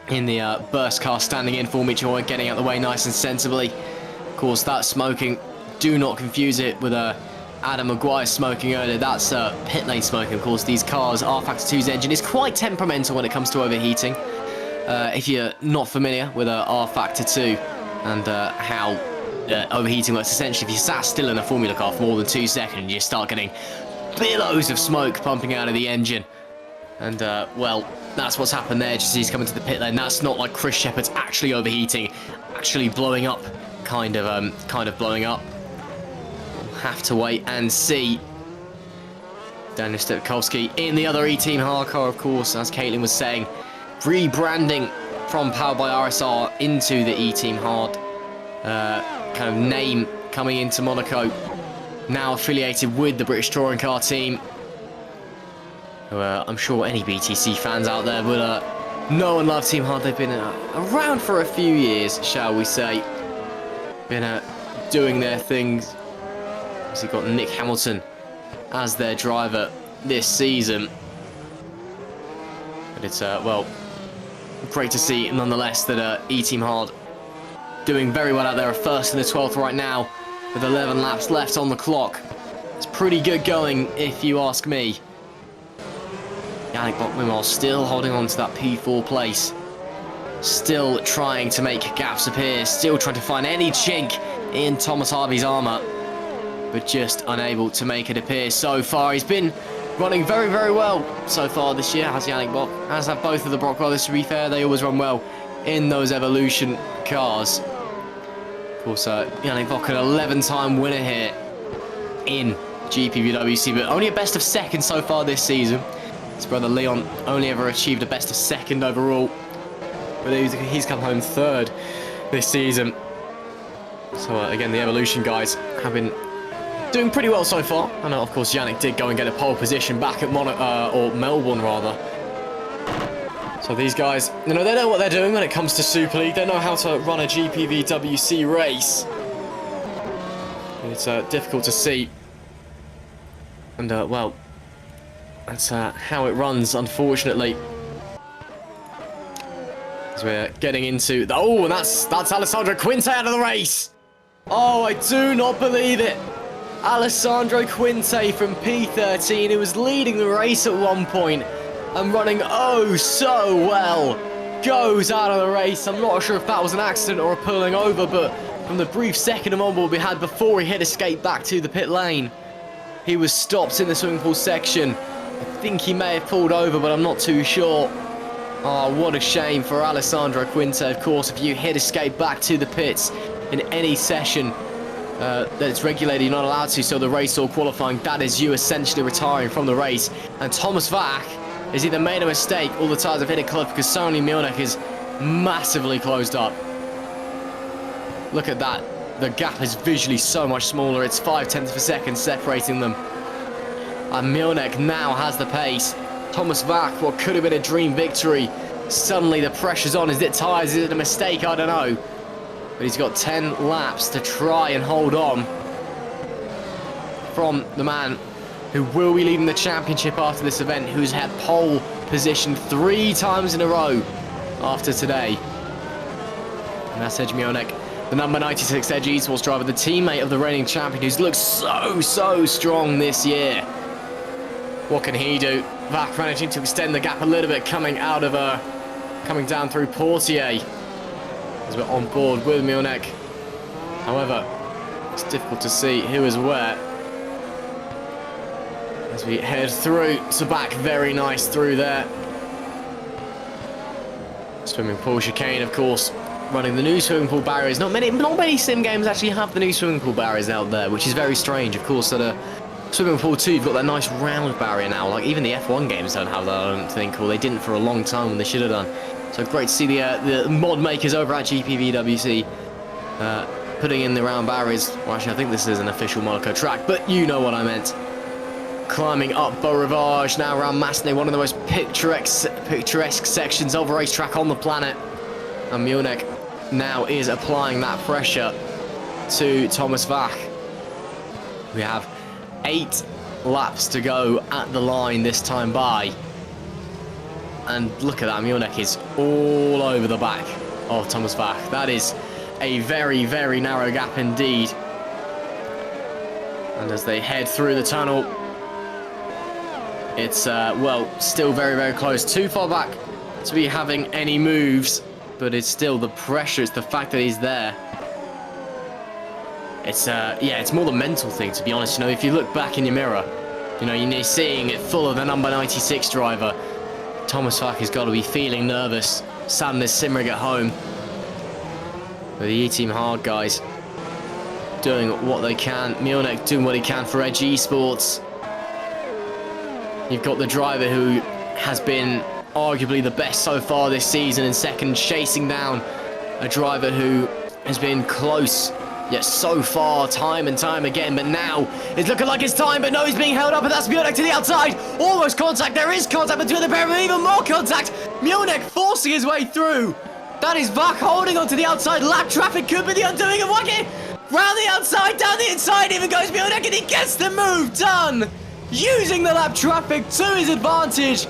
In the burst car, standing in for Mitchell, getting out of the way nice and sensibly. Of course, that smoking, do not confuse it with Adam Mcguire smoking earlier. That's pit lane smoking. Of course, these cars, R Factor 2's engine is quite temperamental when it comes to overheating. If you're not familiar with R Factor 2 and how overheating works, essentially, if you sat still in a Formula car for more than 2 seconds, you start getting billows of smoke pumping out of the engine. And, well, that's what's happened there, just as he's coming to the pit lane. That's not like Chris Shepherd's actually overheating, actually blowing up, kind of blowing up. We'll have to wait and see. Daniel Stepkowski in the other E-Team hard car, of course, as Caitlin was saying, rebranding from Powered by RSR into the E-Team hard kind of name coming into Monaco, now affiliated with the British Touring Car team. I'm sure any BTC fans out there would know and love Team Hard. They've been around for a few years, shall we say. Been doing their things. Obviously got Nick Hamilton as their driver this season. But it's, well, great to see nonetheless that E-Team Hard doing very well out there, first in the 12th right now with 11 laps left on the clock. It's pretty good going, if you ask me. Yannick Bokmimol still holding on to that P4 place. Still trying to make gaps appear. Still trying to find any chink in Thomas Harvey's armour. But just unable to make it appear so far. He's been running very, very well so far this year, has Yannick Bok. As have both of the Brock brothers, to be fair. They always run well in those Evolution cars. Of course, Yannick Bok, an 11-time winner here in GPVWC, but only a best of second so far this season. His brother Leon only ever achieved a best of second overall, but he's come home third this season. So again, the Evolution guys have been doing pretty well so far. I know, of course, Yannick did go and get a pole position back at Melbourne rather. So these guys, you know, they know what they're doing when it comes to Super League. They know how to run a GPVWC race. And it's difficult to see. And well, that's how it runs, unfortunately. As we're getting into the, oh, and that's Alessandro Quinte out of the race. Oh, I do not believe it. Alessandro Quinte from P13, who was leading the race at one point and running oh so well, goes out of the race. I'm not sure if that was an accident or a pulling over, but from the brief second of onboard we had before he hit escape back to the pit lane, he was stopped in the swimming pool section. I think he may have pulled over, but I'm not too sure. Oh, what a shame for Alessandro Quinte. Of course, if you hit escape back to the pits in any session that it's regulated, you're not allowed to, so the race or qualifying, that is you essentially retiring from the race. And Thomas Vac has either made a mistake or the tyres have hit a cliff, because Sony Milnek is massively closed up. Look at that. The gap is visually so much smaller. It's 0.5 of a second separating them. And Mionek now has the pace. Thomas Vac, what could have been a dream victory. Suddenly the pressure's on. Is it tyres? Is it a mistake? I don't know. But he's got 10 laps to try and hold on from the man who will be leading the championship after this event, who's had pole position 3 times in a row after today. And that's Edge Mionek, the number 96 Edge Esports driver, the teammate of the reigning champion, who's looked so strong this year. What can he do? Vac managing to extend the gap a little bit, coming down through Portier as we're on board with Mionek. However, it's difficult to see who is where as we head through. So back very nice through there. Swimming pool chicane, of course, running the new swimming pool barriers. Not many sim games actually have the new swimming pool barriers out there, which is very strange. Of course, at swimming pool 2, you've got that nice round barrier now. Like even the F1 games don't have that, I don't think, or they didn't for a long time when they should have done. So great to see the mod makers over at GPVWC putting in the round barriers. Well, actually, I think this is an official Monaco track, but you know what I meant. Climbing up Beau Rivage now around Massenet, one of the most picturesque sections of a racetrack on the planet. And Mionek now is applying that pressure to Thomas Vac. We have 8 laps to go at the line this time by. And look at that, Mionek is all over the back of Thomas Vac. That is a very narrow gap indeed. And as they head through the tunnel, it's, well, still very close. Too far back to be having any moves, but it's still the pressure. It's the fact that he's there. It's, yeah, it's more the mental thing, to be honest. You know, if you look back in your mirror, you know, you're seeing it full of the number 96 driver. Thomas Vac has got to be feeling nervous, sat in his Simrig at home. But the E-Team hard guys doing what they can. Mionek doing what he can for Edge Esports. You've got the driver who has been arguably the best so far this season in second, chasing down a driver who has been close, yet so far, time and time again. But now it's looking like it's time, but no, he's being held up, and that's Mionek to the outside. Almost contact. There is contact between the pair of them, even more contact. Mionek forcing his way through. That is Vac holding onto the outside. Lap traffic could be the undoing of Wacky. Round the outside, down the inside, even goes Mionek, and he gets the move done, using the lap traffic to his advantage.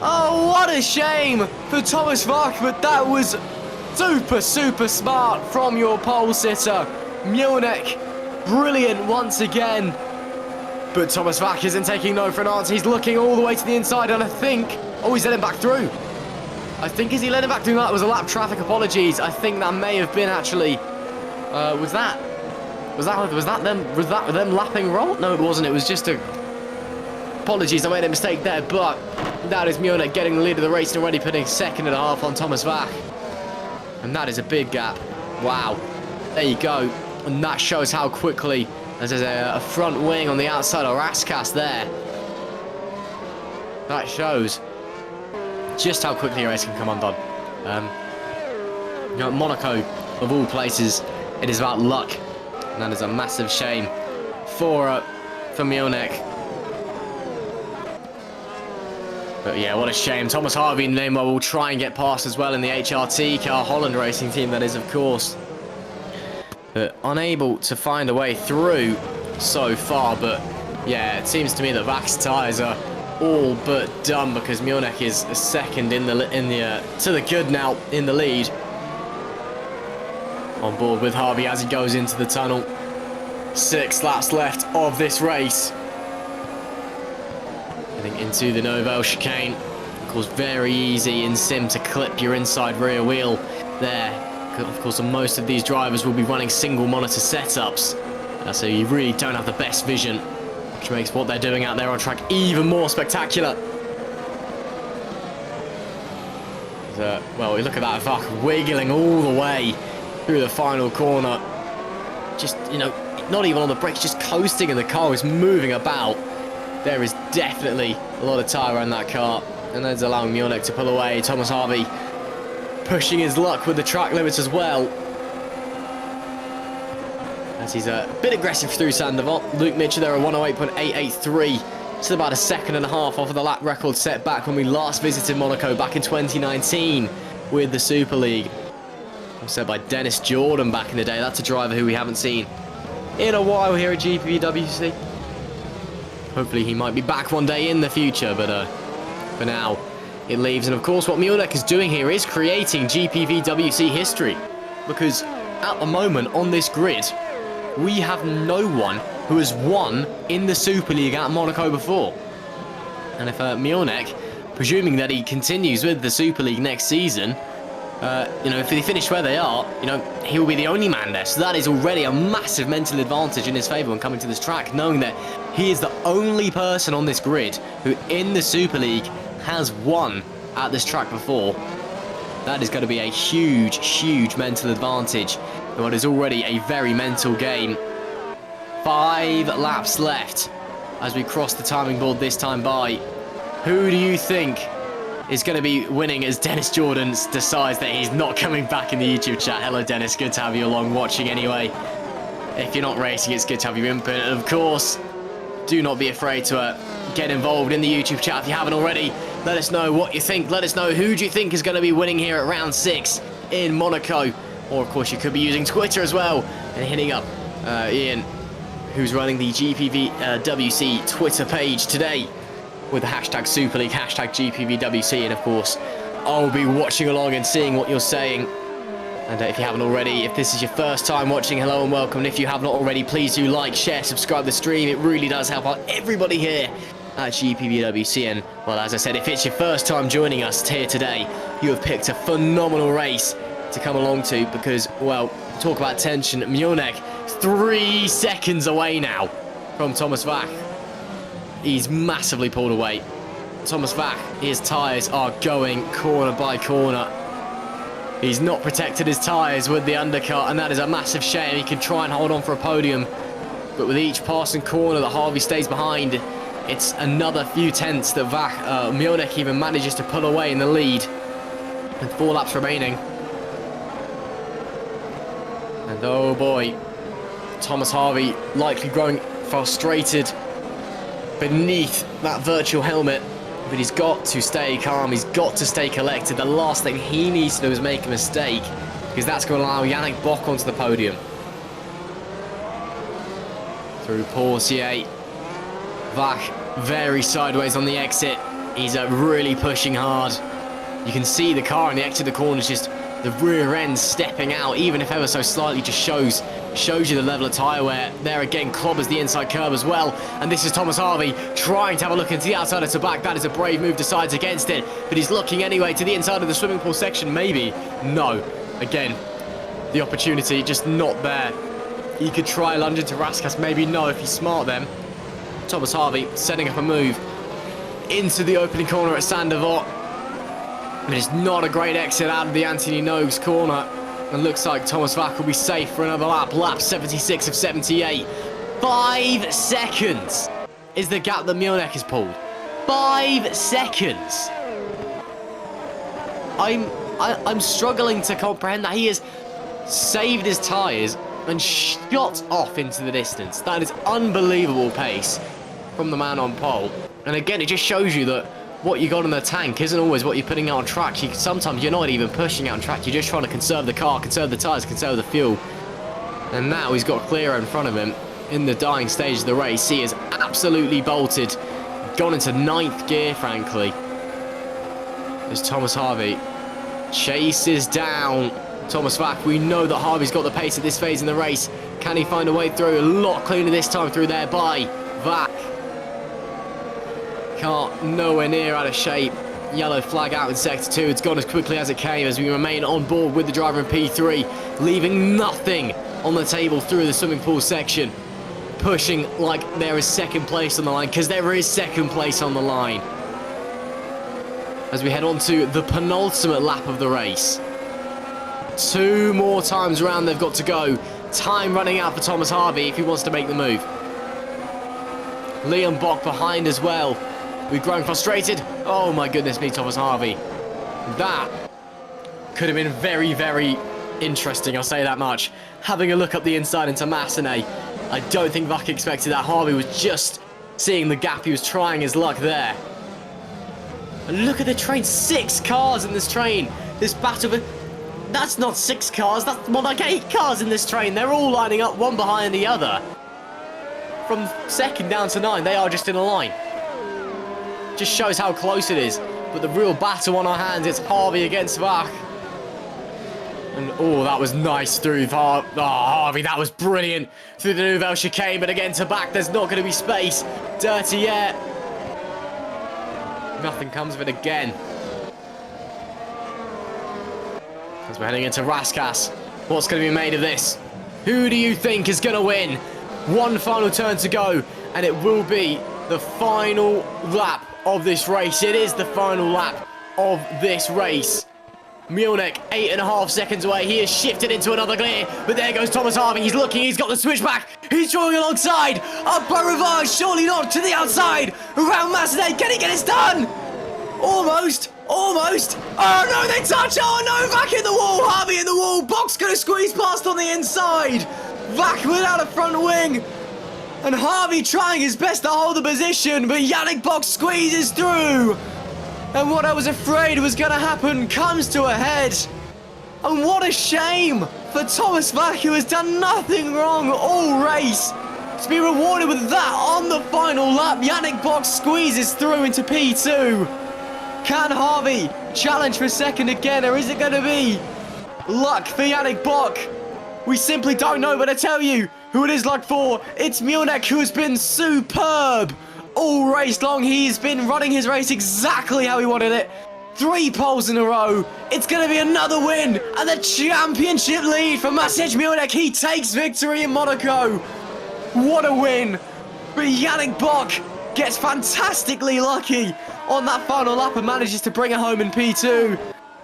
Oh, what a shame for Thomas Vac, but that was super smart from your pole sitter. Mionek, brilliant once again. But Thomas Vac isn't taking no for an answer. He's looking all the way to the inside, and I think, oh, he's let him back through. I think as he let him back through, that was a lap traffic. Apologies. I think that may have been actually, was that them lapping wrong? No, it wasn't. It was just a. Apologies, I made a mistake there, but that is Mionek getting the lead of the race and already putting 2.5 on Thomas Vac. And that is a big gap. Wow. There you go. And that shows how quickly, as there's a front wing on the outside of Raskas there. That shows just how quickly a race can come undone. You know, Monaco, of all places, it is about luck. And that is a massive shame for Mionek. But yeah, what a shame. Thomas Harvey and Neymar will try and get past as well in the HRT car, Holland racing team, that is, of course. But unable to find a way through so far. But yeah, it seems to me that Vac's tyres are all but done, because Mionek is second to the good now in the lead. On board with Harvey as he goes into the tunnel. 6 laps left of this race. Getting into the Novell chicane. Of course, very easy in sim to clip your inside rear wheel there. Of course, most of these drivers will be running single monitor setups, so you really don't have the best vision, which makes what they're doing out there on track even more spectacular. Well, look at that, Vac wiggling all the way through the final corner. Just, you know, not even on the brakes, just coasting, and the car is moving about. There is definitely a lot of tyre around that car, and that's allowing Mionek to pull away. Thomas Harvey pushing his luck with the track limits as well. As he's a bit aggressive through Sandoval. Luke Mitchell there, a 108.883. Still about a second and a half off of the lap record set back when we last visited Monaco back in 2019 with the Super League. Set by Dennis Jordan back in the day. That's a driver who we haven't seen in a while here at GPVWC. Hopefully he might be back one day in the future, but for now it leaves. And of course what Munich is doing here is creating GPVWC history, because at the moment on this grid we have no one who has won in the Super League at Monaco before. And if Munich, presuming that he continues with the Super League next season, if they finish where they are, he will be the only man there. So that is already a massive mental advantage in his favour when coming to this track, knowing that he is the only person on this grid who in the Super League has won at this track before. That is going to be a huge, huge mental advantage in what is already a very mental game. 5 laps left as we cross the timing board this time by. Who do you think is going to be winning as Dennis Jordan decides that he's not coming back in the YouTube chat? Hello Dennis, good to have you along watching anyway. If you're not racing, it's good to have your input. And of course, do not be afraid to get involved in the YouTube chat if you haven't already. Let us know what you think. Let us know who do you think is going to be winning here at round 6 in Monaco. Or of course you could be using Twitter as well and hitting up Ian, who's running the GPVWC Twitter page today with the hashtag Super League, hashtag GPVWC, and of course I'll be watching along and seeing what you're saying. And if you haven't already, if this is your first time watching, hello and welcome. And if you have not already, please do like, share, subscribe the stream. It really does help out everybody here at GPVWC. And well, as I said, if it's your first time joining us here today, you have picked a phenomenal race to come along to, because, well, talk about tension. Munich 3 seconds away now from Thomas Vac. He's massively pulled away. Thomas Vac, his tyres are going corner by corner. He's not protected his tyres with the undercut, and that is a massive shame. He can try and hold on for a podium, but with each passing corner that Harvey stays behind, it's another few tenths that Munich even manages to pull away in the lead with 4 laps remaining. And oh boy, Thomas Harvey likely growing frustrated beneath that virtual helmet, but he's got to stay calm, he's got to stay collected. The last thing he needs to do is make a mistake, because that's going to allow Yannick Bock onto the podium. Through Portier, Vac very sideways on the exit. He's really pushing hard. You can see the car on the exit of the corner, just the rear end stepping out, even if ever so slightly, just shows you the level of tyre wear. There again, clobbers the inside curb as well. And this is Thomas Harvey trying to have a look into the outside of Tabak. That is a brave move, decides against it. But he's looking anyway to the inside of the swimming pool section. Maybe. No. Again, the opportunity just not there. He could try a lunge into Raskas. Maybe no, if he's smart then. Thomas Harvey setting up a move into the opening corner at Sandoval. But it's not a great exit out of the Anthony Nogues corner. And looks like Thomas Vac will be safe for another lap. Lap 76 of 78. 5 seconds is the gap that Munich has pulled. 5 seconds. I'm struggling to comprehend that he has saved his tyres and shot off into the distance. That is unbelievable pace from the man on pole. And again, it just shows you that what you got in the tank isn't always what you're putting out on track. Sometimes you're not even pushing out on track. You're just trying to conserve the car, conserve the tyres, conserve the fuel. And now he's got Clear in front of him in the dying stage of the race. He is absolutely bolted, gone into 9th gear, frankly. As Thomas Harvey chases down Thomas Vac. We know that Harvey's got the pace at this phase in the race. Can he find a way through? A lot cleaner this time through there by Vac. Car nowhere near out of shape. Yellow flag out in sector 2. It's gone as quickly as it came as we remain on board with the driver in P3, leaving nothing on the table through the swimming pool section. Pushing like there is second place on the line, because there is second place on the line. As we head on to the penultimate lap of the race. 2 more times around they've got to go. Time running out for Thomas Harvey if he wants to make the move. Liam Bock behind as well. We've grown frustrated. Oh my goodness me, Thomas Harvey. That could have been very, very interesting, I'll say that much. Having a look up the inside into Massenet, I don't think Vach expected that. Harvey was just seeing the gap. He was trying his luck there. And look at the train. 6 cars in this train. This battle. That's not 6 cars. That's more like 8 cars in this train. They're all lining up one behind the other. From 2nd down to 9, they are just in a line. Just shows how close it is. But the real battle on our hands, it's Harvey against Vach. And oh, that was nice through Harvey. That was brilliant through the Nouvelle chicane. But again, to back, there's not going to be space. Dirty air. Nothing comes of it again. As we're heading into Raskas, what's going to be made of this? Who do you think is going to win? One final turn to go, and it will be the final lap of this race. It is the final lap of this race. Munich, 8.5 seconds away. He has shifted into another clear, but there goes Thomas Harvey. He's looking, he's got the switchback. He's drawing alongside. Up by Rivage, surely not, to the outside. Around Massenet, can he get it done? Almost. Oh no, they touch. Oh no, Vach in the wall. Harvey in the wall. Box gonna squeeze past on the inside. Vach without a front wing. And Harvey trying his best to hold the position, but Yannick Box squeezes through. And what I was afraid was going to happen comes to a head. And what a shame for Thomas Vach, who has done nothing wrong all race, to be rewarded with that on the final lap. Yannick Box squeezes through into P2. Can Harvey challenge for 2nd again, or is it going to be luck for Yannick Bock? We simply don't know, but I tell you who it is luck for. It's Munich, who has been superb all race long. He's been running his race exactly how he wanted it. 3 poles in a row. It's going to be another win and the championship lead for Masej Munich. He takes victory in Monaco. What a win. But Yannick Bock gets fantastically lucky on that final lap and manages to bring it home in P2.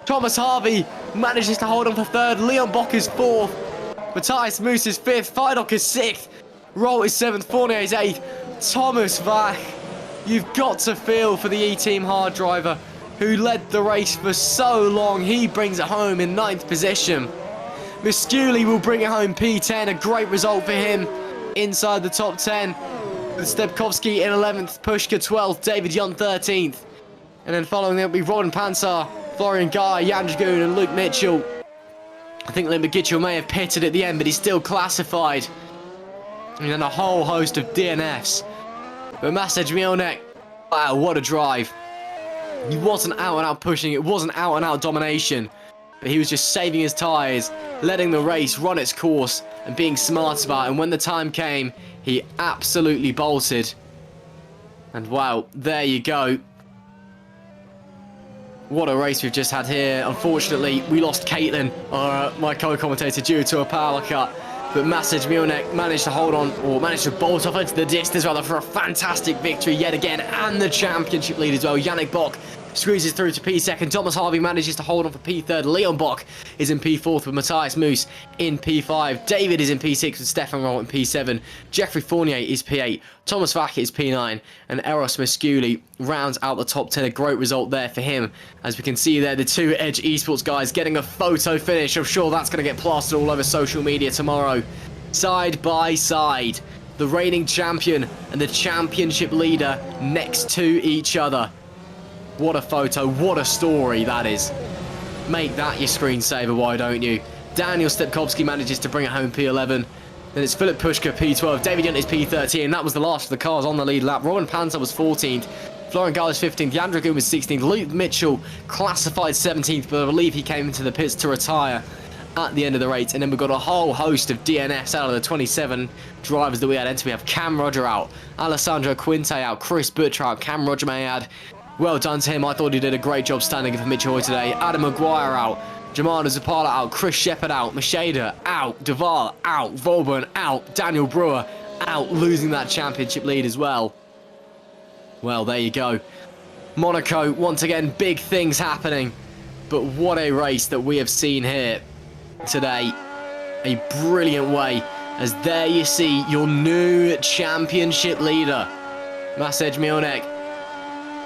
Thomas Harvey manages to hold on for 3rd. Leon Bock is 4th. Matthias Moos is 5th. Fidok is 6th. Roll is 7th. Fournier is 8th. Thomas Vach, you've got to feel for the E-Team hard driver who led the race for so long. He brings it home in 9th position. Misculi will bring it home P10, a great result for him inside the top 10. With Stepkovsky in 11th, Pushka 12th, David Young 13th. And then following that will be Robin Pansar, Florian Guy, Jan Dragoon and Luke Mitchell. I think Limber Gitchell may have pitted at the end, but he's still classified. And then a whole host of DNFs. But Masej Munich, wow, what a drive. He wasn't out and out pushing, it wasn't out and out domination. But he was just saving his tyres, letting the race run its course and being smart about it. And when the time came, he absolutely bolted. And wow, there you go. What a race we've just had here. Unfortunately, we lost Caitlin, my co-commentator, due to a power cut. But Masej Munich managed to hold on, or managed to bolt off into the distance rather, for a fantastic victory yet again, and the championship lead as well. Yannick Bock squeezes through to P2. Thomas Harvey manages to hold on for P3. Leon Bock is in P4 with Matthias Moos in P5. David is in P6 with Stefan Roll in P7. Jeffrey Fournier is P8. Thomas Vach is P9. And Eros Misculi rounds out the top 10. A great result there for him. As we can see there, the 2 Edge Esports guys getting a photo finish. I'm sure that's going to get plastered all over social media tomorrow. Side by side, the reigning champion and the championship leader next to each other. What a photo, what a story that is. Make that your screensaver, why don't you? Daniel Stepkovsky manages to bring it home P11. Then it's Philip Pushka P12. David Yunt is P13. That was the last of the cars on the lead lap. Robin Panzer was 14th. Florian Gall is 15th. Jan Dragoon was 16th. Luke Mitchell classified 17th, but I believe he came into the pits to retire at the end of the race. And then we've got a whole host of DNFs out of the 27 drivers that we had entered. We have Cam Roger out, Alessandro Quinte out, Chris Butcher out, Cam Roger may add. Well done to him. I thought he did a great job standing in for Mitchell Hoy today. Adam Mcguire out. Jamana Zapala out. Chris Shepard out. Macheda out. Duval out. Volburn out. Daniel Brewer out, losing that championship lead as well. Well, there you go. Monaco, once again, big things happening. But what a race that we have seen here today. A brilliant way. As there you see your new championship leader, Masej Munich,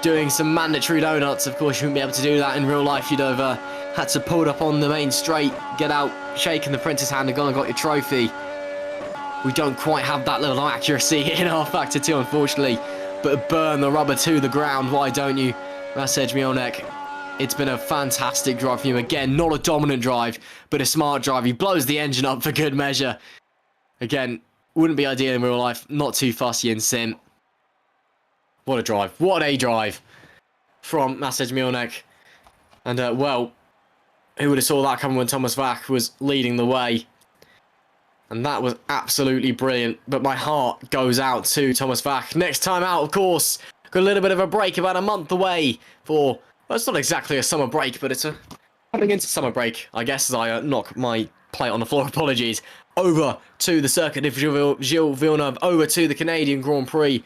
doing some mandatory donuts. Of course, you wouldn't be able to do that in real life. You'd have had to pull up on the main straight, get out, shaking the Prince's hand and gone and got your trophy. We don't quite have that level of accuracy in our Factor 2, unfortunately. But burn the rubber to the ground, why don't you? Mcguire. It's been a fantastic drive for him. Again, not a dominant drive, but a smart drive. He blows the engine up for good measure. Again, wouldn't be ideal in real life. Not too fussy in sim. What a drive. What a drive from Mcguire. And, well, who would have saw that coming when Thomas Vac was leading the way? And that was absolutely brilliant. But my heart goes out to Thomas Vac. Next time out, of course, got a little bit of a break, about a month away for... Well, it's not exactly a summer break, but it's coming into summer break, I guess, as I knock my plate on the floor. Apologies. Over to the Circuit de Gilles Villeneuve, over to the Canadian Grand Prix.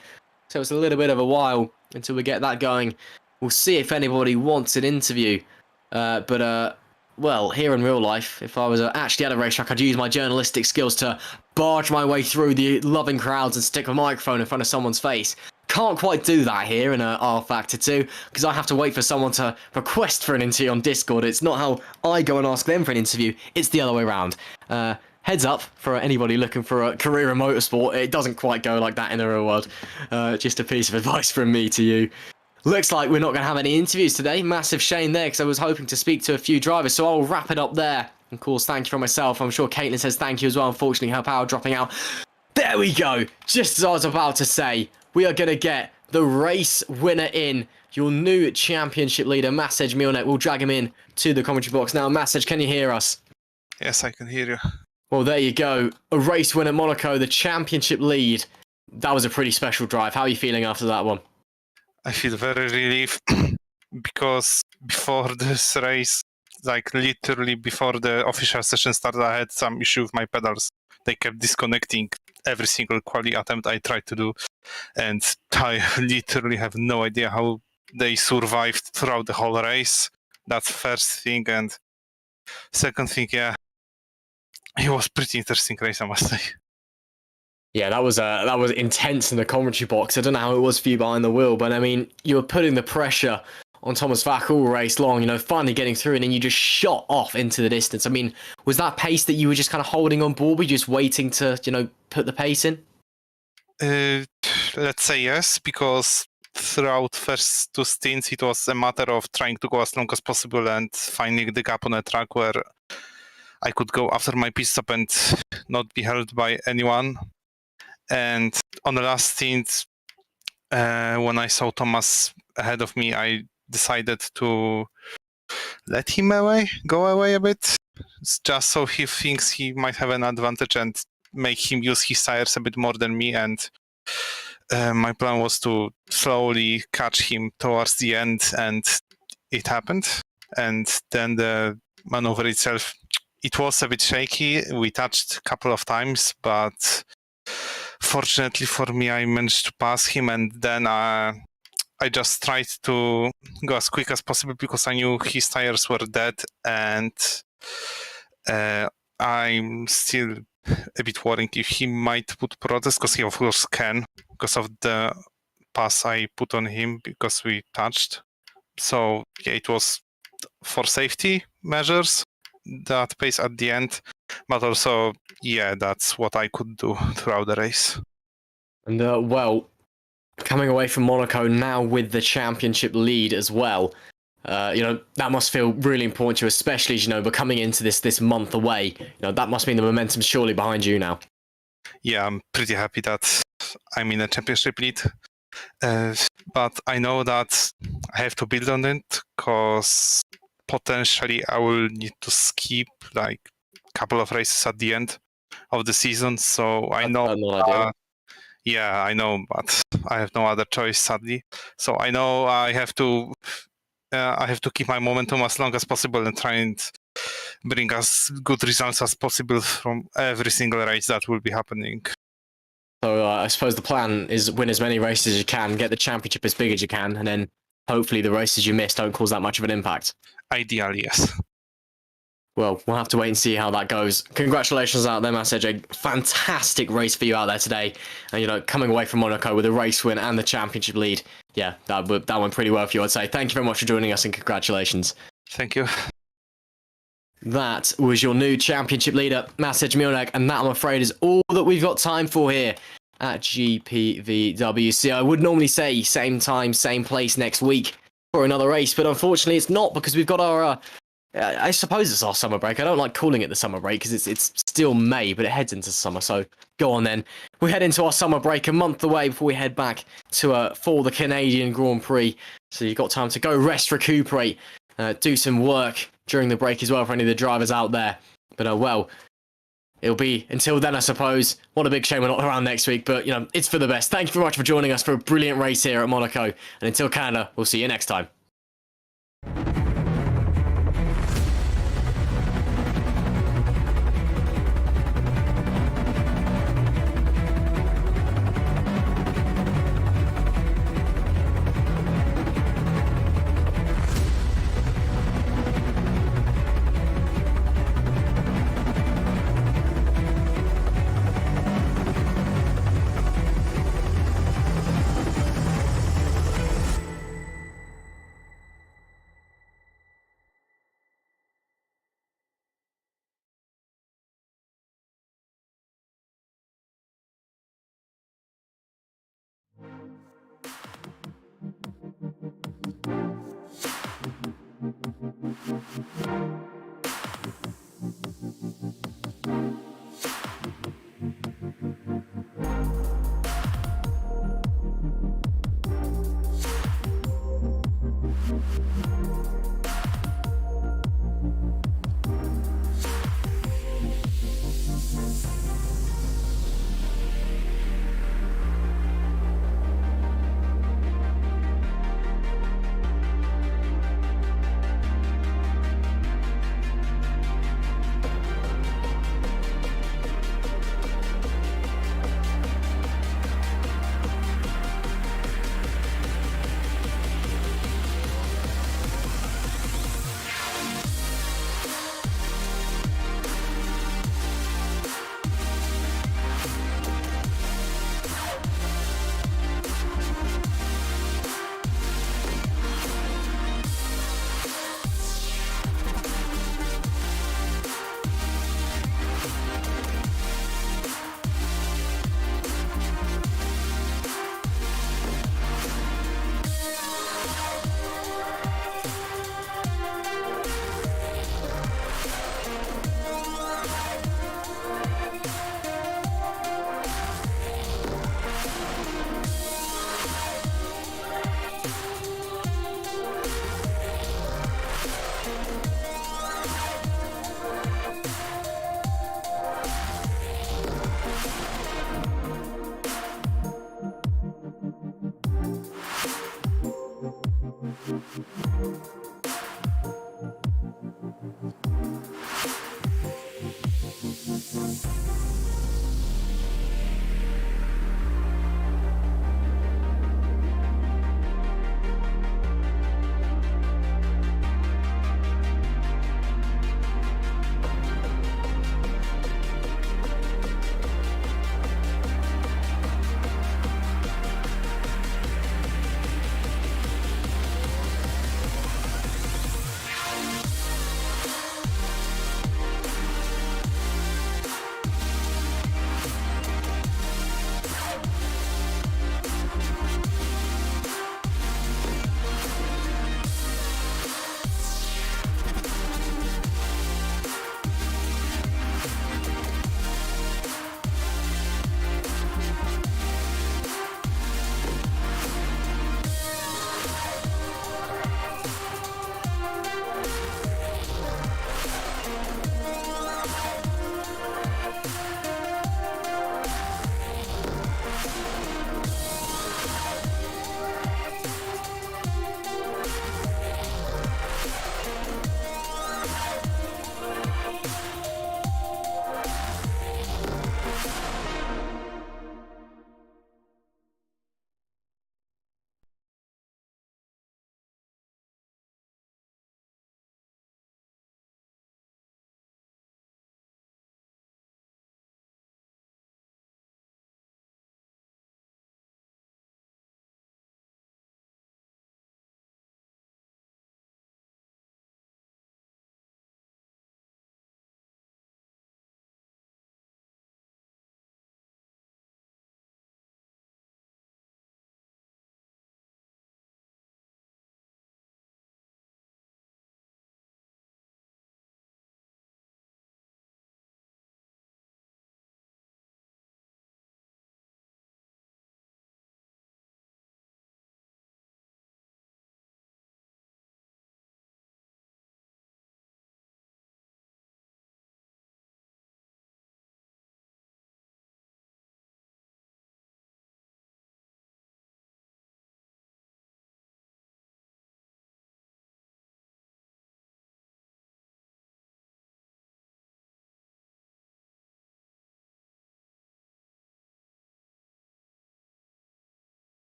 So it's a little bit of a while until we get that going. We'll see if anybody wants an interview. Well, here in real life, if I was actually at a racetrack, I'd use my journalistic skills to barge my way through the loving crowds and stick a microphone in front of someone's face. Can't quite do that here in R Factor 2, because I have to wait for someone to request for an interview on Discord. It's not how I go and ask them for an interview, it's the other way around. Heads up for anybody looking for a career in motorsport, it doesn't quite go like that in the real world. Just a piece of advice from me to you. Looks like we're not going to have any interviews today. Massive shame there, because I was hoping to speak to a few drivers, so I'll wrap it up there. Of course, thank you for myself. I'm sure Caitlin says thank you as well. Unfortunately, her power dropping out. There we go. Just as I was about to say, we are going to get the race winner in. Your new championship leader, Mcguire. We'll drag him in to the commentary box. Now, Mcguire, can you hear us? Yes, I can hear you. Well, there you go. A race win at Monaco, the championship lead. That was a pretty special drive. How are you feeling after that one? I feel very relieved because before this race, like literally before the official session started, I had some issue with my pedals. They kept disconnecting every single quali attempt I tried to do, and I literally have no idea how they survived throughout the whole race. That's first thing, and second thing, yeah, it was pretty interesting race, I must say. Yeah, that was intense in the commentary box. I don't know how it was for you behind the wheel, but I mean, you were putting the pressure on Thomas Vac all race long, finally getting through, and then you just shot off into the distance. I mean, was that pace that you were just kind of holding on board? Were you just waiting to, put the pace in? Let's say yes, because throughout first two stints, it was a matter of trying to go as long as possible and finding the gap on a track where I could go after my pit stop and not be held by anyone. And on the last stint, when I saw Thomas ahead of me, I decided to let him go away a bit, just so he thinks he might have an advantage and make him use his tires a bit more than me. And my plan was to slowly catch him towards the end, and it happened. And then the maneuver itself, it was a bit shaky. We touched a couple of times, but fortunately for me, I managed to pass him, and then I just tried to go as quick as possible because I knew his tires were dead, and I'm still a bit worried if he might put protest, because he of course can, because of the pass I put on him because we touched. So yeah, it was for safety measures, that pace at the end, but also, yeah, that's what I could do throughout the race. And well, coming away from Monaco now with the championship lead as well, that must feel really important to you, especially as we're coming into this month away. That must mean the momentum's surely behind you now. Yeah, I'm pretty happy that I'm in a championship lead, but I know that I have to build on it, because potentially I will need to skip like a couple of races at the end of the season. So I know. Yeah, I know, but I have no other choice, sadly. So I know I have to keep my momentum as long as possible and try and bring as good results as possible from every single race that will be happening. So I suppose the plan is win as many races as you can, get the championship as big as you can, and then hopefully the races you miss don't cause that much of an impact. Ideally, yes. Well, we'll have to wait and see how that goes. Congratulations out there, Mcguire. Fantastic race for you out there today. And, coming away from Monaco with a race win and the championship lead. Yeah, that went pretty well for you, I'd say. Thank you very much for joining us, and congratulations. Thank you. That was your new championship leader, Masej Milnek, and that, I'm afraid, is all that we've got time for here at GPVWC. I would normally say same time, same place next week for another race, but unfortunately it's not, because we've got our, I suppose it's our summer break. I don't like calling it the summer break because it's still May, but it heads into summer, so go on then. We head into our summer break a month away before we head back to for the Canadian Grand Prix, so you've got time to go rest, recuperate, do some work during the break as well for any of the drivers out there. But well, it'll be until then, I suppose. What a big shame we're not around next week, but it's for the best. Thank you very much for joining us for a brilliant race here at Monaco, and until Canada, we'll see you next time.